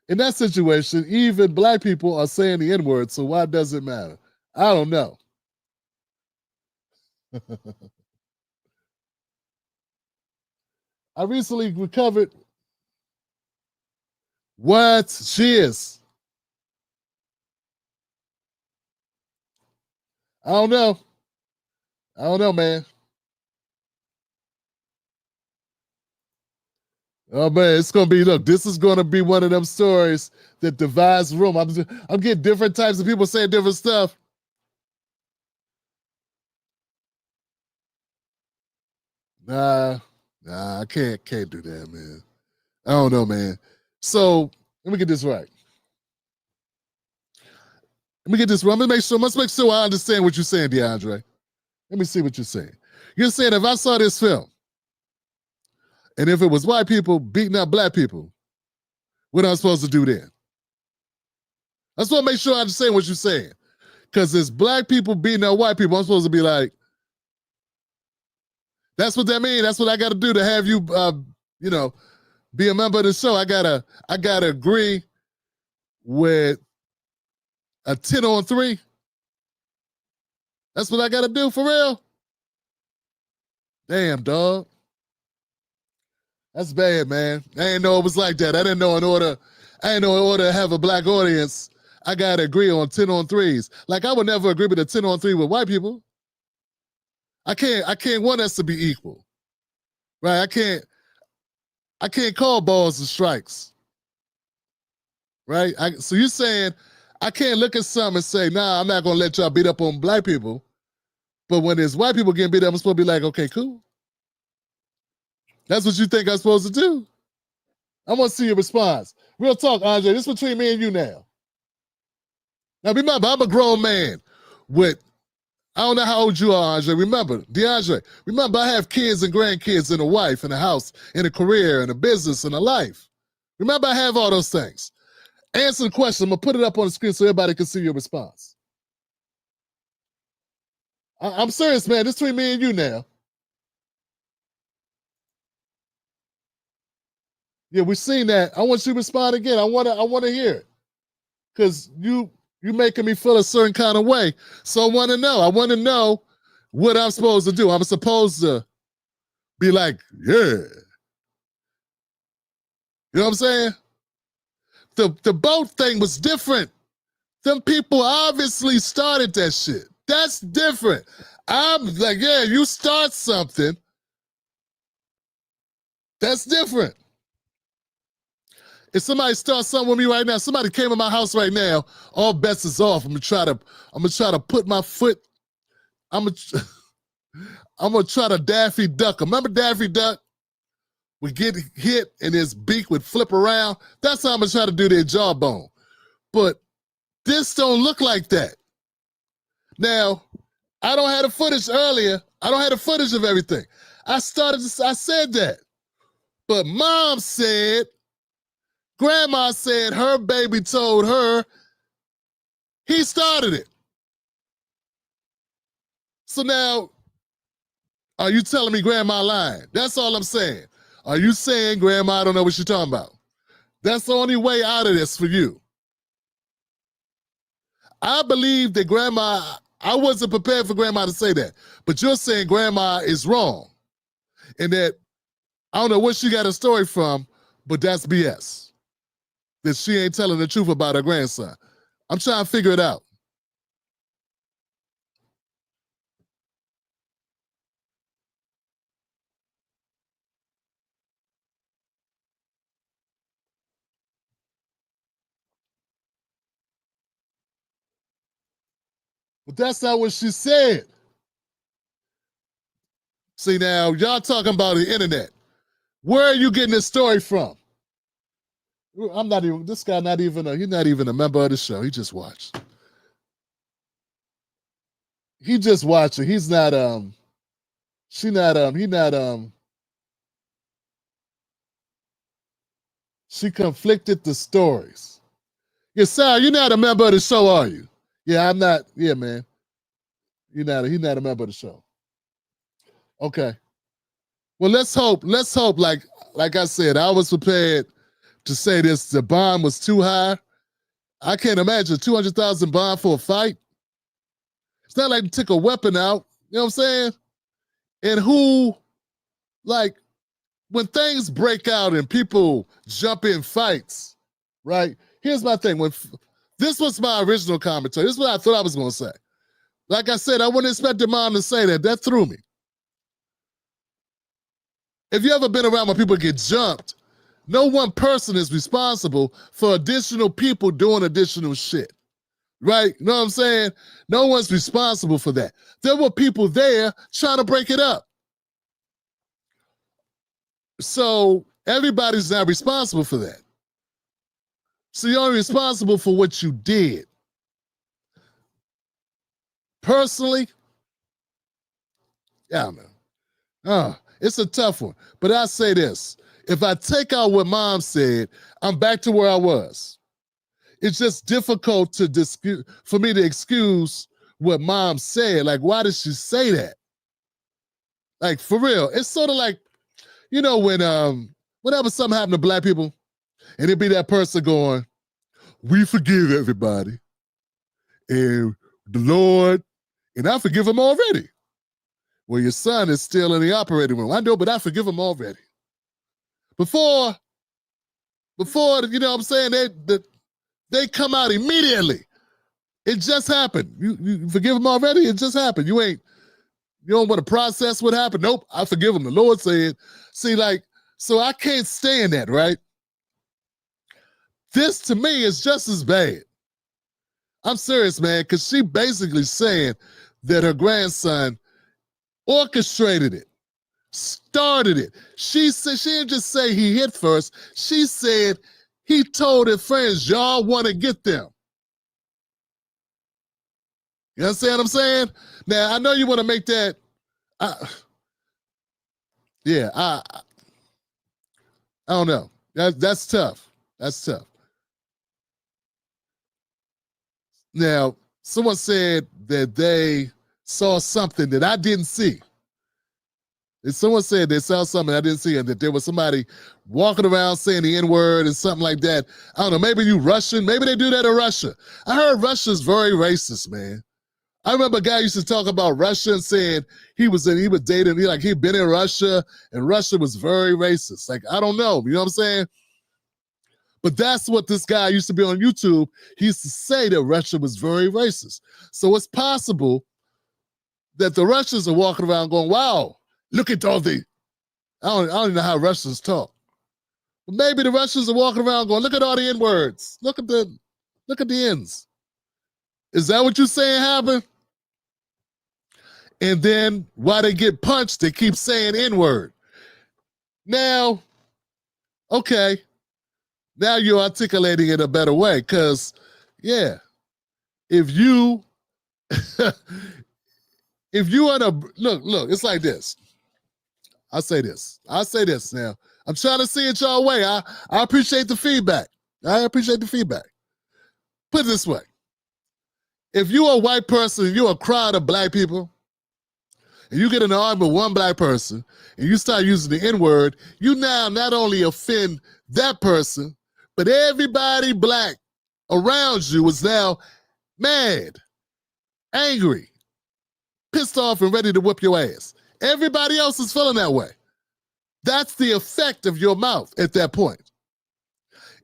In that situation, even black people are saying the N-word, so why does it matter? I don't know. I recently recovered. What? She is. I don't know, man. Oh man, it's gonna be. Look, this is gonna be one of them stories that divides the room. I'm getting different types of people saying different stuff. Nah, I can't do that, man. I don't know, man. So let me get this right. Let's make sure I understand what you're saying, DeAndre. Let me see what you're saying. You're saying if I saw this film, and if it was white people beating up black people, what am I supposed to do then? I just want to make sure I understand what you're saying. Because it's black people beating up white people, I'm supposed to be like, that's what that means. That's what I got to do to have you, be a member of the show. I gotta agree with a 10-on-3. That's what I got to do for real. Damn, dog. That's bad, man. I didn't know it was like that. I didn't know in order to have a black audience, I gotta agree on 10-on-3s. Like I would never agree with a 10-on-3 with white people. I can't want us to be equal. Right? I can't call balls and strikes. Right? So you're saying I can't look at something and say, nah, I'm not gonna let y'all beat up on black people. But when there's white people getting beat up, I'm supposed to be like, okay, cool. That's what you think I'm supposed to do? I want to see your response. Real talk, Andre. This is between me and you now. Now remember, I'm a grown man with, I don't know how old you are, Andre. Remember, DeAndre, remember I have kids and grandkids and a wife and a house and a career and a business and a life. Remember, I have all those things. Answer the question. I'm going to put it up on the screen so everybody can see your response. I'm serious, man. This is between me and you now. Yeah, we've seen that. I want you to respond again. I want to hear it. because you making me feel a certain kind of way. So I want to know. I want to know what I'm supposed to do. I'm supposed to be like, yeah. You know what I'm saying? The boat thing was different. Them people obviously started that shit. That's different. I'm like, yeah, you start something. That's different. If somebody starts something with me right now, somebody came in my house right now, all bets is off. I'm gonna try to put my foot. I'm gonna try to Daffy Duck. Remember Daffy Duck? We get hit and his beak would flip around. That's how I'm gonna try to do their jawbone. But this don't look like that. Now, I don't have the footage earlier. I don't have the footage of everything. I said that. But mom said, grandma said her baby told her he started it. So now, are you telling me grandma lying? That's all I'm saying. Are you saying grandma don't know what she's talking about? That's the only way out of this for you. I believe that grandma, I wasn't prepared for grandma to say that, but you're saying grandma is wrong. And that, I don't know where she got a story from, but that's BS. That she ain't telling the truth about her grandson. I'm trying to figure it out. But that's not what she said. See now, y'all talking about the internet. Where are you getting this story from? I'm not even, this guy not even, he's not even a member of the show. He just watched. He just watching. He's not, she conflicted the stories. Yeah, Sarah, you're not a member of the show, are you? Yeah, I'm not. Yeah, man. He's not a member of the show. Okay. Well, let's hope, like I said, I was prepared to say this, the bond was too high. I can't imagine 200,000 bond for a fight. It's not like you took a weapon out, you know what I'm saying? And who, like, when things break out and people jump in fights, right? Here's my thing. This was my original commentary. This is what I thought I was going to say. Like I said, I wouldn't expect the mom to say that. That threw me. If you ever been around when people get jumped, no one person is responsible for additional people doing additional shit. Right? You know what I'm saying? No one's responsible for that. There were people there trying to break it up. So everybody's not responsible for that. So you're only responsible for what you did. Personally, yeah, man. It's a tough one. But I say this. If I take out what mom said, I'm back to where I was. It's just difficult for me to excuse what mom said. Like, why did she say that? Like, for real. It's sort of like, you know, when whenever something happened to black people, and it'd be that person going, we forgive everybody. And the Lord, and I forgive him already. Well, your son is still in the operating room. I know, but I forgive him already. Before, you know what I'm saying, they come out immediately. It just happened. You forgive him already? It just happened. You don't want to process what happened? Nope, I forgive him. The Lord said, see, like, so I can't stand that, right? This to me is just as bad. I'm serious, man, because she basically saying that her grandson orchestrated it, started it. She said, she didn't just say he hit first. She said he told his friends, y'all want to get them. You understand what I'm saying? Now, I know you want to make that, I don't know. That's tough. That's tough. Now, someone said that they saw something that I didn't see. And someone said they saw something, I didn't see it, that there was somebody walking around saying the N-word and something like that. I don't know, maybe you Russian, maybe they do that in Russia. I heard Russia's very racist, man. I remember a guy used to talk about Russia and saying he was dating, he'd been in Russia, and Russia was very racist. Like, I don't know, you know what I'm saying? But that's what this guy used to be on YouTube. He used to say that Russia was very racist. So it's possible that the Russians are walking around going, wow, look at all the, I don't even know how Russians talk. But maybe the Russians are walking around going, look at all the N-words. Look at the N's. Is that what you're saying happened? And then while they get punched, they keep saying N-word. Now, okay. Now you're articulating it a better way, because, yeah, if you want to, look, it's like this. I'll say this now. I'm trying to see it your way. I appreciate the feedback. I appreciate the feedback. Put it this way. If you're a white person and you're a crowd of black people, and you get in an argument with one black person, and you start using the N-word, you now not only offend that person, but everybody black around you is now mad, angry, pissed off, and ready to whip your ass. Everybody else is feeling that way. That's the effect of your mouth at that point.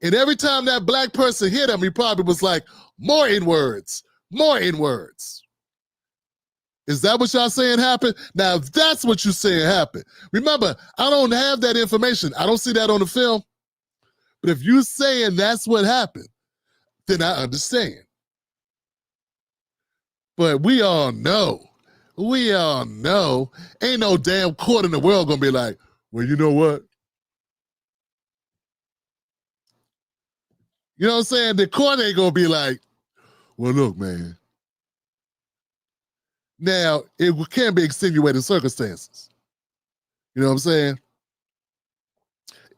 And every time that black person hit him, he probably was like, more N-words, more N-words. Is that what y'all saying happened? Now, if that's what you're saying happened, remember, I don't have that information. I don't see that on the film. But if you're saying that's what happened, then I understand. But we all know, ain't no damn court in the world gonna be like, well, you know what? You know what I'm saying? The court ain't gonna be like, well, look, man. Now, it can be extenuating circumstances. You know what I'm saying?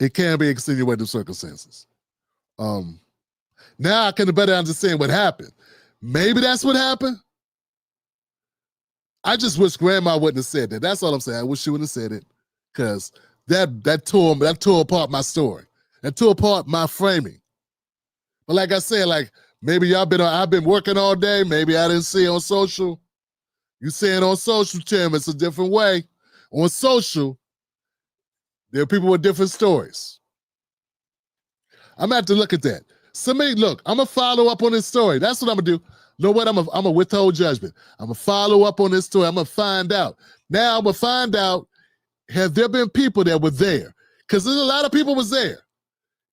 It can be extenuating circumstances. Now I can better understand what happened. Maybe that's what happened. I just wish Grandma wouldn't have said that. That's all I'm saying. I wish she wouldn't have said it, because that tore apart my story. That tore apart my framing. But like I said, like maybe I've been working all day. Maybe I didn't see it on social. You saying on social, Tim, it's a different way. On social, there are people with different stories. I'm gonna have to look at that. Somebody, look, I'm gonna follow up on this story. That's what I'm gonna do. You know what? I'm gonna withhold judgment. I'm gonna follow up on this story. I'm gonna find out. Now I'm gonna find out, have there been people that were there? Because there's a lot of people was there.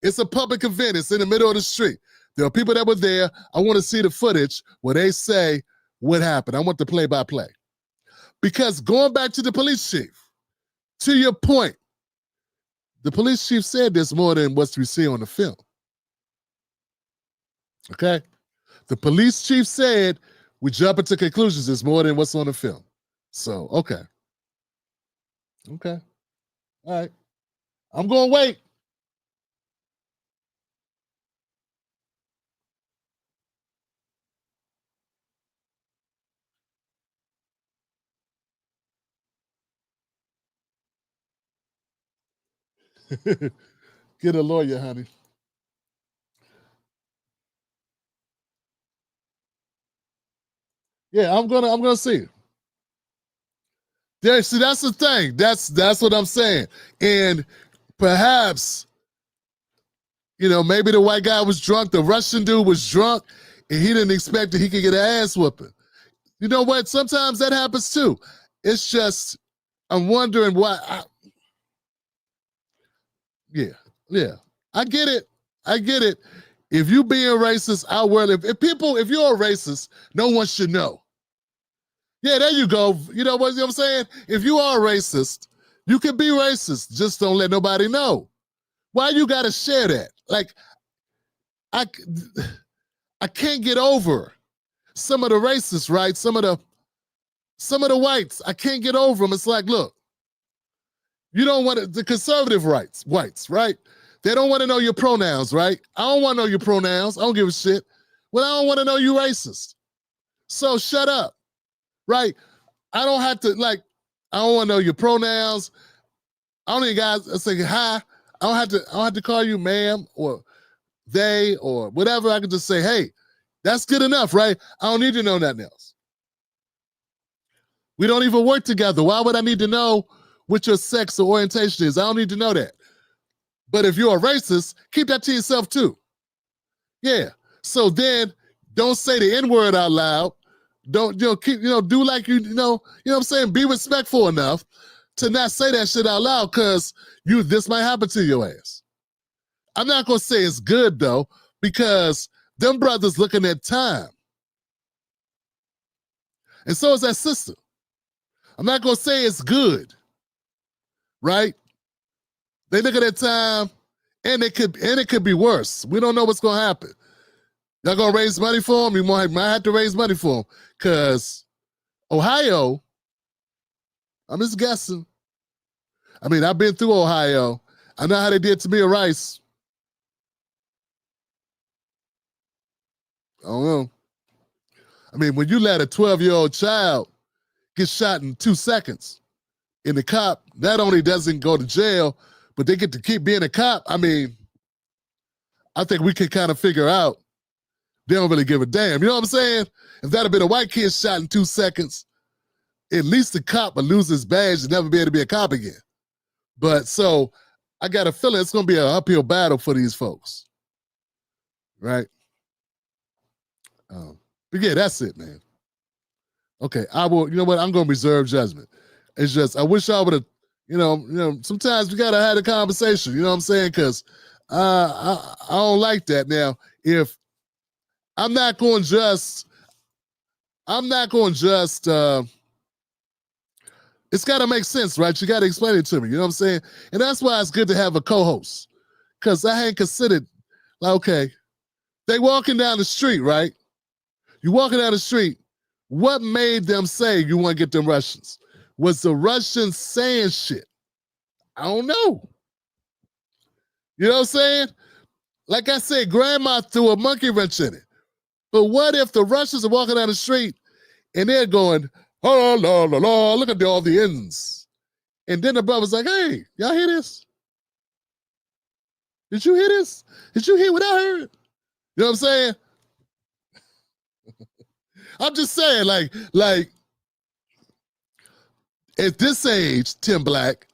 It's a public event. It's in the middle of the street. There are people that were there. I want to see the footage where they say what happened. I want the play-by-play. Because going back to the police chief, to your point, the police chief said there's more than what we see on the film. Okay? The police chief said we jump into conclusions, there's more than what's on the film. So, okay. Okay. All right. I'm going to wait. Get a lawyer, honey. Yeah, I'm gonna see. Yeah, see, that's the thing. That's what I'm saying. And perhaps, you know, maybe the white guy was drunk, the Russian dude was drunk, and he didn't expect that he could get an ass whooping. You know what? Sometimes that happens too. It's just, I'm wondering why. Yeah. I get it. If you being racist, if you're a racist, no one should know. Yeah, there you go. You know what I'm saying? If you are racist, you can be racist. Just don't let nobody know. Why you gotta share that? Like, I can't get over some of the racists, right? Some of the whites, I can't get over them. It's like, look, you don't want the conservative whites, right? They don't want to know your pronouns, right? I don't want to know your pronouns. I don't give a shit. Well, I don't want to know you racist. So shut up, right? I don't have to, like, I don't want to know your pronouns. I don't even guys say hi. I don't have to call you ma'am or they or whatever. I can just say, hey, that's good enough, right? I don't need to know nothing else. We don't even work together. Why would I need to know what your sex or orientation is? I don't need to know that. But if you're a racist, keep that to yourself too. Yeah. So then don't say the N-word out loud. Don't, keep, do like you know what I'm saying? Be respectful enough to not say that shit out loud, because this might happen to your ass. I'm not gonna say it's good though, because them brothers looking at time. And so is that sister. I'm not gonna say it's good, right? They look at that time, and it could be worse. We don't know what's gonna happen. Y'all gonna raise money for them? You might have to raise money for them, because Ohio, I'm just guessing. I mean, I've been through Ohio. I know how they did to me at Rice. I don't know. I mean, when you let a 12-year-old child get shot in 2 seconds, and the cop not only doesn't go to jail, but they get to keep being a cop. I mean, I think we can kind of figure out they don't really give a damn. You know what I'm saying? If that had been a white kid shot in 2 seconds, at least the cop would lose his badge and never be able to be a cop again. But so I got a feeling it's going to be an uphill battle for these folks. Right? But yeah, that's it, man. Okay, I will, you know what? I'm going to reserve judgment. It's just, I wish I would have, sometimes we got to have a conversation, you know what I'm saying? Because I don't like that. Now, if I'm not going to just, it's got to make sense, right? You got to explain it to me, you know what I'm saying? And that's why it's good to have a co-host, because I ain't considered, like, okay, they walking down the street, right? You walking down the street, what made them say you want to get them Russians? Was the Russians saying shit? I don't know. You know what I'm saying? Like I said, grandma threw a monkey wrench in it. But what if the Russians are walking down the street and they're going, oh, la, la, la, look at all the ends. And then the brother's like, hey, y'all hear this? Did you hear this? Did you hear what I heard? You know what I'm saying? I'm just saying, like, at this age, Tim Black,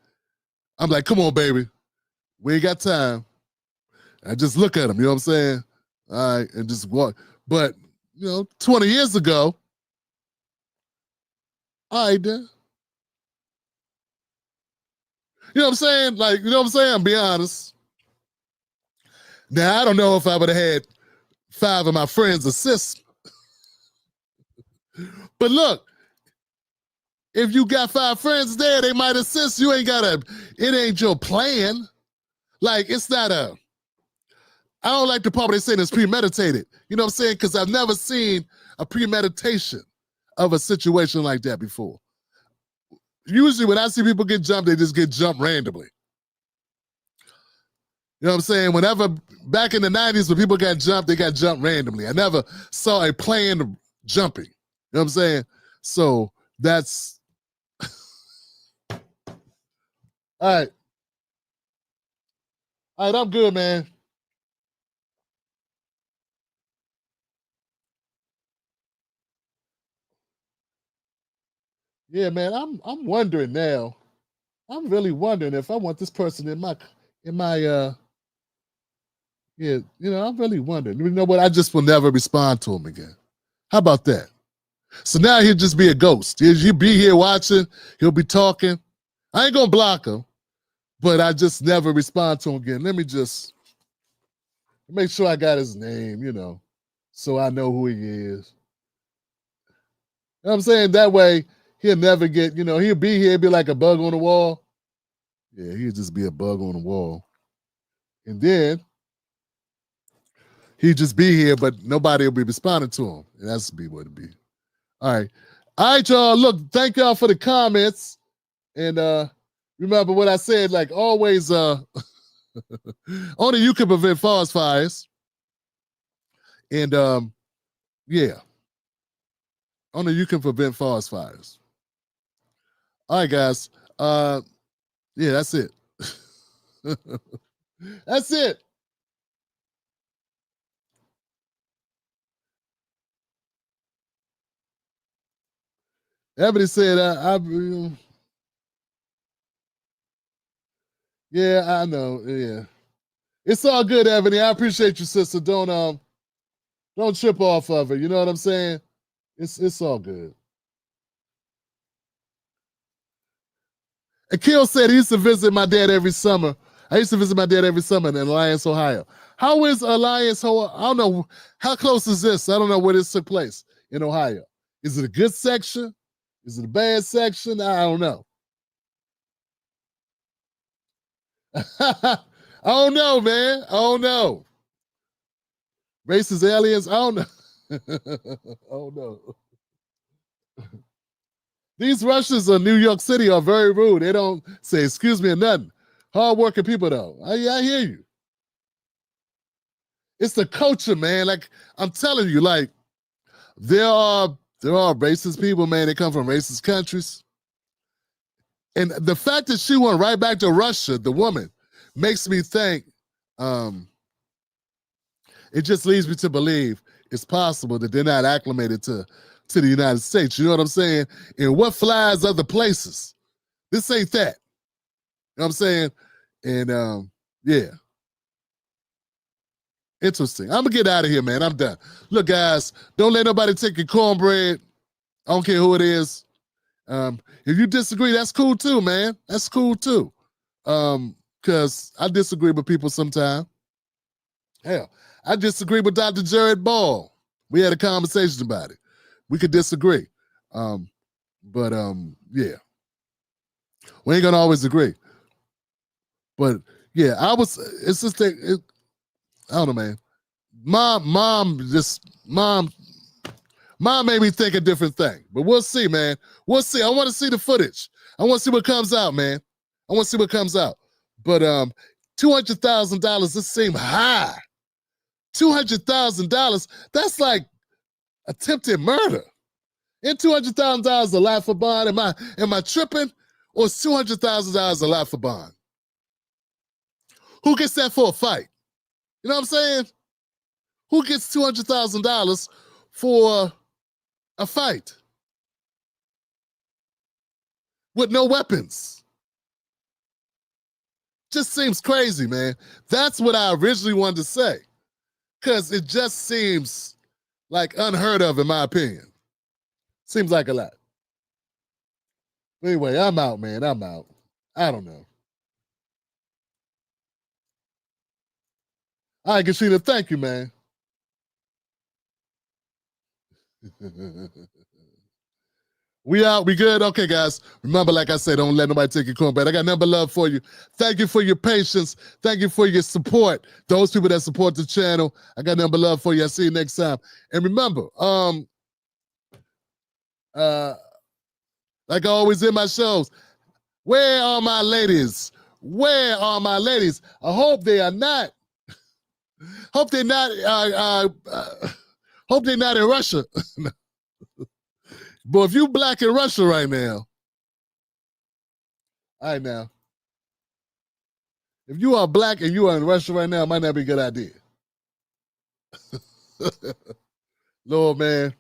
I'm like, come on, baby. We ain't got time. I just look at him, you know what I'm saying? All right, and just walk. But, 20 years ago, all right, then. You know what I'm saying? Like, you know what I'm saying? I'm being honest. Now, I don't know if I would have had 5 of my friends assist. But look, if you got 5 friends there, they might assist. You ain't got it ain't your plan. Like, it's not I don't like the part where they say it's premeditated. You know what I'm saying? Because I've never seen a premeditation of a situation like that before. Usually when I see people get jumped, they just get jumped randomly. You know what I'm saying? Whenever, back in the 90s, when people got jumped, they got jumped randomly. I never saw a planned jumping. You know what I'm saying? So that's... All right. All right, I'm good, man. Yeah, man, I'm wondering now. I'm really wondering if I want this person in my yeah, I'm really wondering. You know what? I just will never respond to him again. How about that? So now he'll just be a ghost. He'll be here watching. He'll be talking. I ain't gonna block him, but I just never respond to him again. Let me just make sure I got his name, so I know who he is. You know what I'm saying? That way he'll never get, he'll be here, be like a bug on the wall. Yeah, he'll just be a bug on the wall. And then he'd just be here, but nobody will be responding to him. And that's be what it be. All right. All right, y'all. Look, thank y'all for the comments. And remember what I said, like always, only you can prevent forest fires. And yeah. Only you can prevent forest fires. All right, guys. Yeah, that's it. That's it. Everybody said, yeah, I know. Yeah. It's all good, Ebony. I appreciate you, sister. Don't trip off of it. You know what I'm saying? It's all good. Akil said he used to visit my dad every summer. I used to visit my dad every summer in Alliance, Ohio. How is Alliance, Ohio? I don't know. How close is this? I don't know where this took place in Ohio. Is it a good section? Is it a bad section? I don't know. I don't know, man. I don't know. Racist aliens? I don't know. I don't know. These Russians in New York City are very rude. They don't say excuse me or nothing. Hard-working people, though. I hear you. It's the culture, man. Like, I'm telling you, like, there are racist people, man. They come from racist countries. And the fact that she went right back to Russia, the woman, makes me think, it just leads me to believe it's possible that they're not acclimated to the United States. You know what I'm saying? And what flies other places? This ain't that. You know what I'm saying? And yeah. Interesting. I'm gonna get out of here, man. I'm done. Look, guys, don't let nobody take your cornbread. I don't care who it is. If you disagree, that's cool too, man. That's cool too. Because I disagree with people sometimes. Hell, I disagree with Dr. Jared Ball. We had a conversation about it. We could disagree. But yeah. We ain't gonna always agree. But yeah, it's just that, I don't know, man. Mom made me think a different thing. But we'll see, man. We'll see. I want to see the footage. I want to see what comes out, man. I want to see what comes out. But $200,000, this seems high. $200,000, that's like attempted murder. And $200,000 a lot for bond. Am I tripping? Or is $200,000 a lot for bond? Who gets that for a fight? You know what I'm saying? Who gets $200,000 for a fight? With no weapons. Just seems crazy, man. That's what I originally wanted to say. Because it just seems like unheard of, in my opinion. Seems like a lot. Anyway, I'm out, man. I'm out. I don't know. All right, Kashina, thank you, man. We out. We good? Okay, guys. Remember, like I said, don't let nobody take your cornbread. I got nothing but love for you. Thank you for your patience. Thank you for your support. Those people that support the channel, I got nothing but love for you. I'll see you next time. And remember, like I always in my shows, where are my ladies? Where are my ladies? I hope they are not. Hope they're not. Hope they're not in Russia. But if you black in Russia right now, all right now. If you are black and you are in Russia right now, it might not be a good idea. Lord, man.